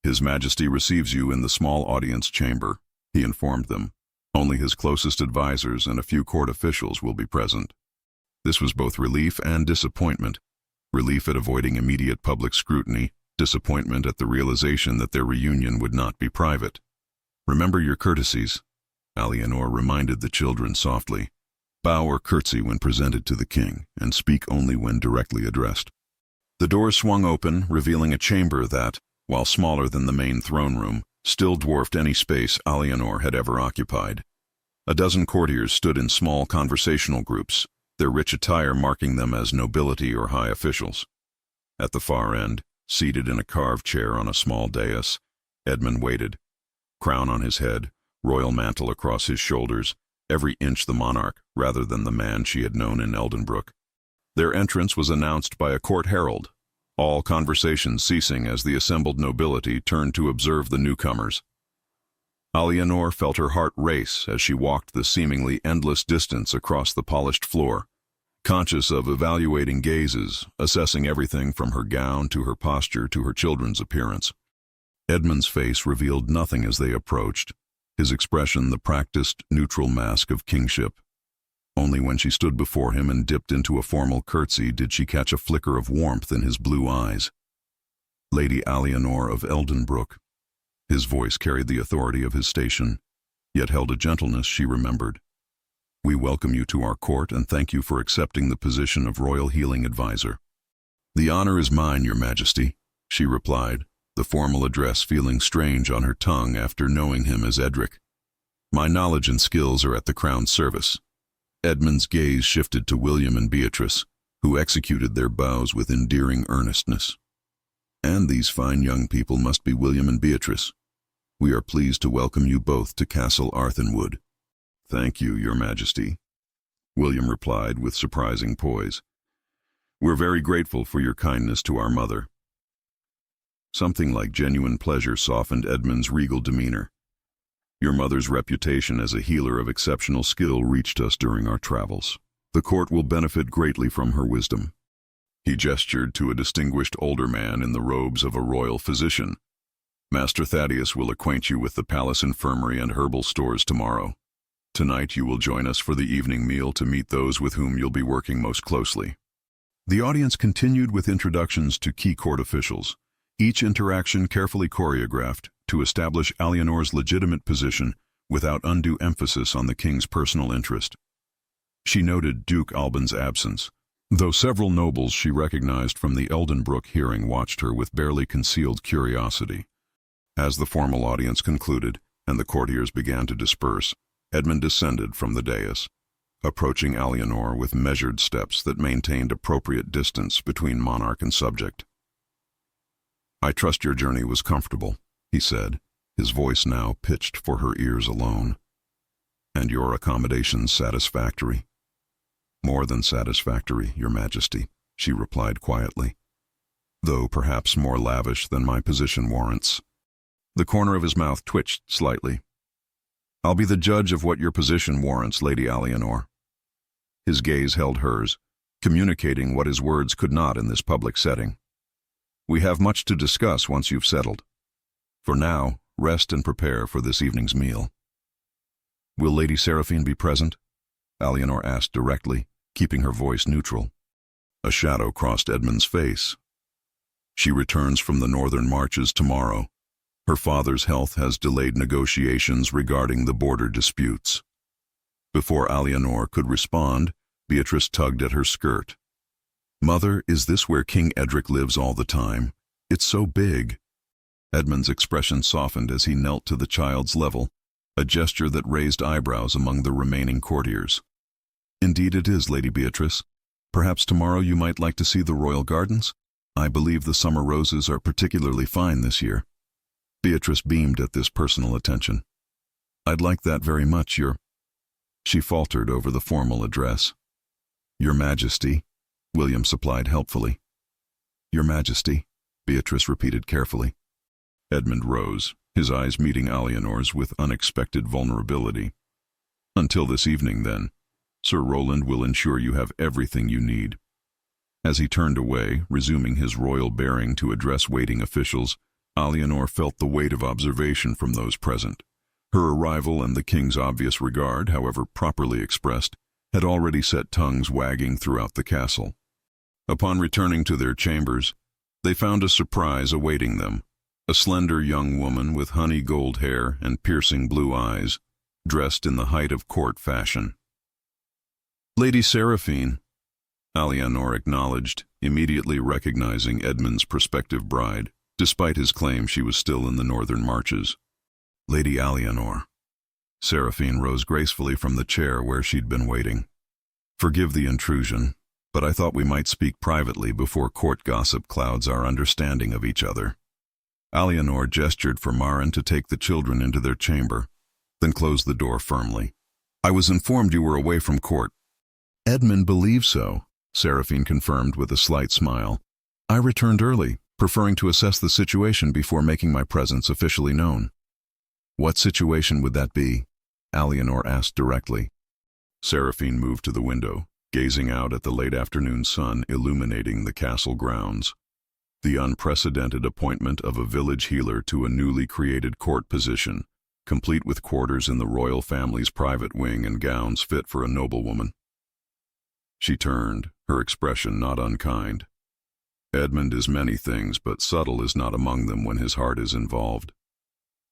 "His Majesty receives you in the small audience chamber," he informed them. "Only his closest advisors and a few court officials will be present." This was both relief and disappointment. Relief at avoiding immediate public scrutiny, disappointment at the realization that their reunion would not be private. "Remember your courtesies," Alianor reminded the children softly. "Bow or curtsy when presented to the king, and speak only when directly addressed." The door swung open, revealing a chamber that, while smaller than the main throne room, still dwarfed any space Alianor had ever occupied. A dozen courtiers stood in small conversational groups, their rich attire marking them as nobility or high officials. At the far end, seated in a carved chair on a small dais, Edmund waited, crown on his head, royal mantle across his shoulders, every inch the monarch rather than the man she had known in Eldenbrook. Their entrance was announced by a court herald, all conversations ceasing as the assembled nobility turned to observe the newcomers. Alianor felt her heart race as she walked the seemingly endless distance across the polished floor, conscious of evaluating gazes, assessing everything from her gown to her posture to her children's appearance. Edmund's face revealed nothing as they approached, his expression the practiced, neutral mask of kingship. Only when she stood before him and dipped into a formal curtsy did she catch a flicker of warmth in his blue eyes. "Lady Alianor of Eldenbrook." His voice carried the authority of his station, yet held a gentleness she remembered. "We welcome you to our court and thank you for accepting the position of Royal Healing Advisor." "The honor is mine, Your Majesty," she replied, the formal address feeling strange on her tongue after knowing him as Edric. "My knowledge and skills are at the Crown's service." Edmund's gaze shifted to William and Beatrice, who executed their bows with endearing earnestness. "And these fine young people must be William and Beatrice. We are pleased to welcome you both to Castle Arthenwood." "Thank you, Your Majesty," William replied with surprising poise. "We're very grateful for your kindness to our mother." Something like genuine pleasure softened Edmund's regal demeanor. "Your mother's reputation as a healer of exceptional skill reached us during our travels. The court will benefit greatly from her wisdom." He gestured to a distinguished older man in the robes of a royal physician. "Master Thaddeus will acquaint you with the palace infirmary and herbal stores tomorrow. Tonight you will join us for the evening meal to meet those with whom you'll be working most closely." The audience continued with introductions to key court officials, each interaction carefully choreographed to establish Alianor's legitimate position without undue emphasis on the king's personal interest. She noted Duke Alban's absence, though several nobles she recognized from the Eldenbrook hearing watched her with barely concealed curiosity. As the formal audience concluded and the courtiers began to disperse, Edmund descended from the dais, approaching Alianor with measured steps that maintained appropriate distance between monarch and subject. "I trust your journey was comfortable," he said, his voice now pitched for her ears alone. "And your accommodations satisfactory?" "More than satisfactory, Your Majesty," she replied quietly, "though perhaps more lavish than my position warrants." The corner of his mouth twitched slightly. "I'll be the judge of what your position warrants, Lady Alianor." His gaze held hers, communicating what his words could not in this public setting. "We have much to discuss once you've settled. For now, rest and prepare for this evening's meal." "Will Lady Seraphine be present?" Alianor asked directly, keeping her voice neutral. A shadow crossed Edmund's face. "She returns from the northern marches tomorrow. Her father's health has delayed negotiations regarding the border disputes." Before Alianor could respond, Beatrice tugged at her skirt. "Mother, is this where King Edric lives all the time? It's so big." Edmund's expression softened as he knelt to the child's level, a gesture that raised eyebrows among the remaining courtiers. "Indeed it is, Lady Beatrice. Perhaps tomorrow you might like to see the royal gardens? I believe the summer roses are particularly fine this year." Beatrice beamed at this personal attention. "I'd like that very much, Your—" She faltered over the formal address. "Your Majesty," William supplied helpfully. "Your Majesty," Beatrice repeated carefully. Edmund rose, his eyes meeting Alianor's with unexpected vulnerability. "Until this evening, then. Sir Roland will ensure you have everything you need." As he turned away, resuming his royal bearing to address waiting officials, Alianor felt the weight of observation from those present. Her arrival and the king's obvious regard, however properly expressed, had already set tongues wagging throughout the castle. Upon returning to their chambers, they found a surprise awaiting them. A slender young woman with honey gold hair and piercing blue eyes, dressed in the height of court fashion. "Lady Seraphine," Alianor acknowledged, immediately recognizing Edmund's prospective bride, despite his claim she was still in the northern marches. "Lady Alianor." Seraphine rose gracefully from the chair where she'd been waiting. "Forgive the intrusion, but I thought we might speak privately before court gossip clouds our understanding of each other." Alianor gestured for Marin to take the children into their chamber, then closed the door firmly. "I was informed you were away from court." "Edmund believes so," Seraphine confirmed with a slight smile. "I returned early, preferring to assess the situation before making my presence officially known." "What situation would that be?" Alianor asked directly. Seraphine moved to the window, gazing out at the late afternoon sun illuminating the castle grounds. The unprecedented appointment of a village healer to a newly created court position, complete with quarters in the royal family's private wing and gowns fit for a noblewoman. She turned, her expression not unkind. "Edmund is many things, but subtle is not among them when his heart is involved.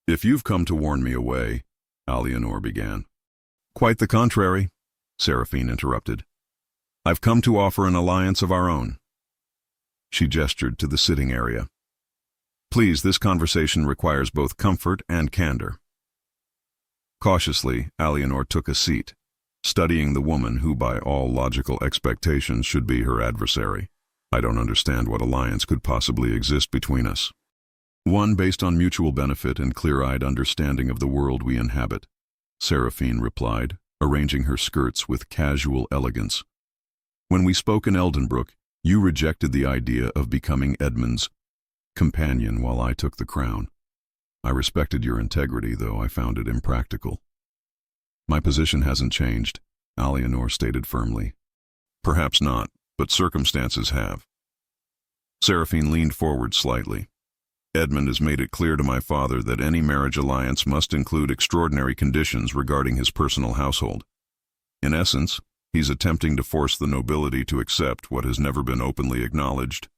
If you've come to warn me away, Alianor began. Quite the contrary, Seraphine interrupted. I've come to offer an alliance of our own. She gestured to the sitting area. Please, this conversation requires both comfort and candor. Cautiously, Alianor took a seat, studying the woman who by all logical expectations should be her adversary. I don't understand what alliance could possibly exist between us. One based on mutual benefit and clear-eyed understanding of the world we inhabit, Seraphine replied, arranging her skirts with casual elegance. When we spoke in Eldenbrook, you rejected the idea of becoming Edmund's companion while I took the crown. I respected your integrity, though I found it impractical. My position hasn't changed, Alianor stated firmly. Perhaps not, but circumstances have. Seraphine leaned forward slightly. Edmund has made it clear to my father that any marriage alliance must include extraordinary conditions regarding his personal household. In essence, he's attempting to force the nobility to accept what has never been openly acknowledged,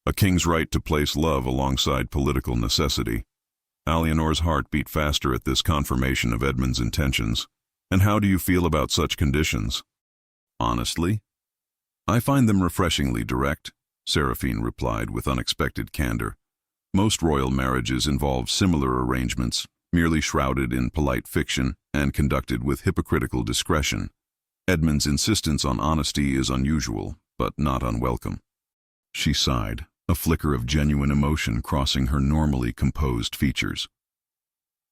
a king's right to place love alongside political necessity. Alianor's heart beat faster at this confirmation of Edmund's intentions. And how do you feel about such conditions? Honestly, I find them refreshingly direct, Seraphine replied with unexpected candor. Most royal marriages involve similar arrangements, merely shrouded in polite fiction and conducted with hypocritical discretion. Edmund's insistence on honesty is unusual, but not unwelcome. She sighed, a flicker of genuine emotion crossing her normally composed features.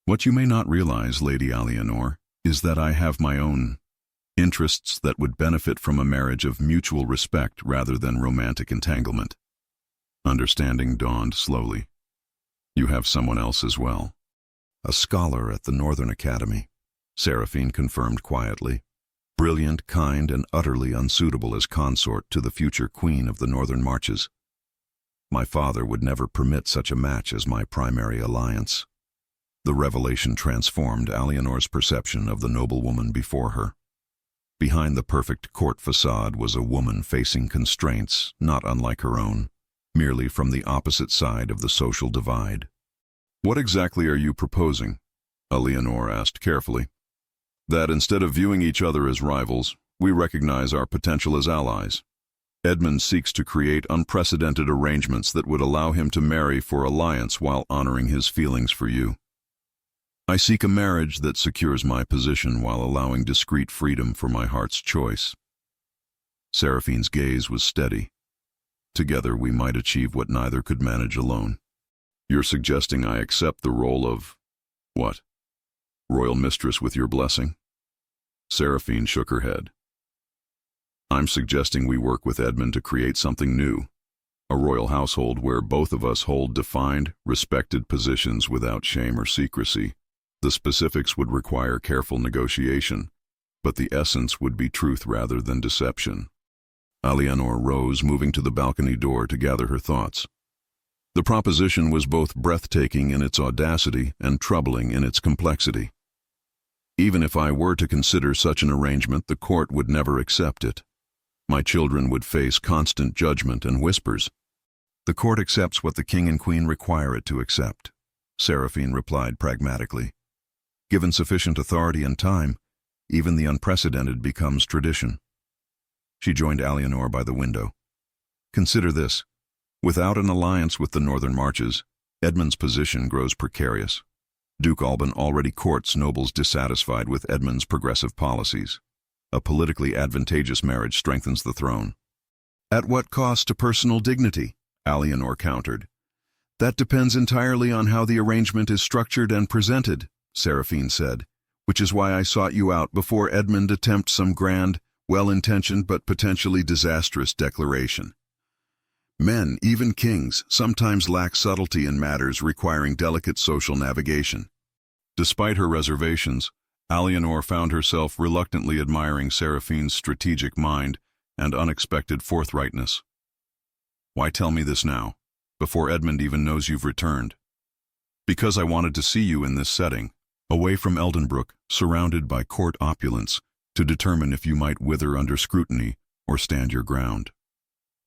What you may not realize, Lady Alianor, is that I have my own interests that would benefit from a marriage of mutual respect rather than romantic entanglement. Understanding dawned slowly. You have someone else as well. A scholar at the Northern Academy, Seraphine confirmed quietly. Brilliant, kind, and utterly unsuitable as consort to the future queen of the Northern Marches. My father would never permit such a match as my primary alliance. The revelation transformed Alianor's perception of the noblewoman before her. Behind the perfect court facade was a woman facing constraints not unlike her own, merely from the opposite side of the social divide. What exactly are you proposing? Alianor asked carefully. That instead of viewing each other as rivals, we recognize our potential as allies. Edmund seeks to create unprecedented arrangements that would allow him to marry for alliance while honoring his feelings for you. I seek a marriage that secures my position while allowing discreet freedom for my heart's choice. Seraphine's gaze was steady. Together we might achieve what neither could manage alone. You're suggesting I accept the role of, what? Royal mistress with your blessing? Seraphine shook her head. I'm suggesting we work with Edmund to create something new, a royal household where both of us hold defined, respected positions without shame or secrecy. The specifics would require careful negotiation, but the essence would be truth rather than deception. Alianor rose, moving to the balcony door to gather her thoughts. The proposition was both breathtaking in its audacity and troubling in its complexity. Even if I were to consider such an arrangement, the court would never accept it. My children would face constant judgment and whispers. The court accepts what the king and queen require it to accept, Seraphine replied pragmatically. Given sufficient authority and time, even the unprecedented becomes tradition. She joined Alianor by the window. Consider this. Without an alliance with the Northern Marches, Edmund's position grows precarious. Duke Alban already courts nobles dissatisfied with Edmund's progressive policies. A politically advantageous marriage strengthens the throne. At what cost to personal dignity? Alianor countered. That depends entirely on how the arrangement is structured and presented, Seraphine said, which is why I sought you out before Edmund attempts some grand, well-intentioned but potentially disastrous declaration. Men, even kings, sometimes lack subtlety in matters requiring delicate social navigation. Despite her reservations, Alianor found herself reluctantly admiring Seraphine's strategic mind and unexpected forthrightness. Why tell me this now, before Edmund even knows you've returned? Because I wanted to see you in this setting, away from Eldenbrook, surrounded by court opulence, to determine if you might wither under scrutiny or stand your ground.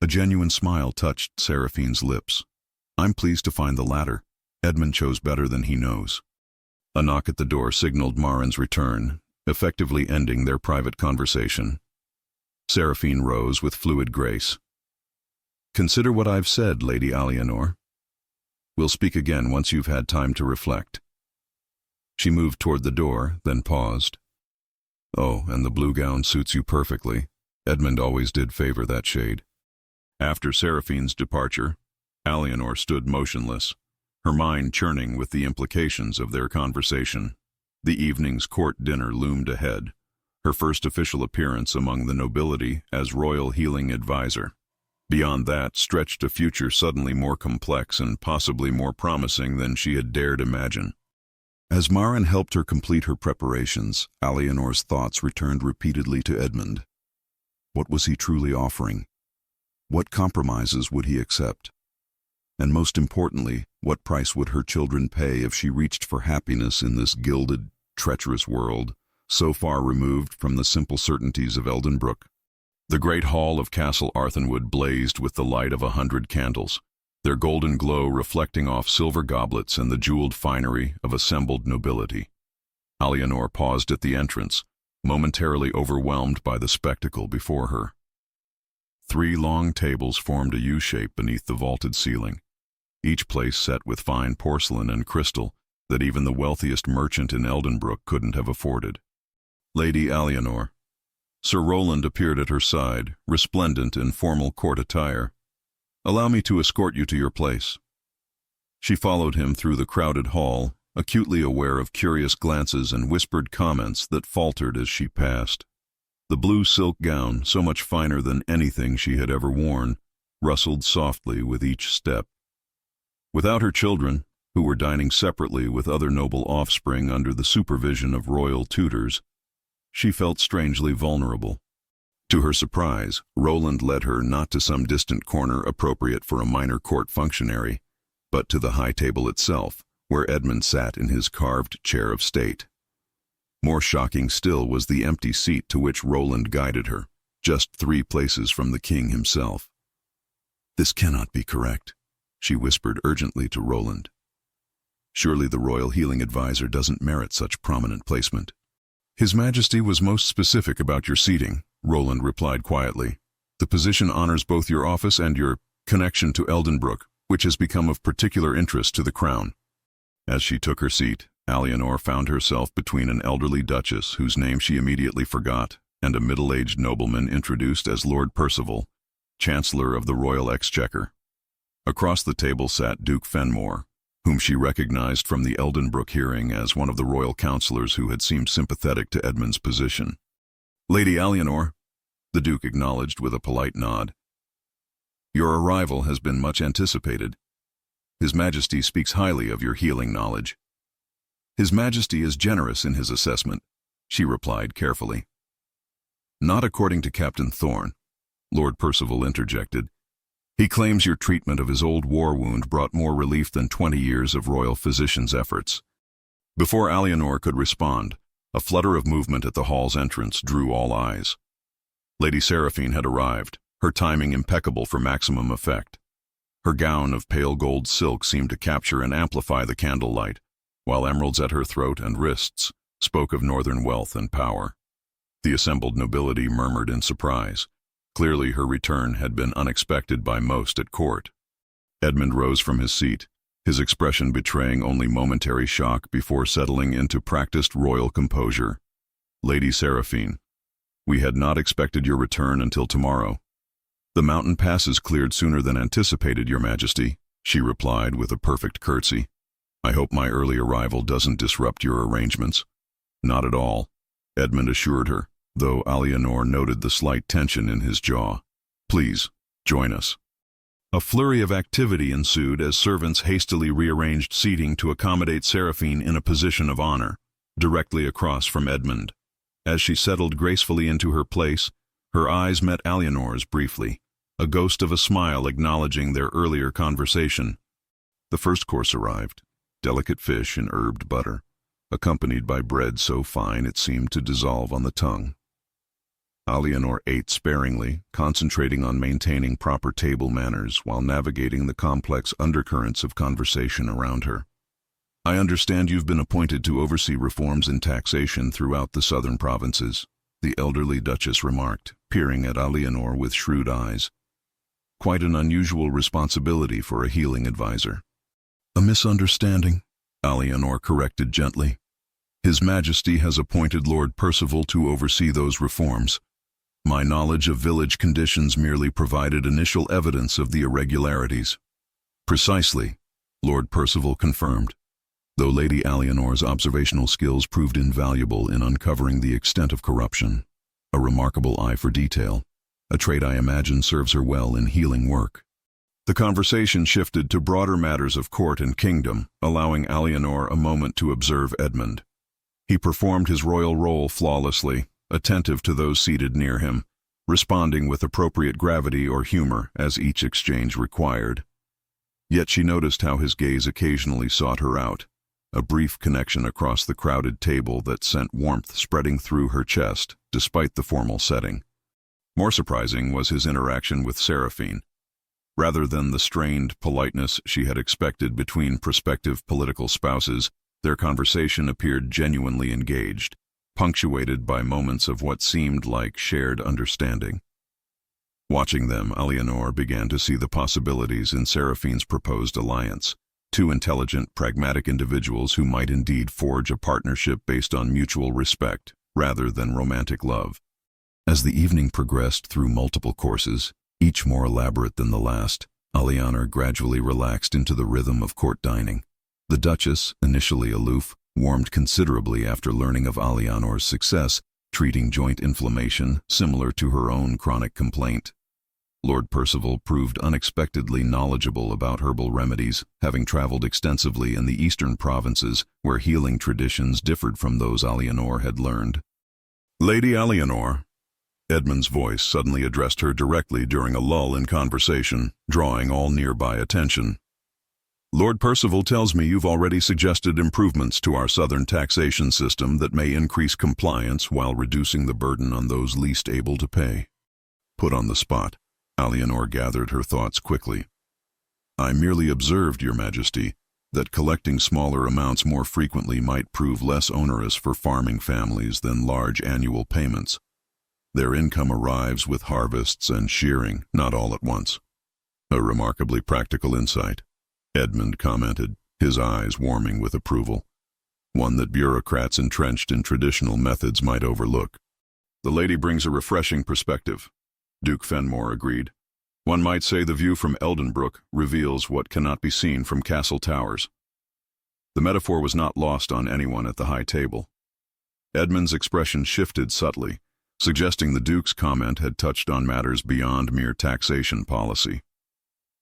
A genuine smile touched Seraphine's lips. I'm pleased to find the latter. Edmund chose better than he knows. A knock at the door signaled Marin's return, effectively ending their private conversation. Seraphine rose with fluid grace. "Consider what I've said, Lady Alianor. We'll speak again once you've had time to reflect." She moved toward the door, then paused. "Oh, and the blue gown suits you perfectly. Edmund always did favor that shade." After Seraphine's departure, Alianor stood motionless, her mind churning with the implications of their conversation. The evening's court dinner loomed ahead, her first official appearance among the nobility as royal healing advisor. Beyond that stretched a future suddenly more complex and possibly more promising than she had dared imagine. As Marin helped her complete her preparations, Alianor's thoughts returned repeatedly to Edmund. What was he truly offering? What compromises would he accept? And most importantly, what price would her children pay if she reached for happiness in this gilded, treacherous world, so far removed from the simple certainties of Eldenbrook? The great hall of Castle Arthenwood blazed with the light of 100 candles, their golden glow reflecting off silver goblets and the jeweled finery of assembled nobility. Alianor paused at the entrance, momentarily overwhelmed by the spectacle before her. 3 long tables formed a U-shape beneath the vaulted ceiling, each place set with fine porcelain and crystal that even the wealthiest merchant in Eldenbrook couldn't have afforded. "Lady Alianor." Sir Roland appeared at her side, resplendent in formal court attire. "Allow me to escort you to your place." She followed him through the crowded hall, acutely aware of curious glances and whispered comments that faltered as she passed. The blue silk gown, so much finer than anything she had ever worn, rustled softly with each step. Without her children, who were dining separately with other noble offspring under the supervision of royal tutors, she felt strangely vulnerable. To her surprise, Roland led her not to some distant corner appropriate for a minor court functionary, but to the high table itself, where Edmund sat in his carved chair of state. More shocking still was the empty seat to which Roland guided her, just 3 places from the king himself. "This cannot be correct," she whispered urgently to Roland. "Surely the royal healing advisor doesn't merit such prominent placement." "His Majesty was most specific about your seating," Roland replied quietly. "The position honors both your office and your connection to Eldenbrook, which has become of particular interest to the crown." As she took her seat, Alianor found herself between an elderly duchess whose name she immediately forgot, and a middle-aged nobleman introduced as Lord Percival, Chancellor of the Royal Exchequer. Across the table sat Duke Fenmore, whom she recognized from the Eldenbrook hearing as one of the royal counselors who had seemed sympathetic to Edmund's position. "Lady Alianor," the Duke acknowledged with a polite nod. "Your arrival has been much anticipated. His Majesty speaks highly of your healing knowledge." "His Majesty is generous in his assessment," she replied carefully. "Not according to Captain Thorne," Lord Percival interjected. "He claims your treatment of his old war wound brought more relief than 20 years of royal physicians' efforts." Before Alianor could respond, a flutter of movement at the hall's entrance drew all eyes. Lady Seraphine had arrived, her timing impeccable for maximum effect. Her gown of pale gold silk seemed to capture and amplify the candlelight, while emeralds at her throat and wrists spoke of northern wealth and power. The assembled nobility murmured in surprise. Clearly her return had been unexpected by most at court. Edmund rose from his seat, his expression betraying only momentary shock before settling into practiced royal composure. "Lady Seraphine, we had not expected your return until tomorrow." "The mountain passes cleared sooner than anticipated, Your Majesty," she replied with a perfect curtsy. "I hope my early arrival doesn't disrupt your arrangements." "Not at all," Edmund assured her, though Alianor noted the slight tension in his jaw. "Please, join us." A flurry of activity ensued as servants hastily rearranged seating to accommodate Seraphine in a position of honor, directly across from Edmund. As she settled gracefully into her place, her eyes met Alianor's briefly, a ghost of a smile acknowledging their earlier conversation. The first course arrived, delicate fish in herbed butter, accompanied by bread so fine it seemed to dissolve on the tongue. Alianor ate sparingly, concentrating on maintaining proper table manners while navigating the complex undercurrents of conversation around her. I understand you've been appointed to oversee reforms in taxation throughout the southern provinces, the elderly Duchess remarked, peering at Alianor with shrewd eyes. Quite an unusual responsibility for a healing advisor. A misunderstanding, Alianor corrected gently. His Majesty has appointed Lord Percival to oversee those reforms. My knowledge of village conditions merely provided initial evidence of the irregularities. Precisely, Lord Percival confirmed, though Lady Alianor's observational skills proved invaluable in uncovering the extent of corruption. A remarkable eye for detail, a trait I imagine serves her well in healing work. The conversation shifted to broader matters of court and kingdom, allowing Alianor a moment to observe Edmund. He performed his royal role flawlessly, attentive to those seated near him, responding with appropriate gravity or humor as each exchange required. Yet she noticed how his gaze occasionally sought her out, a brief connection across the crowded table that sent warmth spreading through her chest, despite the formal setting. More surprising was his interaction with Seraphine. Rather than the strained politeness she had expected between prospective political spouses, their conversation appeared genuinely engaged, punctuated by moments of what seemed like shared understanding. Watching them, Alianor began to see the possibilities in Seraphine's proposed alliance. Two intelligent, pragmatic individuals who might indeed forge a partnership based on mutual respect, rather than romantic love. As the evening progressed through multiple courses, each more elaborate than the last, Alianor gradually relaxed into the rhythm of court dining. The Duchess, initially aloof, warmed considerably after learning of Alianor's success, treating joint inflammation similar to her own chronic complaint. Lord Percival proved unexpectedly knowledgeable about herbal remedies, having traveled extensively in the eastern provinces where healing traditions differed from those Alianor had learned. Lady Alianor, Edmund's voice suddenly addressed her directly during a lull in conversation, drawing all nearby attention. Lord Percival tells me you've already suggested improvements to our southern taxation system that may increase compliance while reducing the burden on those least able to pay. Put on the spot, Alianor gathered her thoughts quickly. I merely observed, Your Majesty, that collecting smaller amounts more frequently might prove less onerous for farming families than large annual payments. Their income arrives with harvests and shearing, not all at once. A remarkably practical insight, Edmund commented, his eyes warming with approval. One that bureaucrats entrenched in traditional methods might overlook. The lady brings a refreshing perspective, Duke Fenmore agreed. One might say the view from Eldenbrook reveals what cannot be seen from castle towers. The metaphor was not lost on anyone at the high table. Edmund's expression shifted subtly, suggesting the Duke's comment had touched on matters beyond mere taxation policy.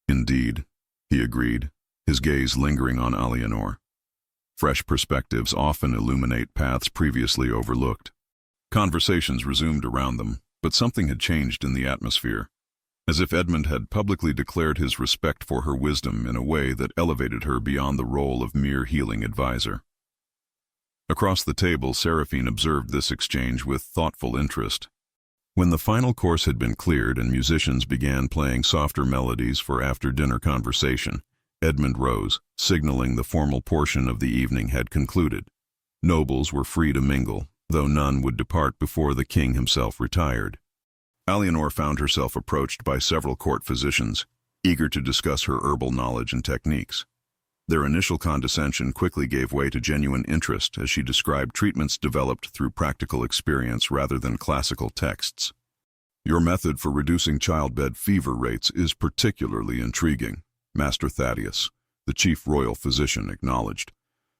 Indeed, he agreed, his gaze lingering on Alianor. Fresh perspectives often illuminate paths previously overlooked. Conversations resumed around them, but something had changed in the atmosphere, as if Edmund had publicly declared his respect for her wisdom in a way that elevated her beyond the role of mere healing advisor. Across the table, Seraphine observed this exchange with thoughtful interest. When the final course had been cleared and musicians began playing softer melodies for after-dinner conversation, Edmund rose, signaling the formal portion of the evening had concluded. Nobles were free to mingle, though none would depart before the king himself retired. Alianor found herself approached by several court physicians, eager to discuss her herbal knowledge and techniques. Their initial condescension quickly gave way to genuine interest as she described treatments developed through practical experience rather than classical texts. Your method for reducing childbed fever rates is particularly intriguing, Master Thaddeus, the chief royal physician, acknowledged.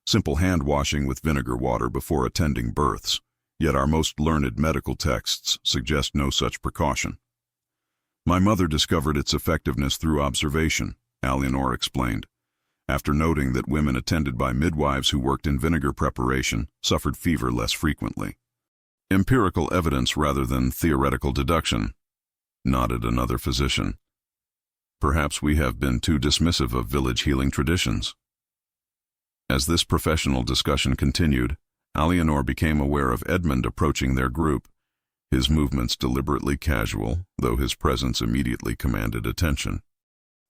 Simple hand-washing with vinegar water before attending births, yet our most learned medical texts suggest no such precaution. My mother discovered its effectiveness through observation, Alianor explained, after noting that women attended by midwives who worked in vinegar preparation suffered fever less frequently. Empirical evidence rather than theoretical deduction, nodded another physician. Perhaps we have been too dismissive of village healing traditions. As this professional discussion continued, Alianor became aware of Edmund approaching their group, his movements deliberately casual, though his presence immediately commanded attention.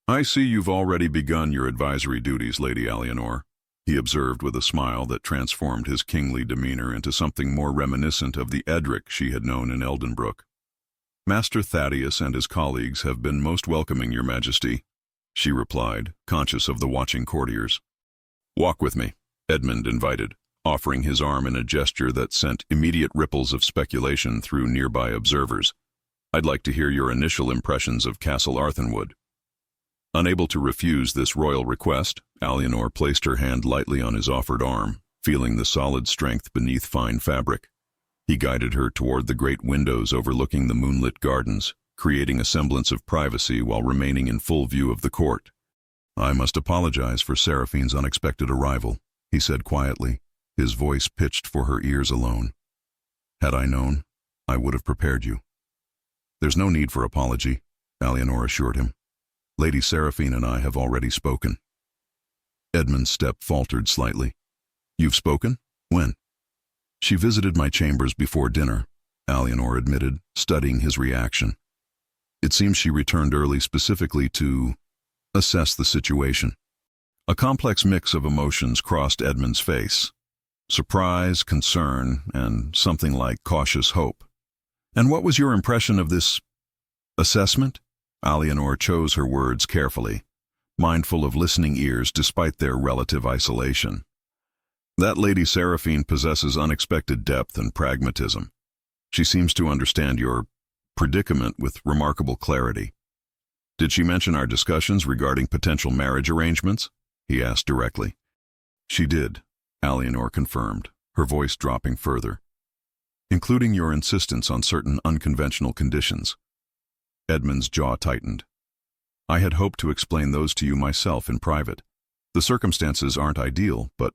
I see you've already begun your advisory duties, Lady Alianor, he he observed with a smile that transformed his kingly demeanor into something more reminiscent of the Edric she had known in Eldenbrook. "Master Thaddeus and his colleagues have been most welcoming, Your Majesty," she replied, conscious of the watching courtiers. "Walk with me," Edmund invited, offering his arm in a gesture that sent immediate ripples of speculation through nearby observers. "I'd like to hear your initial impressions of Castle Arthenwood." Unable to refuse this royal request, Alienor placed her hand lightly on his offered arm, feeling the solid strength beneath fine fabric. He guided her toward the great windows overlooking the moonlit gardens, creating a semblance of privacy while remaining in full view of the court. "I must apologize for Seraphine's unexpected arrival," he said quietly, his voice pitched for her ears alone. "Had I known, I would have prepared you." "There's no need for apology," Alienor assured him. "Lady Seraphine and I have already spoken." Edmund's step faltered slightly. "You've spoken? When?" "She visited my chambers before dinner," Alienor admitted, studying his reaction. "It seems she returned early specifically to assess the situation." A complex mix of emotions crossed Edmund's face. Surprise, concern, and something like cautious hope. "And what was your impression of this assessment?" Alienor chose her words carefully, mindful of listening ears despite their relative isolation. "That Lady Seraphine possesses unexpected depth and pragmatism. She seems to understand your predicament with remarkable clarity." "Did she mention our discussions regarding potential marriage arrangements?" he asked directly. "She did," Alienor confirmed, her voice dropping further. "Including your insistence on certain unconventional conditions." Edmund's jaw tightened. "I had hoped to explain those to you myself in private. The circumstances aren't ideal, but—"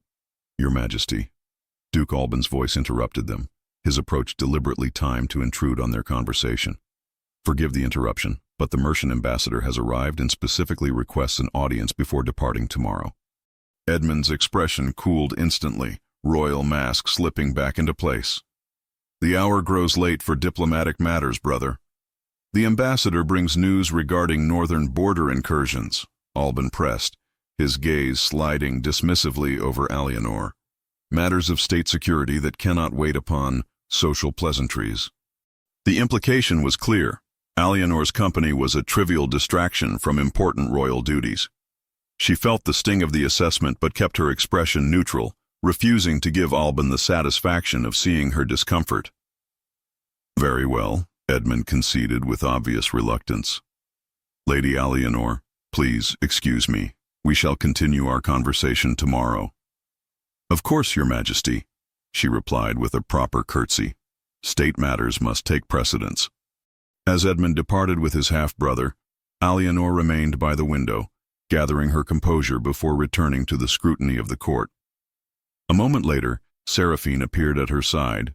"Your Majesty." Duke Alban's voice interrupted them, his approach deliberately timed to intrude on their conversation. "Forgive the interruption, but the Mercian ambassador has arrived and specifically requests an audience before departing tomorrow." Edmund's expression cooled instantly, royal mask slipping back into place. "The hour grows late for diplomatic matters, brother. The ambassador brings news regarding northern border incursions," Alban pressed, his gaze sliding dismissively over Alienor. "Matters of state security that cannot wait upon social pleasantries." The implication was clear. Alienor's company was a trivial distraction from important royal duties. She felt the sting of the assessment but kept her expression neutral, refusing to give Alban the satisfaction of seeing her discomfort. "Very well," Edmund conceded with obvious reluctance. "Lady Alienor, please excuse me. We shall continue our conversation tomorrow." "Of course, Your Majesty," she replied with a proper curtsy. "State matters must take precedence." As Edmund departed with his half-brother, Alienor remained by the window, gathering her composure before returning to the scrutiny of the court. A moment later, Seraphine appeared at her side,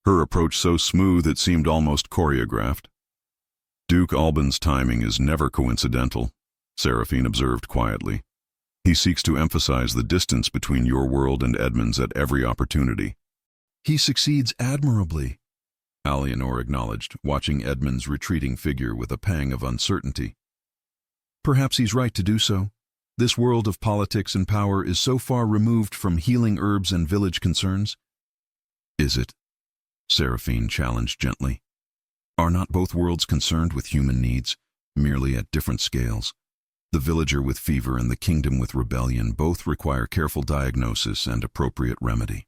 her approach so smooth it seemed almost choreographed. "Duke Alban's timing is never coincidental," Seraphine observed quietly. "He seeks to emphasize the distance between your world and Edmund's at every opportunity." "He succeeds admirably," Alienor acknowledged, watching Edmund's retreating figure with a pang of uncertainty. "Perhaps he's right to do so. This world of politics and power is so far removed from healing herbs and village concerns." "Is it?" Seraphine challenged gently. "Are not both worlds concerned with human needs, merely at different scales? The villager with fever and the kingdom with rebellion both require careful diagnosis and appropriate remedy."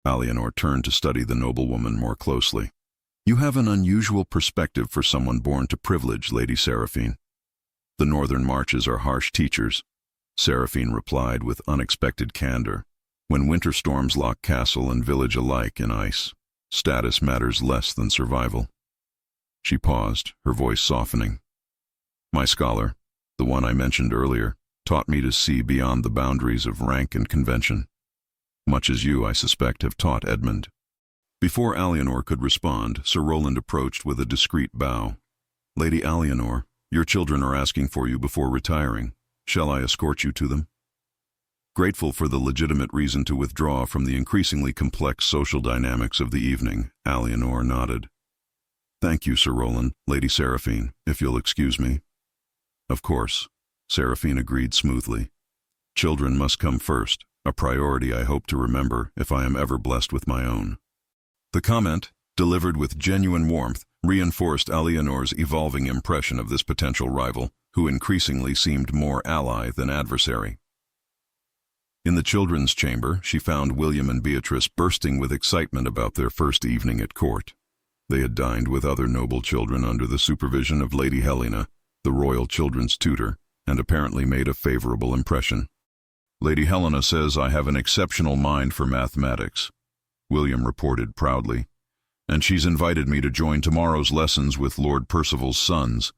Alienor turned to study the noblewoman more closely. "You have an unusual perspective for someone born to privilege, Lady Seraphine." "The northern marches are harsh teachers," Seraphine replied with unexpected candor. "When winter storms lock castle and village alike in ice, status matters less than survival." She paused, her voice softening. "My scholar, the one I mentioned earlier, taught me to see beyond the boundaries of rank and convention. Much as you, I suspect, have taught Edmund." Before Alienor could respond, Sir Roland approached with a discreet bow. "Lady Alienor, your children are asking for you before retiring. Shall I escort you to them?" Grateful for the legitimate reason to withdraw from the increasingly complex social dynamics of the evening, Alienor nodded. "Thank you, Sir Roland, Lady Seraphine, if you'll excuse me." "Of course," Seraphine agreed smoothly. "Children must come first," a priority I hope to remember if I am ever blessed with my own." The comment, delivered with genuine warmth, reinforced Alianor's evolving impression of this potential rival, who increasingly seemed more ally than adversary. In the children's chamber, she found William and Beatrice bursting with excitement about their first evening at court. They had dined with other noble children under the supervision of Lady Helena, the royal children's tutor, and apparently made a favorable impression. "Lady Helena says I have an exceptional mind for mathematics," William reported proudly, "and she's invited me to join tomorrow's lessons with Lord Percival's sons.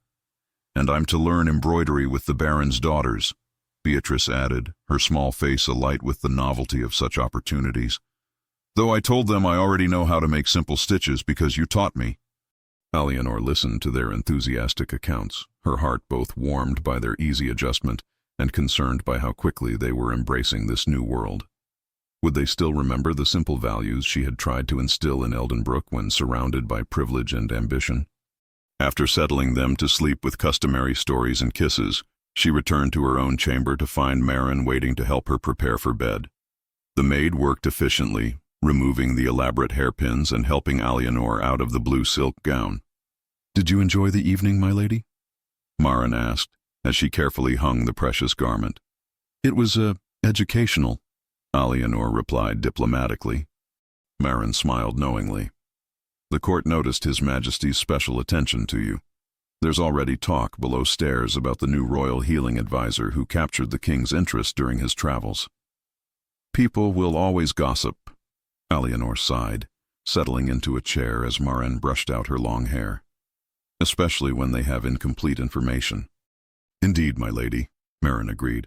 And I'm to learn embroidery with the Baron's daughters," Beatrice added, her small face alight with the novelty of such opportunities. "Though I told them I already know how to make simple stitches because you taught me." Alianor listened to their enthusiastic accounts, her heart both warmed by their easy adjustment and concerned by how quickly they were embracing this new world. Would they still remember the simple values she had tried to instill in Eldenbrook when surrounded by privilege and ambition? After settling them to sleep with customary stories and kisses, she returned to her own chamber to find Marin waiting to help her prepare for bed. The maid worked efficiently, removing the elaborate hairpins and helping Alianor out of the blue silk gown. "Did you enjoy the evening, my lady?" Marin asked, as she carefully hung the precious garment. "It was, educational," Alianor replied diplomatically. Marin smiled knowingly. "The court noticed His Majesty's special attention to you. There's already talk below stairs about the new royal healing advisor who captured the king's interest during his travels." "People will always gossip," Alianor sighed, settling into a chair as Marin brushed out her long hair. "Especially when they have incomplete information." "Indeed, my lady," Marin agreed.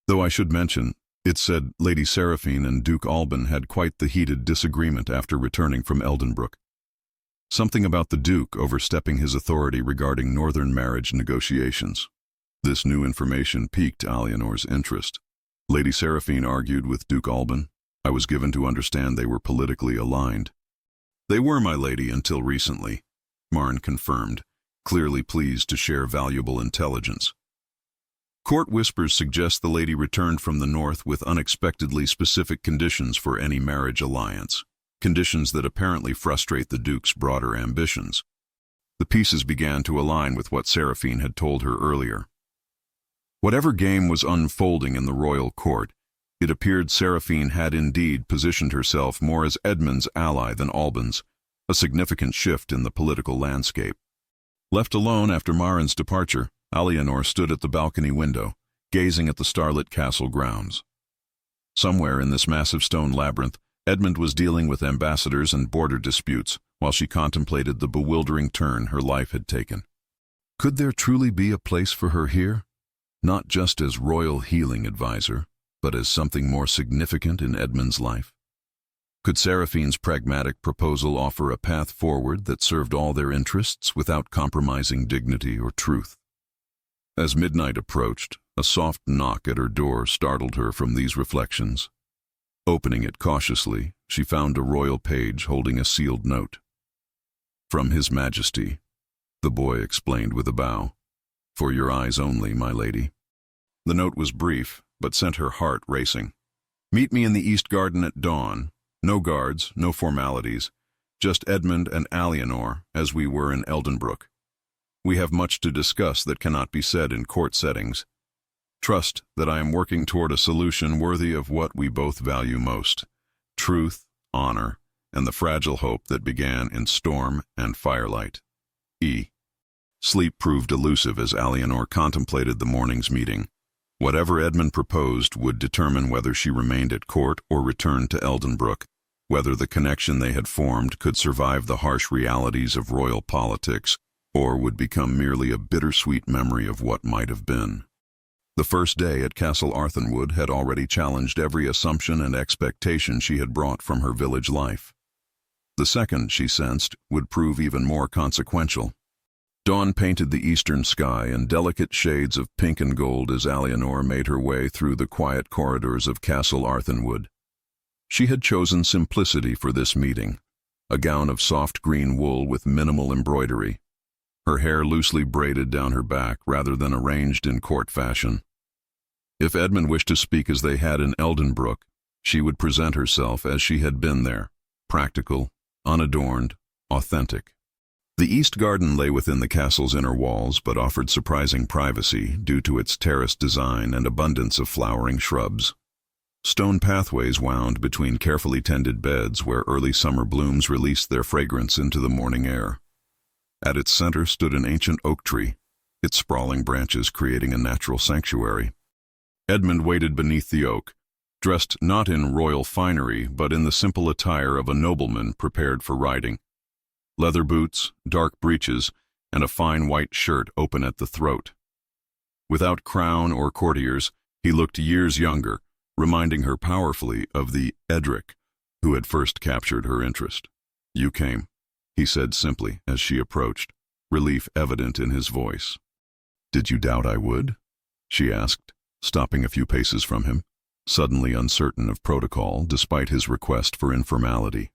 "Though I should mention, it said Lady Seraphine and Duke Alban had quite the heated disagreement after returning from Eldenbrook. Something about the Duke overstepping his authority regarding northern marriage negotiations. This new information piqued Alianor's interest. Lady Seraphine argued with Duke Alban. I was given to understand they were politically aligned. "They were, my lady, until recently," Marin confirmed, clearly pleased to share valuable intelligence. "Court whispers suggest the lady returned from the north with unexpectedly specific conditions for any marriage alliance, conditions that apparently frustrate the Duke's broader ambitions." The pieces began to align with what Seraphine had told her earlier. Whatever game was unfolding in the royal court, it appeared Seraphine had indeed positioned herself more as Edmund's ally than Alban's, a significant shift in the political landscape. Left alone after Marin's departure, Alianor stood at the balcony window, gazing at the starlit castle grounds. Somewhere in this massive stone labyrinth, Edmund was dealing with ambassadors and border disputes, while she contemplated the bewildering turn her life had taken. Could there truly be a place for her here? Not just as royal healing advisor, but as something more significant in Edmund's life? Could Seraphine's pragmatic proposal offer a path forward that served all their interests without compromising dignity or truth? As midnight approached, a soft knock at her door startled her from these reflections. Opening it cautiously, she found a royal page holding a sealed note. "From His Majesty," the boy explained with a bow. "For your eyes only, my lady." The note was brief, but sent her heart racing. "Meet me in the East Garden at dawn. No guards, no formalities, just Edmund and Alianor, as we were in Eldenbrook. We have much to discuss that cannot be said in court settings. Trust that I am working toward a solution worthy of what we both value most: truth, honor, and the fragile hope that began in storm and firelight. E. Sleep proved elusive as Alianor contemplated the morning's meeting. Whatever Edmund proposed would determine whether she remained at court or returned to Eldenbrook, whether the connection they had formed could survive the harsh realities of royal politics, or would become merely a bittersweet memory of what might have been. The first day at Castle Arthenwood had already challenged every assumption and expectation she had brought from her village life. The second, she sensed, would prove even more consequential. Dawn painted the eastern sky in delicate shades of pink and gold as Alianor made her way through the quiet corridors of Castle Arthenwood. She had chosen simplicity for this meeting, a gown of soft green wool with minimal embroidery, her hair loosely braided down her back rather than arranged in court fashion. If Edmund wished to speak as they had in Eldenbrook, she would present herself as she had been there, practical, unadorned, authentic. The east garden lay within the castle's inner walls, but offered surprising privacy due to its terraced design and abundance of flowering shrubs. Stone pathways wound between carefully tended beds where early summer blooms released their fragrance into the morning air. At its center stood an ancient oak tree, its sprawling branches creating a natural sanctuary. Edmund waited beneath the oak, dressed not in royal finery but in the simple attire of a nobleman prepared for riding. Leather boots, dark breeches, and a fine white shirt open at the throat. Without crown or courtiers, he looked years younger, reminding her powerfully of the Edric who had first captured her interest. "You came," he said simply as she approached, relief evident in his voice. "Did you doubt I would?" she asked, stopping a few paces from him, suddenly uncertain of protocol despite his request for informality.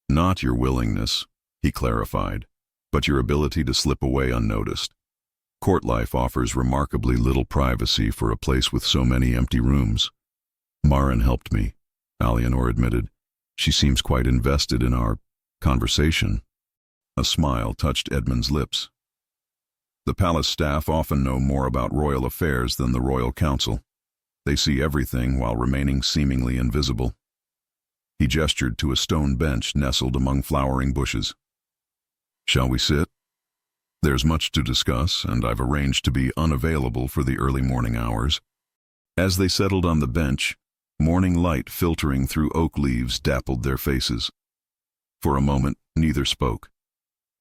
"Not your willingness," he clarified, "but your ability to slip away unnoticed. Court life offers remarkably little privacy for a place with so many empty rooms." "Marin helped me," Alienor admitted. "She seems quite invested in our conversation." A smile touched Edmund's lips. The palace staff often know more about royal affairs than the royal council. They see everything while remaining seemingly invisible. He gestured to a stone bench nestled among flowering bushes. "Shall we sit? There's much to discuss, and I've arranged to be unavailable for the early morning hours." As they settled on the bench, morning light filtering through oak leaves dappled their faces. For a moment, neither spoke,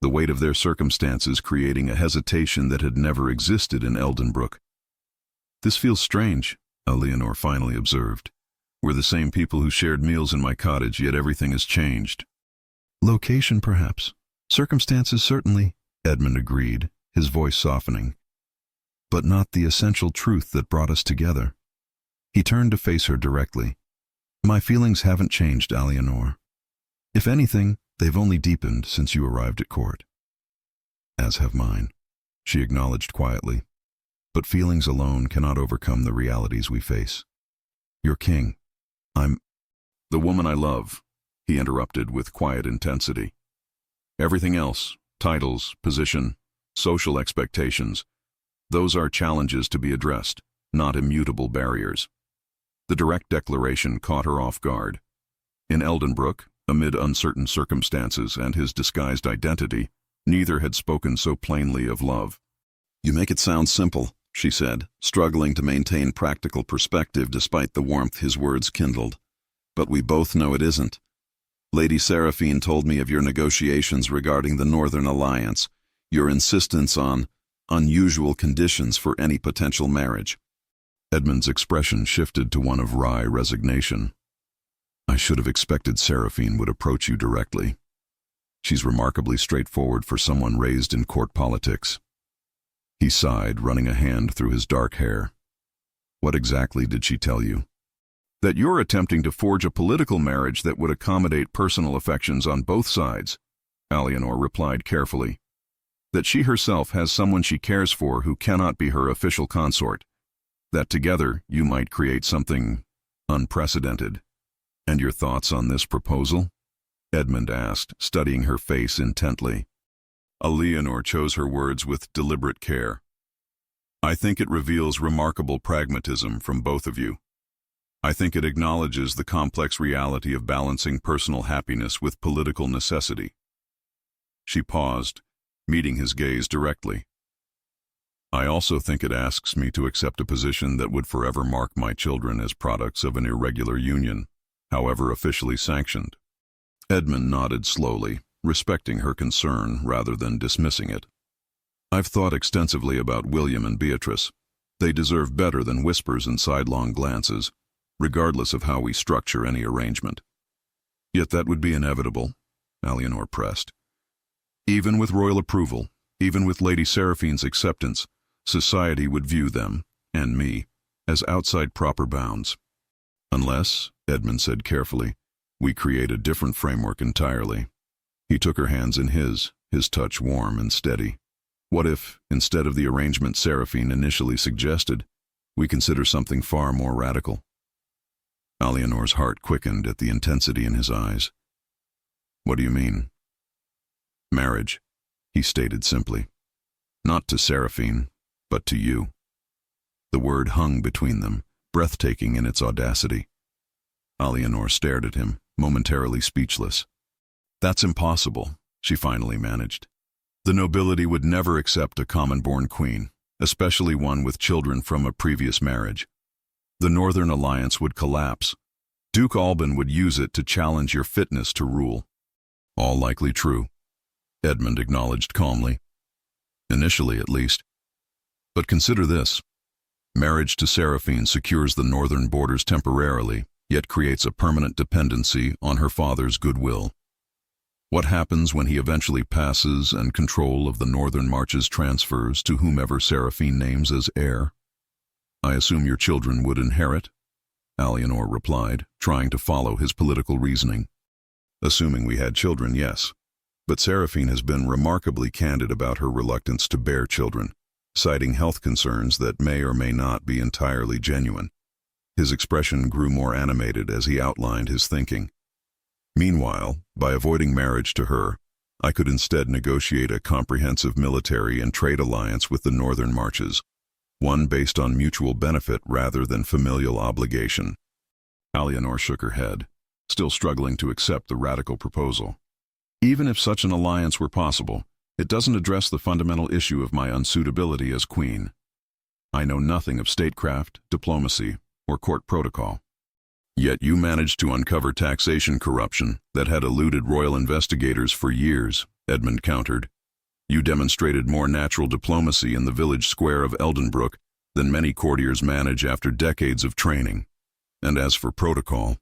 the weight of their circumstances creating a hesitation that had never existed in Eldenbrook. "This feels strange," Alienor finally observed. "We're the same people who shared meals in my cottage, yet everything has changed." "Location, perhaps. Circumstances, certainly," Edmund agreed, his voice softening. "But not the essential truth that brought us together." He turned to face her directly. "My feelings haven't changed, Alienor. If anything, they've only deepened since you arrived at court." "As have mine," she acknowledged quietly. "But feelings alone cannot overcome the realities we face. You're king. I'm—" "The woman I love," he interrupted with quiet intensity. "Everything else, titles, position, social expectations, those are challenges to be addressed, not immutable barriers." The direct declaration caught her off guard. In Eldenbrook, amid uncertain circumstances and his disguised identity, neither had spoken so plainly of love. "You make it sound simple," she said, struggling to maintain practical perspective despite the warmth his words kindled. "But we both know it isn't. Lady Seraphine told me of your negotiations regarding the Northern Alliance, your insistence on unusual conditions for any potential marriage." Edmund's expression shifted to one of wry resignation. "I should have expected Seraphine would approach you directly. She's remarkably straightforward for someone raised in court politics." He sighed, running a hand through his dark hair. "What exactly did she tell you?" "That you're attempting to forge a political marriage that would accommodate personal affections on both sides," Alienor replied carefully. "That she herself has someone she cares for who cannot be her official consort. That together you might create something unprecedented." "And your thoughts on this proposal?" Edmund asked, studying her face intently. Alienor chose her words with deliberate care. "I think it reveals remarkable pragmatism from both of you. I think it acknowledges the complex reality of balancing personal happiness with political necessity." She paused, meeting his gaze directly. "I also think it asks me to accept a position that would forever mark my children as products of an irregular union, however officially sanctioned." Edmund nodded slowly, respecting her concern rather than dismissing it. "I've thought extensively about William and Beatrice. They deserve better than whispers and sidelong glances, regardless of how we structure any arrangement." "Yet that would be inevitable," Alienor pressed. "Even with royal approval, even with Lady Seraphine's acceptance, society would view them, and me, as outside proper bounds. Unless," Edmund said carefully, "we create a different framework entirely." He took her hands in his touch warm and steady. "What if, instead of the arrangement Seraphine initially suggested, We consider something far more radical. Alianor's heart quickened at the intensity in his eyes. What do you mean? Marriage, he stated simply. Not to Seraphine, but to you. The word hung between them, breathtaking in its audacity. Alianor stared at him, momentarily speechless. That's impossible, she finally managed. The nobility would never accept a common-born queen, especially one with children from a previous marriage. The Northern Alliance would collapse. Duke Alban would use it to challenge your fitness to rule. All likely true, Edmund acknowledged calmly. Initially, at least. But consider this. Marriage to Seraphine secures the northern borders temporarily, yet creates a permanent dependency on her father's goodwill. What happens when he eventually passes and control of the northern marches transfers to whomever Seraphine names as heir? I assume your children would inherit, Alianor replied, trying to follow his political reasoning. Assuming we had children, yes. But Seraphine has been remarkably candid about her reluctance to bear children, citing health concerns that may or may not be entirely genuine. His expression grew more animated as he outlined his thinking. Meanwhile, by avoiding marriage to her, I could instead negotiate a comprehensive military and trade alliance with the northern marches, one based on mutual benefit rather than familial obligation. Alianor shook her head, still struggling to accept the radical proposal. Even if such an alliance were possible, it doesn't address the fundamental issue of my unsuitability as queen. I know nothing of statecraft, diplomacy, or court protocol. Yet you managed to uncover taxation corruption that had eluded royal investigators for years, Edmund countered. You demonstrated more natural diplomacy in the village square of Eldenbrook than many courtiers manage after decades of training. And as for protocol,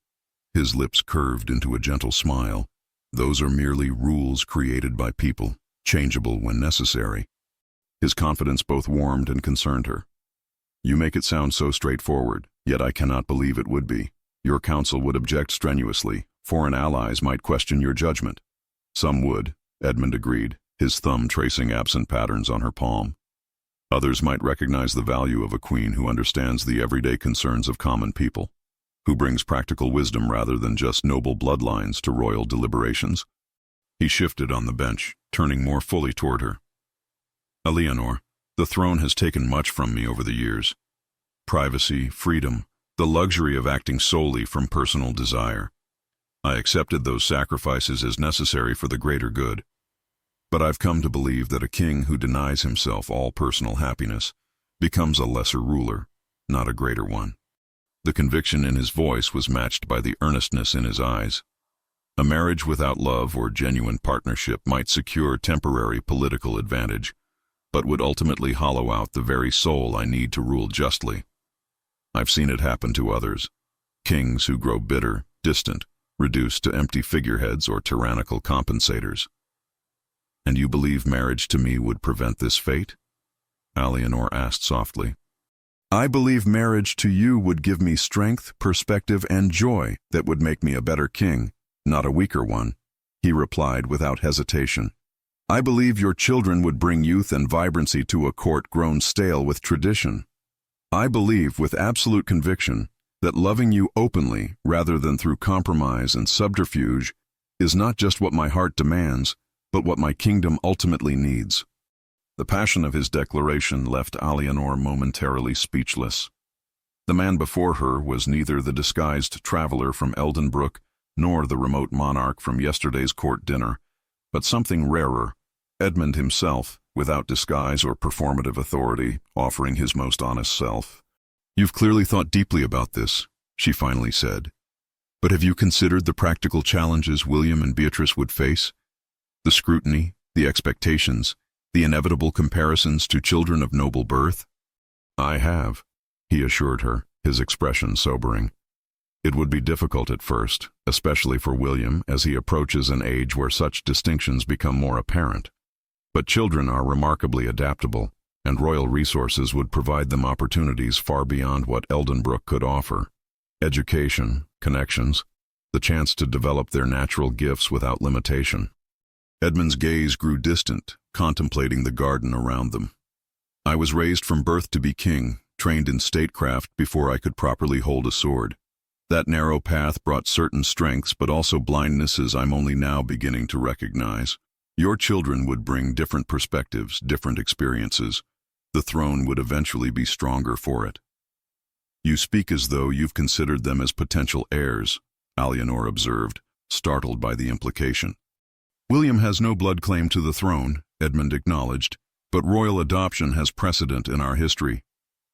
his lips curved into a gentle smile. Those are merely rules created by people, changeable when necessary. His confidence both warmed and concerned her. You make it sound so straightforward, yet I cannot believe it would be. Your council would object strenuously. Foreign allies might question your judgment. Some would, Edmund agreed, his thumb tracing absent patterns on her palm. Others might recognize the value of a queen who understands the everyday concerns of common people, who brings practical wisdom rather than just noble bloodlines to royal deliberations. He shifted on the bench, turning more fully toward her. Alianor, the throne has taken much from me over the years. Privacy, freedom, the luxury of acting solely from personal desire. I accepted those sacrifices as necessary for the greater good. But I've come to believe that a king who denies himself all personal happiness becomes a lesser ruler, not a greater one. The conviction in his voice was matched by the earnestness in his eyes. A marriage without love or genuine partnership might secure temporary political advantage, but would ultimately hollow out the very soul I need to rule justly. I've seen it happen to others, kings who grow bitter, distant, reduced to empty figureheads or tyrannical compensators. And you believe marriage to me would prevent this fate? Alianor asked softly. I believe marriage to you would give me strength, perspective, and joy that would make me a better king, not a weaker one, he replied without hesitation. I believe your children would bring youth and vibrancy to a court grown stale with tradition. I believe with absolute conviction that loving you openly rather than through compromise and subterfuge is not just what my heart demands, but what my kingdom ultimately needs. The passion of his declaration left Alianor momentarily speechless. The man before her was neither the disguised traveler from Eldenbrook nor the remote monarch from yesterday's court dinner, but something rarer, Edmund himself, without disguise or performative authority, offering his most honest self. You've clearly thought deeply about this, she finally said. But have you considered the practical challenges William and Beatrice would face? The scrutiny, the expectations, the inevitable comparisons to children of noble birth? I have, he assured her, his expression sobering. It would be difficult at first, especially for William as he approaches an age where such distinctions become more apparent. But children are remarkably adaptable, and royal resources would provide them opportunities far beyond what Eldenbrook could offer. Education, connections, the chance to develop their natural gifts without limitation. Edmund's gaze grew distant, contemplating the garden around them. I was raised from birth to be king, trained in statecraft before I could properly hold a sword. That narrow path brought certain strengths but also blindnesses I'm only now beginning to recognize. Your children would bring different perspectives, different experiences. The throne would eventually be stronger for it. You speak as though you've considered them as potential heirs, Alianor observed, startled by the implication. William has no blood claim to the throne, Edmund acknowledged, but royal adoption has precedent in our history.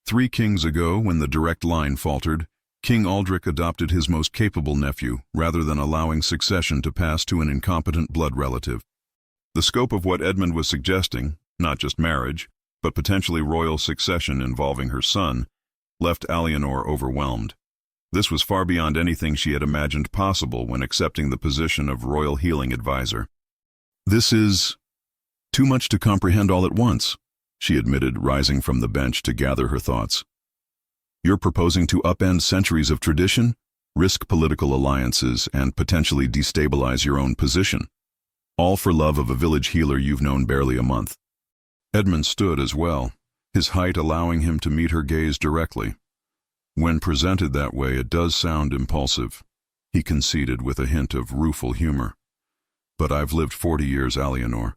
3 kings ago, when the direct line faltered, King Aldric adopted his most capable nephew, rather than allowing succession to pass to an incompetent blood relative. The scope of what Edmund was suggesting, not just marriage, but potentially royal succession involving her son, left Alianor overwhelmed. This was far beyond anything she had imagined possible when accepting the position of royal healing advisor. This is too much to comprehend all at once, she admitted, rising from the bench to gather her thoughts. You're proposing to upend centuries of tradition, risk political alliances, and potentially destabilize your own position. All for love of a village healer you've known barely a month. Edmund stood as well, his height allowing him to meet her gaze directly. When presented that way, it does sound impulsive, he conceded with a hint of rueful humor. But I've lived 40 years, Alianor.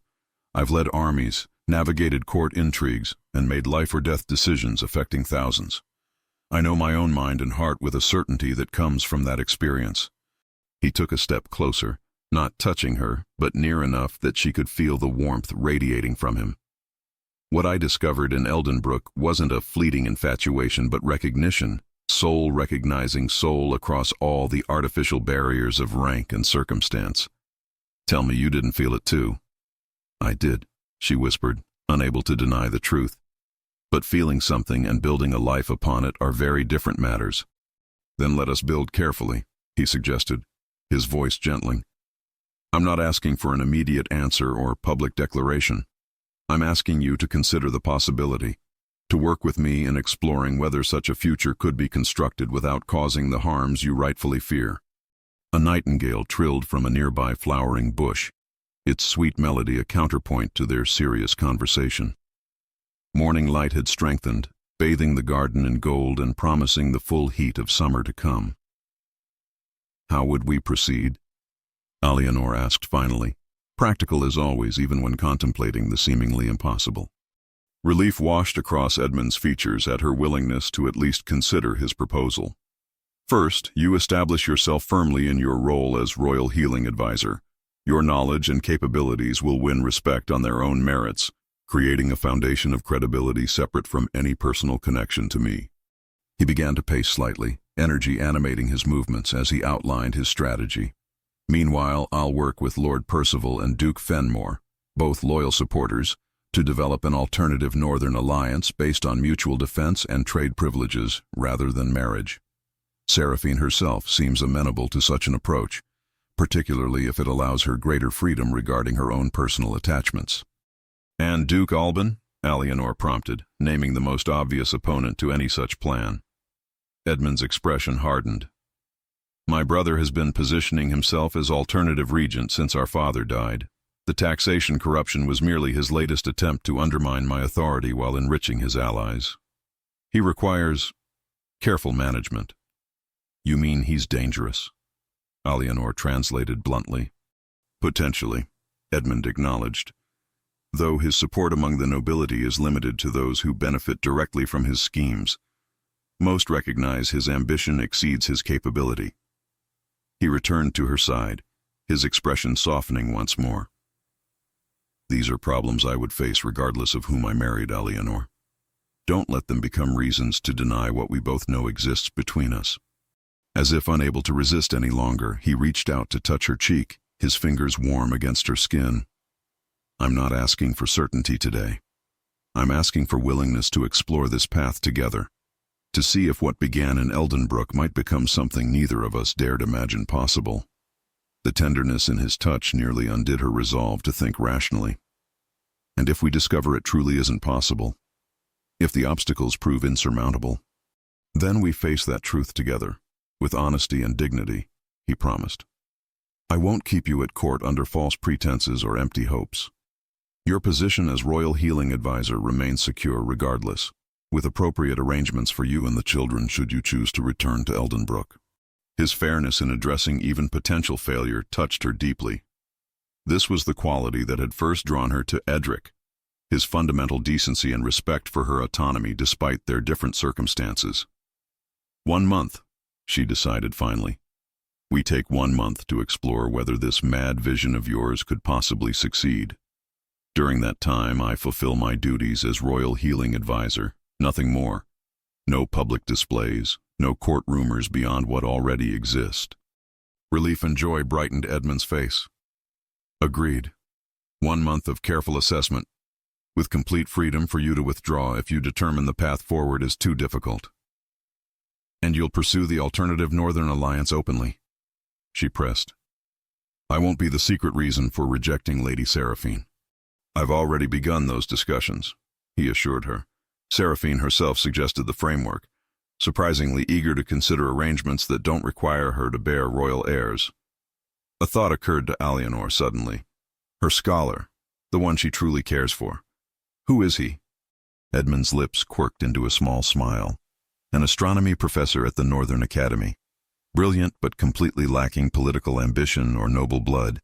I've led armies, navigated court intrigues, and made life-or-death decisions affecting thousands. I know my own mind and heart with a certainty that comes from that experience. He took a step closer, not touching her, but near enough that she could feel the warmth radiating from him. What I discovered in Eldenbrook wasn't a fleeting infatuation, but recognition, soul recognizing soul across all the artificial barriers of rank and circumstance. Tell me you didn't feel it too. I did, she whispered, unable to deny the truth. But feeling something and building a life upon it are very different matters. Then let us build carefully, he suggested, his voice gentling. I'm not asking for an immediate answer or public declaration. I'm asking you to consider the possibility, to work with me in exploring whether such a future could be constructed without causing the harms you rightfully fear. A nightingale trilled from a nearby flowering bush, its sweet melody a counterpoint to their serious conversation. Morning light had strengthened, bathing the garden in gold and promising the full heat of summer to come. How would we proceed? Alianor asked finally, practical as always, even when contemplating the seemingly impossible. Relief washed across Edmund's features at her willingness to at least consider his proposal. First, you establish yourself firmly in your role as royal healing advisor. Your knowledge and capabilities will win respect on their own merits, creating a foundation of credibility separate from any personal connection to me. He began to pace slightly, energy animating his movements as he outlined his strategy. Meanwhile, I'll work with Lord Percival and Duke Fenmore, both loyal supporters, to develop an alternative northern alliance based on mutual defense and trade privileges rather than marriage. Seraphine herself seems amenable to such an approach, particularly if it allows her greater freedom regarding her own personal attachments. And Duke Alban? Alianor prompted, naming the most obvious opponent to any such plan. Edmund's expression hardened. My brother has been positioning himself as alternative regent since our father died. The taxation corruption was merely his latest attempt to undermine my authority while enriching his allies. He requires careful management. You mean he's dangerous? Alianor translated bluntly. Potentially, Edmund acknowledged, though his support among the nobility is limited to those who benefit directly from his schemes. Most recognize his ambition exceeds his capability. He returned to her side, his expression softening once more. These are problems I would face regardless of whom I married, Alianor. Don't let them become reasons to deny what we both know exists between us. As if unable to resist any longer, he reached out to touch her cheek, his fingers warm against her skin. I'm not asking for certainty today. I'm asking for willingness to explore this path together, to see if what began in Eldenbrook might become something neither of us dared imagine possible. The tenderness in his touch nearly undid her resolve to think rationally. And if we discover it truly isn't possible, if the obstacles prove insurmountable, then we face that truth together, with honesty and dignity, he promised. I won't keep you at court under false pretenses or empty hopes. Your position as royal healing advisor remains secure regardless. with appropriate arrangements for you and the children should you choose to return to Eldenbrook. His fairness in addressing even potential failure touched her deeply. This was the quality that had first drawn her to Edric, his fundamental decency and respect for her autonomy despite their different circumstances. 1 month, she decided finally. We take 1 month to explore whether this mad vision of yours could possibly succeed. During that time, I fulfill my duties as royal healing advisor, nothing more. No public displays, no court rumors beyond what already exist. Relief and joy brightened Edmund's face. Agreed. 1 month of careful assessment, with complete freedom for you to withdraw if you determine the path forward is too difficult. And you'll pursue the alternative Northern Alliance openly, she pressed. I won't be the secret reason for rejecting Lady Seraphine. I've already begun those discussions, he assured her. Seraphine herself suggested the framework, surprisingly eager to consider arrangements that don't require her to bear royal heirs. A thought occurred to Alienor suddenly. Her scholar, the one she truly cares for. Who is he? Edmund's lips quirked into a small smile. An astronomy professor at the Northern Academy. Brilliant but completely lacking political ambition or noble blood.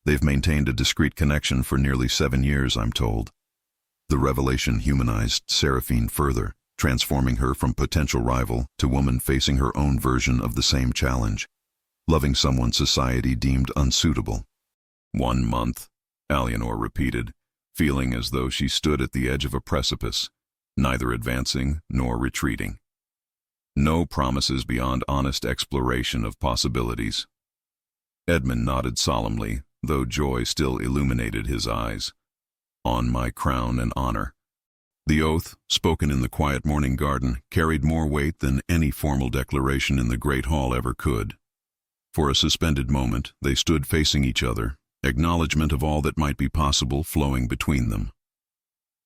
They've maintained a discreet connection for nearly 7 years, I'm told. The revelation humanized Seraphine further, transforming her from potential rival to woman facing her own version of the same challenge, loving someone society deemed unsuitable. 1 month, Alienor repeated, feeling as though she stood at the edge of a precipice, neither advancing nor retreating. No promises beyond honest exploration of possibilities. Edmund nodded solemnly, though joy still illuminated his eyes. On my crown and honor. The oath, spoken in the quiet morning garden, carried more weight than any formal declaration in the great hall ever could. For a suspended moment, they stood facing each other, acknowledgement of all that might be possible flowing between them.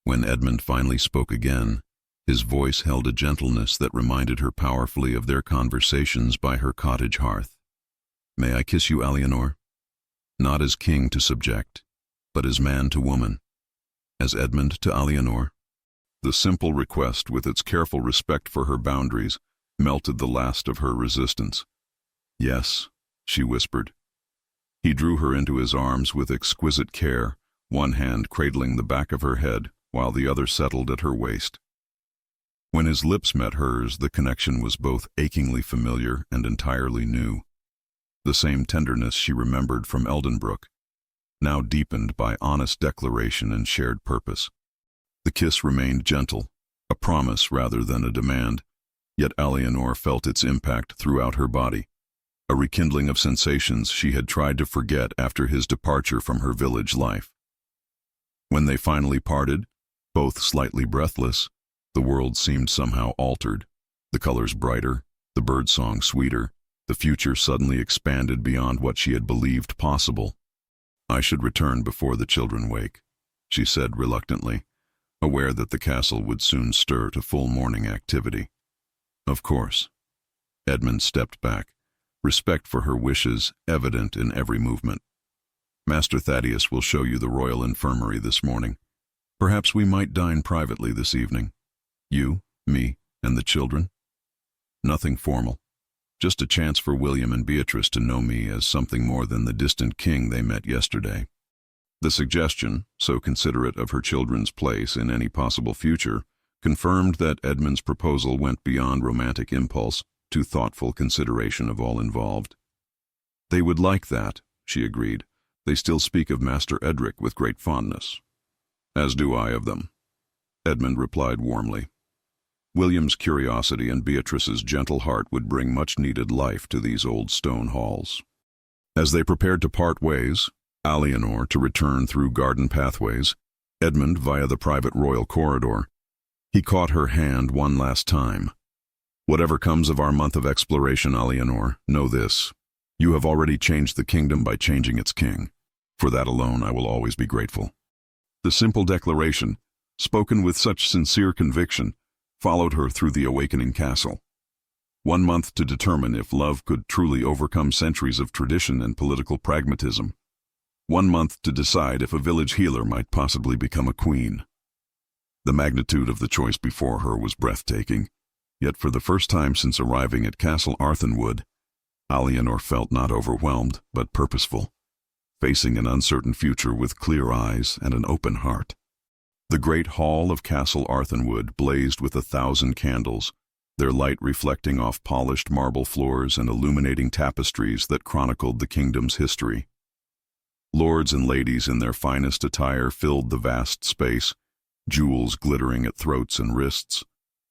When Edmund finally spoke again, his voice held a gentleness that reminded her powerfully of their conversations by her cottage hearth. May I kiss you, Alienor? Not as king to subject, but as man to woman. As Edmund to Alienor. The simple request, with its careful respect for her boundaries, melted the last of her resistance. Yes, she whispered. He drew her into his arms with exquisite care, one hand cradling the back of her head, while the other settled at her waist. When his lips met hers, the connection was both achingly familiar and entirely new. The same tenderness she remembered from Eldenbrook, now deepened by honest declaration and shared purpose. The kiss remained gentle, a promise rather than a demand, yet Alienor felt its impact throughout her body, a rekindling of sensations she had tried to forget after his departure from her village life. When they finally parted, both slightly breathless, the world seemed somehow altered, the colors brighter, the birdsong sweeter, the future suddenly expanded beyond what she had believed possible. I should return before the children wake, she said reluctantly, aware that the castle would soon stir to full morning activity. Of course. Edmund stepped back, respect for her wishes evident in every movement. Master Thaddeus will show you the royal infirmary this morning. Perhaps we might dine privately this evening. You, me, and the children. Nothing formal. Just a chance for William and Beatrice to know me as something more than the distant king they met yesterday. The suggestion, so considerate of her children's place in any possible future, confirmed that Edmund's proposal went beyond romantic impulse to thoughtful consideration of all involved. They would like that, she agreed. They still speak of Master Edric with great fondness. As do I of them, Edmund replied warmly. William's curiosity and Beatrice's gentle heart would bring much-needed life to these old stone halls. As they prepared to part ways, Alienor to return through garden pathways, Edmund via the private royal corridor, he caught her hand one last time. Whatever comes of our month of exploration, Alienor, know this. You have already changed the kingdom by changing its king. For that alone I will always be grateful. The simple declaration, spoken with such sincere conviction, followed her through the awakening castle. 1 month to determine if love could truly overcome centuries of tradition and political pragmatism. 1 month to decide if a village healer might possibly become a queen. The magnitude of the choice before her was breathtaking, yet for the first time since arriving at Castle Arthenwood, Alianor felt not overwhelmed, but purposeful, facing an uncertain future with clear eyes and an open heart. The great hall of Castle Arthenwood blazed with 1,000 candles, their light reflecting off polished marble floors and illuminating tapestries that chronicled the kingdom's history. Lords and ladies in their finest attire filled the vast space, jewels glittering at throats and wrists,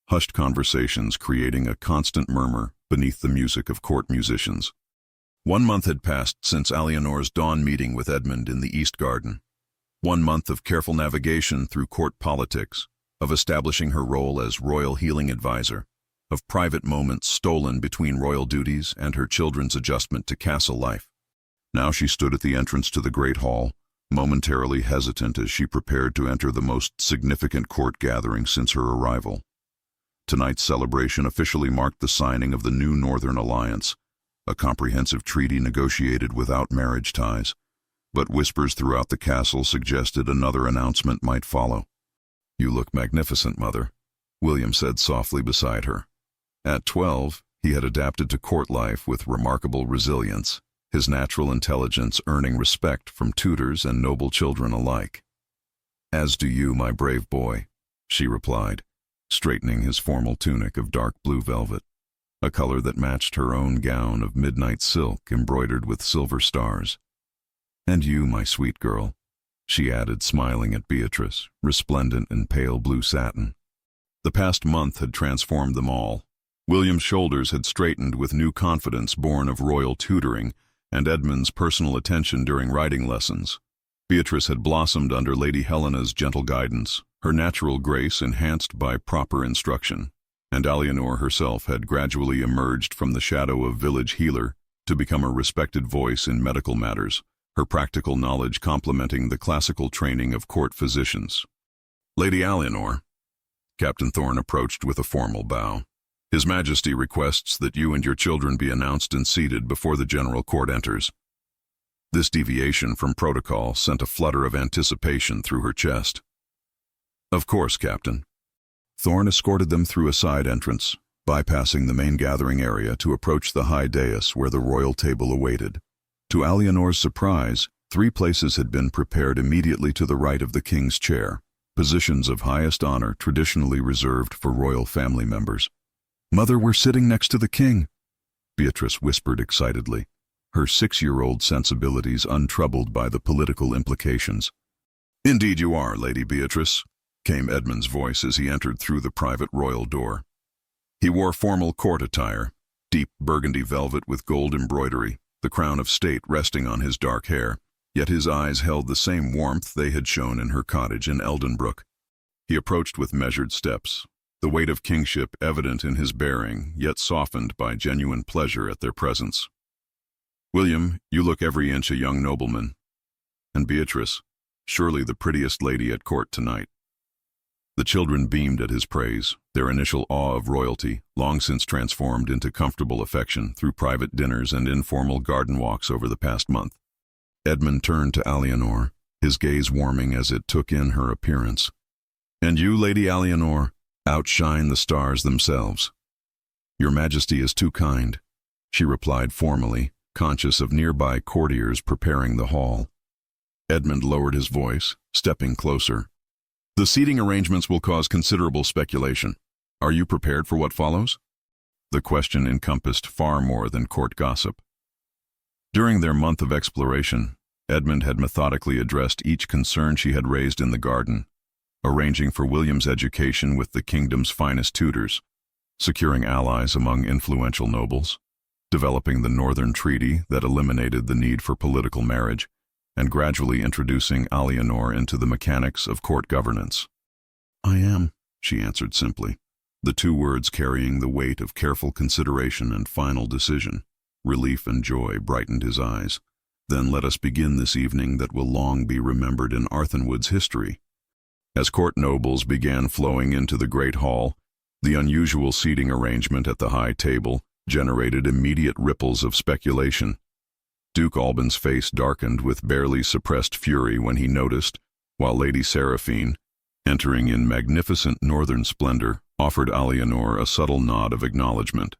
hushed conversations creating a constant murmur beneath the music of court musicians. 1 month had passed since Alianor's dawn meeting with Edmund in the East Garden. 1 month of careful navigation through court politics, of establishing her role as royal healing advisor, of private moments stolen between royal duties and her children's adjustment to castle life. Now she stood at the entrance to the great hall, momentarily hesitant as she prepared to enter the most significant court gathering since her arrival. Tonight's celebration officially marked the signing of the new Northern Alliance, a comprehensive treaty negotiated without marriage ties, but whispers throughout the castle suggested another announcement might follow. "You look magnificent, Mother," William said softly beside her. At 12, he had adapted to court life with remarkable resilience, his natural intelligence earning respect from tutors and noble children alike. "As do you, my brave boy," she replied, straightening his formal tunic of dark blue velvet, a color that matched her own gown of midnight silk embroidered with silver stars. "And you, my sweet girl," she added, smiling at Beatrice, resplendent in pale blue satin. The past month had transformed them all. William's shoulders had straightened with new confidence born of royal tutoring and Edmund's personal attention during riding lessons. Beatrice had blossomed under Lady Helena's gentle guidance, her natural grace enhanced by proper instruction, and Alianor herself had gradually emerged from the shadow of village healer to become a respected voice in medical matters, her practical knowledge complementing the classical training of court physicians. "Lady Alianor," Captain Thorne approached with a formal bow. "His Majesty requests that you and your children be announced and seated before the general court enters." This deviation from protocol sent a flutter of anticipation through her chest. "Of course, Captain." Thorne escorted them through a side entrance, bypassing the main gathering area to approach the high dais where the royal table awaited. To Alianor's surprise, 3 places had been prepared immediately to the right of the king's chair, positions of highest honor traditionally reserved for royal family members. "Mother, we're sitting next to the king," Beatrice whispered excitedly, her 6-year-old sensibilities untroubled by the political implications. "Indeed you are, Lady Beatrice," came Edmund's voice as he entered through the private royal door. He wore formal court attire, deep burgundy velvet with gold embroidery, the crown of state resting on his dark hair, yet his eyes held the same warmth they had shown in her cottage in Eldenbrook. He approached with measured steps, the weight of kingship evident in his bearing, yet softened by genuine pleasure at their presence. "William, you look every inch a young nobleman. And Beatrice, surely the prettiest lady at court tonight." The children beamed at his praise, their initial awe of royalty, long since transformed into comfortable affection through private dinners and informal garden walks over the past month. Edmund turned to Alianor, his gaze warming as it took in her appearance. "And you, Lady Alianor, outshine the stars themselves." "Your Majesty is too kind," she replied formally, conscious of nearby courtiers preparing the hall. Edmund lowered his voice, stepping closer. "The seating arrangements will cause considerable speculation. Are you prepared for what follows?" The question encompassed far more than court gossip. During their month of exploration, Edmund had methodically addressed each concern she had raised in the garden, arranging for William's education with the kingdom's finest tutors, securing allies among influential nobles, developing the Northern Treaty that eliminated the need for political marriage, and gradually introducing Alianor into the mechanics of court governance. "I am," she answered simply, the 2 words carrying the weight of careful consideration and final decision. Relief and joy brightened his eyes. "Then let us begin this evening that will long be remembered in Arthenwood's history." As court nobles began flowing into the great hall, the unusual seating arrangement at the high table generated immediate ripples of speculation. Duke Alban's face darkened with barely suppressed fury when he noticed, while Lady Seraphine, entering in magnificent northern splendor, offered Alianor a subtle nod of acknowledgement.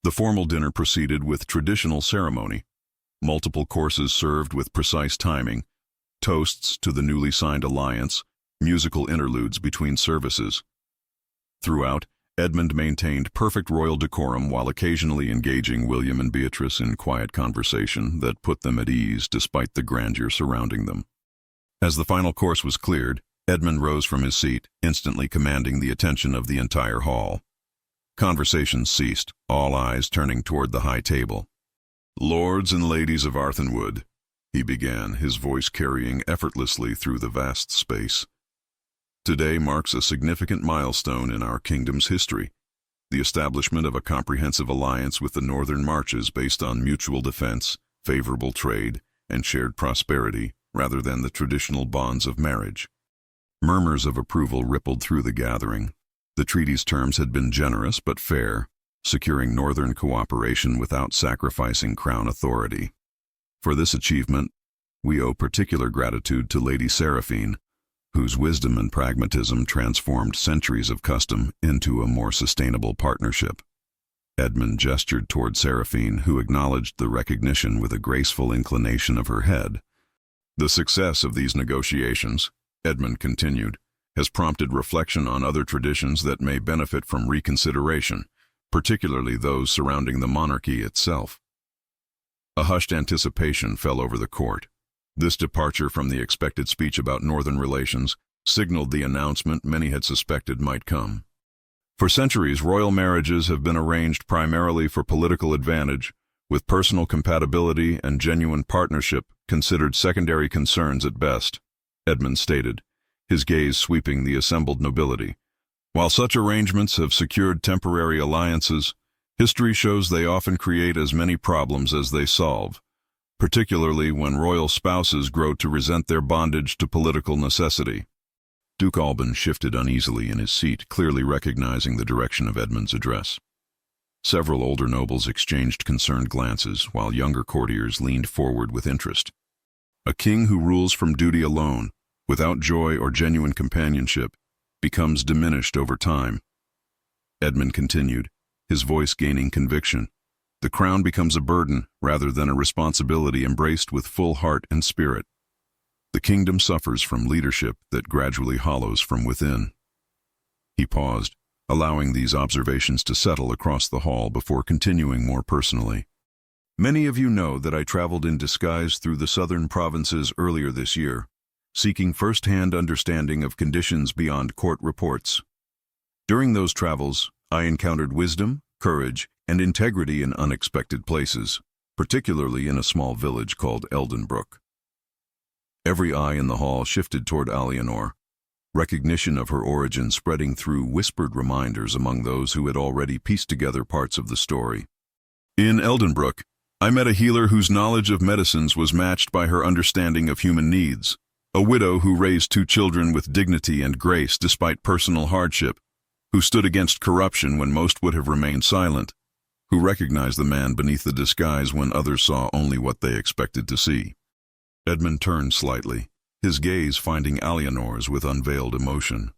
The formal dinner proceeded with traditional ceremony, multiple courses served with precise timing, toasts to the newly signed alliance, musical interludes between services. Throughout, Edmund maintained perfect royal decorum while occasionally engaging William and Beatrice in quiet conversation that put them at ease despite the grandeur surrounding them. As the final course was cleared, Edmund rose from his seat, instantly commanding the attention of the entire hall. Conversations ceased, all eyes turning toward the high table. "Lords and ladies of Arthenwood," he began, his voice carrying effortlessly through the vast space. "Today marks a significant milestone in our kingdom's history, the establishment of a comprehensive alliance with the Northern Marches based on mutual defense, favorable trade, and shared prosperity, rather than the traditional bonds of marriage." Murmurs of approval rippled through the gathering. The treaty's terms had been generous but fair, securing Northern cooperation without sacrificing crown authority. For this achievement, we owe particular gratitude to Lady Seraphine, whose wisdom and pragmatism transformed centuries of custom into a more sustainable partnership. Edmund gestured toward Seraphine, who acknowledged the recognition with a graceful inclination of her head. "The success of these negotiations," Edmund continued, "has prompted reflection on other traditions that may benefit from reconsideration, particularly those surrounding the monarchy itself." A hushed anticipation fell over the court. This departure from the expected speech about Northern relations signaled the announcement many had suspected might come. For centuries, royal marriages have been arranged primarily for political advantage, with personal compatibility and genuine partnership considered secondary concerns at best, Edmund stated, his gaze sweeping the assembled nobility. While such arrangements have secured temporary alliances, history shows they often create as many problems as they solve, particularly when royal spouses grow to resent their bondage to political necessity. Duke Alban shifted uneasily in his seat, clearly recognizing the direction of Edmund's address. Several older nobles exchanged concerned glances, while younger courtiers leaned forward with interest. A king who rules from duty alone, without joy or genuine companionship, becomes diminished over time. Edmund continued, his voice gaining conviction. The crown becomes a burden rather than a responsibility embraced with full heart and spirit. The kingdom suffers from leadership that gradually hollows from within. He paused, allowing these observations to settle across the hall before continuing more personally. "Many of you know that I traveled in disguise through the southern provinces earlier this year, seeking first-hand understanding of conditions beyond court reports. During those travels, I encountered wisdom, courage, and integrity in unexpected places, particularly in a small village called Eldenbrook." Every eye in the hall shifted toward Alianor, recognition of her origin spreading through whispered reminders among those who had already pieced together parts of the story. "In Eldenbrook, I met a healer whose knowledge of medicines was matched by her understanding of human needs, a widow who raised 2 children with dignity and grace despite personal hardship, who stood against corruption when most would have remained silent, who recognized the man beneath the disguise when others saw only what they expected to see." Edmund turned slightly, his gaze finding Alianor's with unveiled emotion.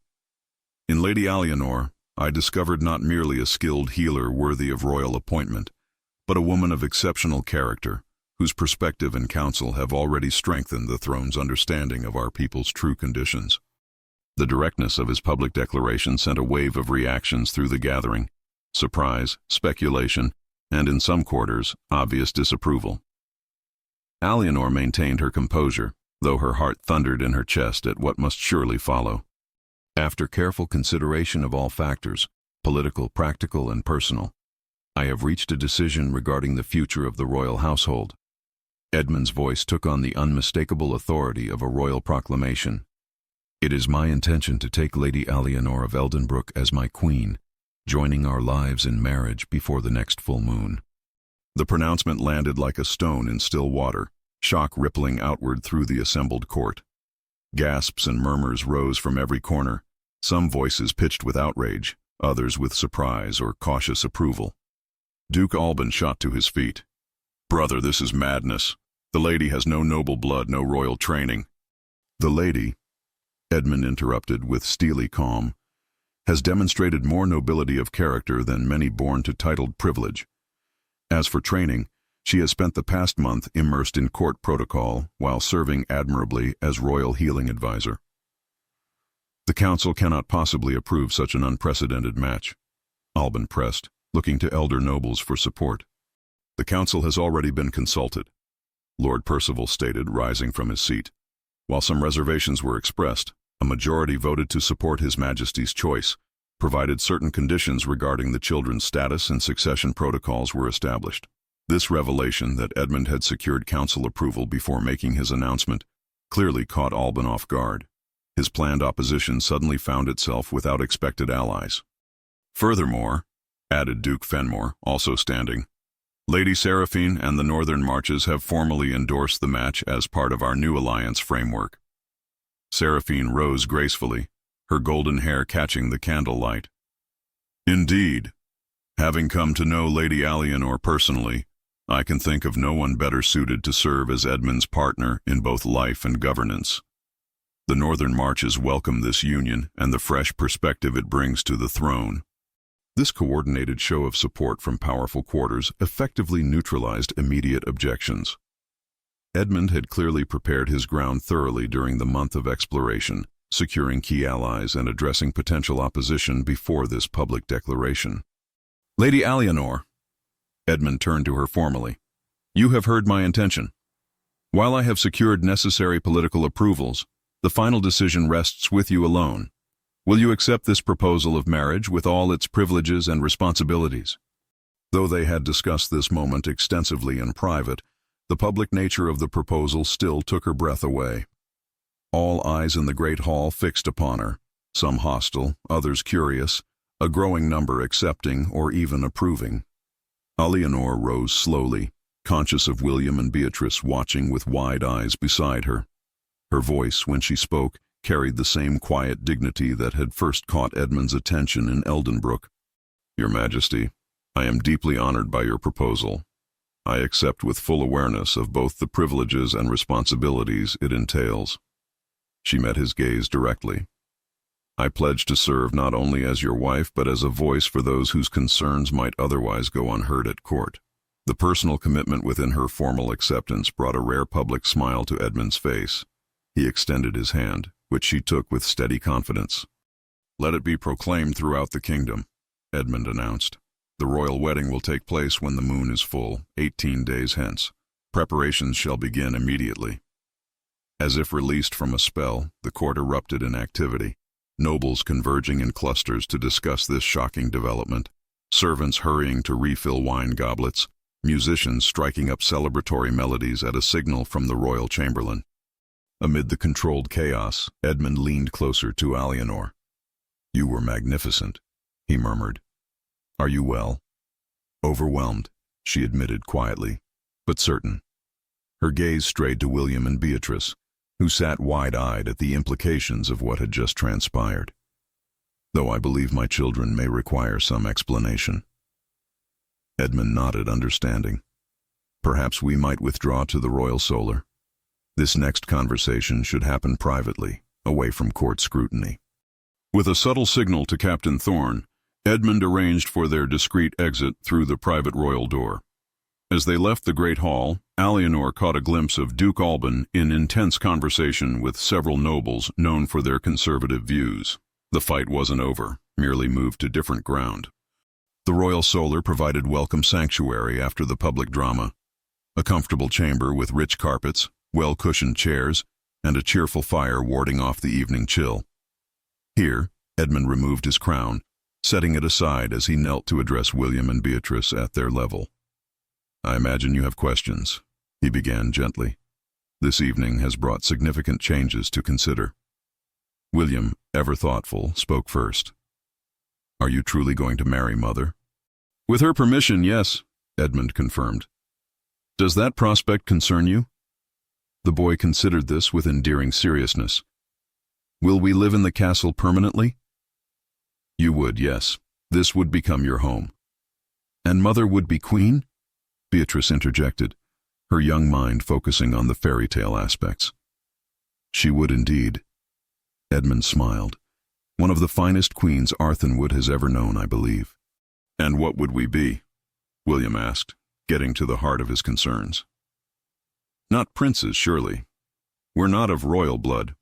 "In Lady Alianor, I discovered not merely a skilled healer worthy of royal appointment, but a woman of exceptional character, whose perspective and counsel have already strengthened the throne's understanding of our people's true conditions." The directness of his public declaration sent a wave of reactions through the gathering: surprise, speculation, and in some quarters, obvious disapproval. Alianor maintained her composure, though her heart thundered in her chest at what must surely follow. "After careful consideration of all factors, political, practical, and personal, I have reached a decision regarding the future of the royal household." Edmund's voice took on the unmistakable authority of a royal proclamation. "It is my intention to take Lady Alianor of Eldenbrook as my queen, joining our lives in marriage before the next full moon." The pronouncement landed like a stone in still water, shock rippling outward through the assembled court. Gasps and murmurs rose from every corner, some voices pitched with outrage, others with surprise or cautious approval. Duke Alban shot to his feet. "Brother, this is madness. The lady has no noble blood, no royal training." "The lady," Edmund interrupted with steely calm, has demonstrated more nobility of character than many born to titled privilege. As for training, she has spent the past month immersed in court protocol while serving admirably as royal healing advisor. The council cannot possibly approve such an unprecedented match, Alban pressed, looking to elder nobles for support. The council has already been consulted, Lord Percival stated, rising from his seat. While some reservations were expressed, a majority voted to support His Majesty's choice, provided certain conditions regarding the children's status and succession protocols were established. This revelation that Edmund had secured council approval before making his announcement clearly caught Alban off guard. His planned opposition suddenly found itself without expected allies. Furthermore, added Duke Fenmore, also standing, Lady Seraphine and the Northern Marches have formally endorsed the match as part of our new alliance framework. Seraphine rose gracefully, her golden hair catching the candlelight. Indeed, having come to know Lady Alianor personally, I can think of no one better suited to serve as Edmund's partner in both life and governance. The Northern Marches welcome this union and the fresh perspective it brings to the throne. This coordinated show of support from powerful quarters effectively neutralized immediate objections. Edmund had clearly prepared his ground thoroughly during the month of exploration, securing key allies and addressing potential opposition before this public declaration. Lady Alianor, Edmund turned to her formally, you have heard my intention. While I have secured necessary political approvals, the final decision rests with you alone. Will you accept this proposal of marriage with all its privileges and responsibilities? Though they had discussed this moment extensively in private, the public nature of the proposal still took her breath away. All eyes in the great hall fixed upon her, some hostile, others curious, a growing number accepting or even approving. Alianor rose slowly, conscious of William and Beatrice watching with wide eyes beside her. Her voice, when she spoke, carried the same quiet dignity that had first caught Edmund's attention in Eldenbrook. Your Majesty, I am deeply honored by your proposal. I accept with full awareness of both the privileges and responsibilities it entails. She met his gaze directly. I pledge to serve not only as your wife but as a voice for those whose concerns might otherwise go unheard at court. The personal commitment within her formal acceptance brought a rare public smile to Edmund's face. He extended his hand, which she took with steady confidence. Let it be proclaimed throughout the kingdom, Edmund announced. The royal wedding will take place when the moon is full, 18 days hence. Preparations shall begin immediately. As if released from a spell, the court erupted in activity, nobles converging in clusters to discuss this shocking development, servants hurrying to refill wine goblets, musicians striking up celebratory melodies at a signal from the royal chamberlain. Amid the controlled chaos, Edmund leaned closer to Alianor. You were magnificent, he murmured. Are you well? Overwhelmed, she admitted quietly, but certain. Her gaze strayed to William and Beatrice, who sat wide-eyed at the implications of what had just transpired. Though I believe my children may require some explanation. Edmund nodded, understanding. Perhaps we might withdraw to the Royal Solar. This next conversation should happen privately, away from court scrutiny. With a subtle signal to Captain Thorne, Edmund arranged for their discreet exit through the private royal door. As they left the great hall, Alianor caught a glimpse of Duke Alban in intense conversation with several nobles known for their conservative views. The fight wasn't over, merely moved to different ground. The Royal Solar provided welcome sanctuary after the public drama. A comfortable chamber with rich carpets, well-cushioned chairs, and a cheerful fire warding off the evening chill. Here, Edmund removed his crown, setting it aside as he knelt to address William and Beatrice at their level. I imagine you have questions, he began gently. This evening has brought significant changes to consider. William, ever thoughtful, spoke first. Are you truly going to marry Mother? With her permission, yes, Edmund confirmed. Does that prospect concern you? The boy considered this with endearing seriousness. Will we live in the castle permanently? You would, yes. This would become your home. And Mother would be queen? Beatrice interjected, her young mind focusing on the fairy tale aspects. She would indeed. Edmund smiled. One of the finest queens Arthenwood has ever known, I believe. And what would we be? William asked, getting to the heart of his concerns. Not princes, surely. We're not of royal blood.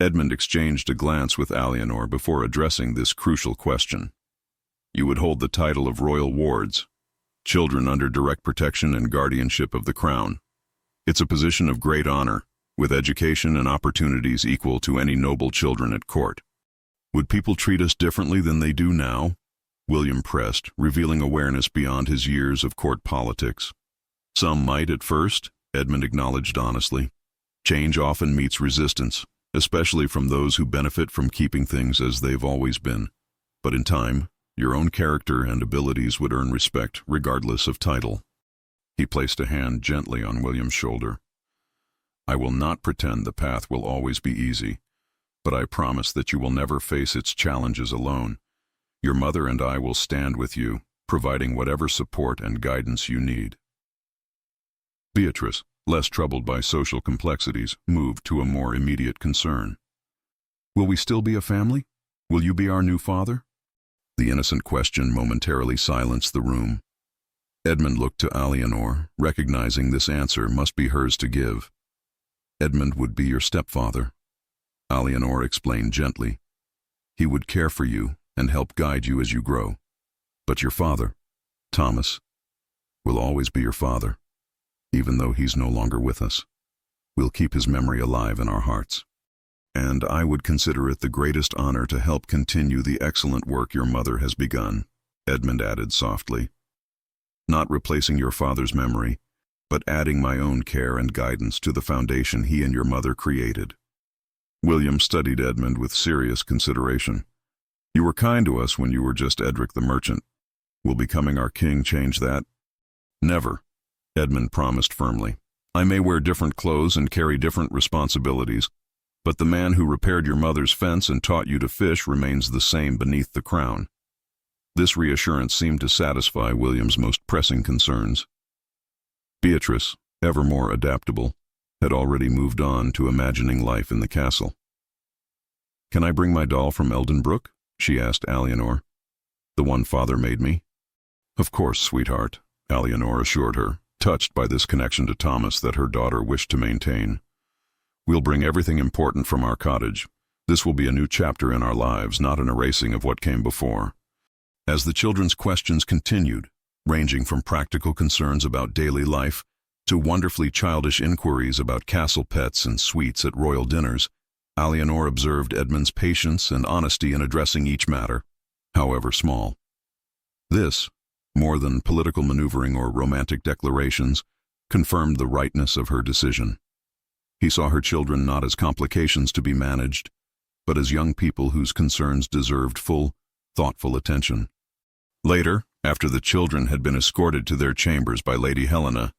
Edmund exchanged a glance with Alianor before addressing this crucial question. You would hold the title of royal wards, children under direct protection and guardianship of the crown. It's a position of great honor, with education and opportunities equal to any noble children at court. Would people treat us differently than they do now? William pressed, revealing awareness beyond his years of court politics. Some might at first, Edmund acknowledged honestly. Change often meets resistance, especially from those who benefit from keeping things as they've always been. But in time, your own character and abilities would earn respect regardless of title. He placed a hand gently on William's shoulder. I will not pretend the path will always be easy, but I promise that you will never face its challenges alone. Your mother and I will stand with you, providing whatever support and guidance you need. Beatrice, less troubled by social complexities, moved to a more immediate concern. Will we still be a family? Will you be our new father? The innocent question momentarily silenced the room. Edmund looked to Alianor, recognizing this answer must be hers to give. Edmund would be your stepfather. Alianor explained gently. He would care for you and help guide you as you grow. But your father, Thomas, will always be your father, even though he's no longer with us. We'll keep his memory alive in our hearts. And I would consider it the greatest honor to help continue the excellent work your mother has begun, Edmund added softly. Not replacing your father's memory, but adding my own care and guidance to the foundation he and your mother created. William studied Edmund with serious consideration. You were kind to us when you were just Edric the merchant. Will becoming our king change that? Never, Edmund promised firmly. I may wear different clothes and carry different responsibilities, but the man who repaired your mother's fence and taught you to fish remains the same beneath the crown. This reassurance seemed to satisfy William's most pressing concerns. Beatrice, ever more adaptable, had already moved on to imagining life in the castle. Can I bring my doll from Eldenbrook? She asked Alianor. The one father made me. Of course, sweetheart, Alianor assured her, touched by this connection to Thomas that her daughter wished to maintain. We'll bring everything important from our cottage. This will be a new chapter in our lives, not an erasing of what came before. As the children's questions continued, ranging from practical concerns about daily life to wonderfully childish inquiries about castle pets and sweets at royal dinners, Alianor observed Edmund's patience and honesty in addressing each matter, however small. This, more than political maneuvering or romantic declarations, confirmed the rightness of her decision. He saw her children not as complications to be managed, but as young people whose concerns deserved full, thoughtful attention. Later, after the children had been escorted to their chambers by Lady Helena,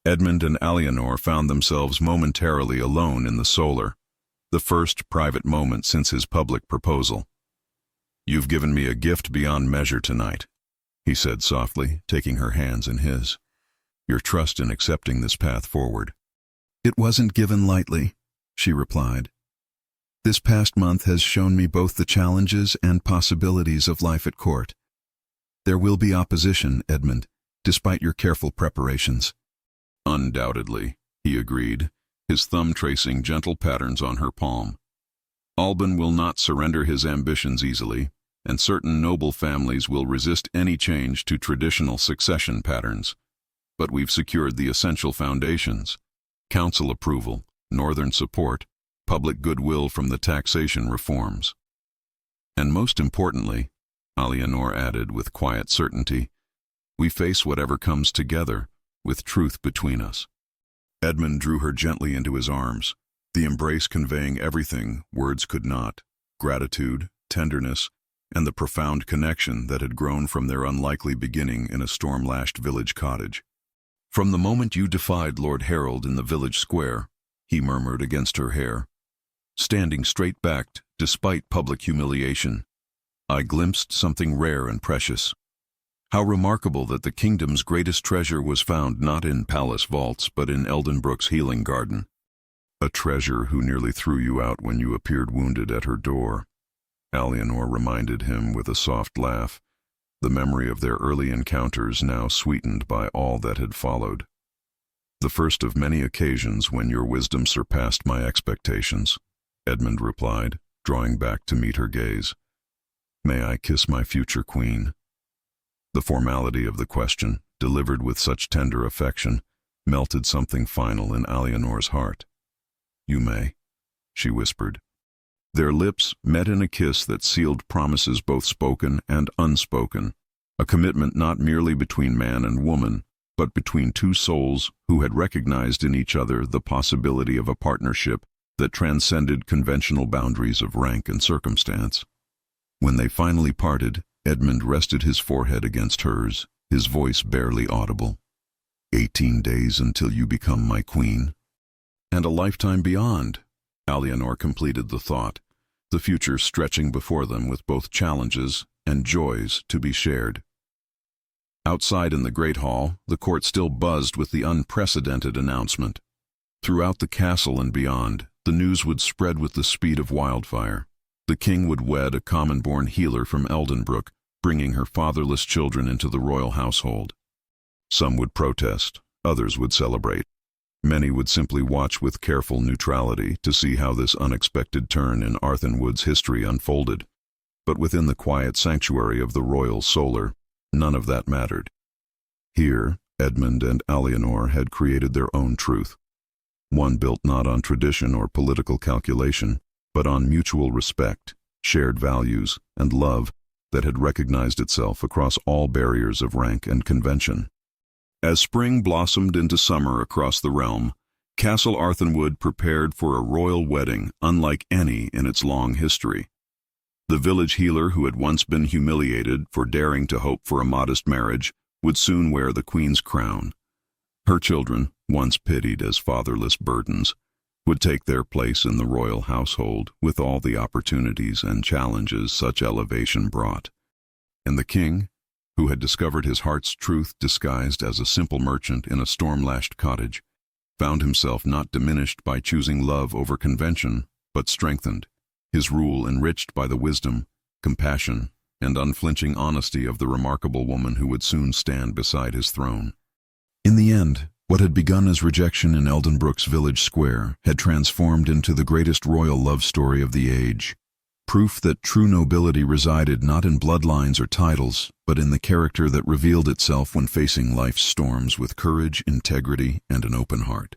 Edmund and Alianor found themselves momentarily alone in the solar, the first private moment since his public proposal. You've given me a gift beyond measure tonight, he said softly, taking her hands in his. Your trust in accepting this path forward. It wasn't given lightly, she replied. This past month has shown me both the challenges and possibilities of life at court. There will be opposition, Edmund, despite your careful preparations. Undoubtedly, he agreed, his thumb tracing gentle patterns on her palm. Alban will not surrender his ambitions easily, and certain noble families will resist any change to traditional succession patterns. But we've secured the essential foundations: council approval, northern support, public goodwill from the taxation reforms. And most importantly, Alianor added with quiet certainty, we face whatever comes together, with truth between us. Edmund drew her gently into his arms, the embrace conveying everything words could not: gratitude, tenderness, and the profound connection that had grown from their unlikely beginning in a storm-lashed village cottage. From the moment you defied Lord Harold in the village square, he murmured against her hair, standing straight-backed despite public humiliation, I glimpsed something rare and precious. How remarkable that the kingdom's greatest treasure was found not in palace vaults but in Eldenbrook's healing garden. A treasure who nearly threw you out when you appeared wounded at her door. Alianor reminded him with a soft laugh, the memory of their early encounters now sweetened by all that had followed. The first of many occasions when your wisdom surpassed my expectations, Edmund replied, drawing back to meet her gaze. May I kiss my future queen? The formality of the question, delivered with such tender affection, melted something final in Alianor's heart. You may, she whispered. Their lips met in a kiss that sealed promises both spoken and unspoken, a commitment not merely between man and woman, but between two souls who had recognized in each other the possibility of a partnership that transcended conventional boundaries of rank and circumstance. When they finally parted, Edmund rested his forehead against hers, his voice barely audible. 18 days until you become my queen. And a lifetime beyond, Alianor completed the thought, the future stretching before them with both challenges and joys to be shared. Outside in the great hall, the court still buzzed with the unprecedented announcement. Throughout the castle and beyond, the news would spread with the speed of wildfire. The king would wed a common-born healer from Eldenbrook, bringing her fatherless children into the royal household. Some would protest, others would celebrate. Many would simply watch with careful neutrality to see how this unexpected turn in Arthenwood's history unfolded. But within the quiet sanctuary of the royal solar, none of that mattered. Here, Edmund and Alianor had created their own truth, one built not on tradition or political calculation, but on mutual respect, shared values, and love that had recognized itself across all barriers of rank and convention. As spring blossomed into summer across the realm, Castle Arthenwood prepared for a royal wedding unlike any in its long history. The village healer who had once been humiliated for daring to hope for a modest marriage would soon wear the queen's crown. Her children, once pitied as fatherless burdens, would take their place in the royal household with all the opportunities and challenges such elevation brought. And the king, who had discovered his heart's truth disguised as a simple merchant in a storm-lashed cottage, found himself not diminished by choosing love over convention, but strengthened, his rule enriched by the wisdom, compassion, and unflinching honesty of the remarkable woman who would soon stand beside his throne. In the end, what had begun as rejection in Eldenbrook's village square had transformed into the greatest royal love story of the age. Proof that true nobility resided not in bloodlines or titles, but in the character that revealed itself when facing life's storms with courage, integrity, and an open heart.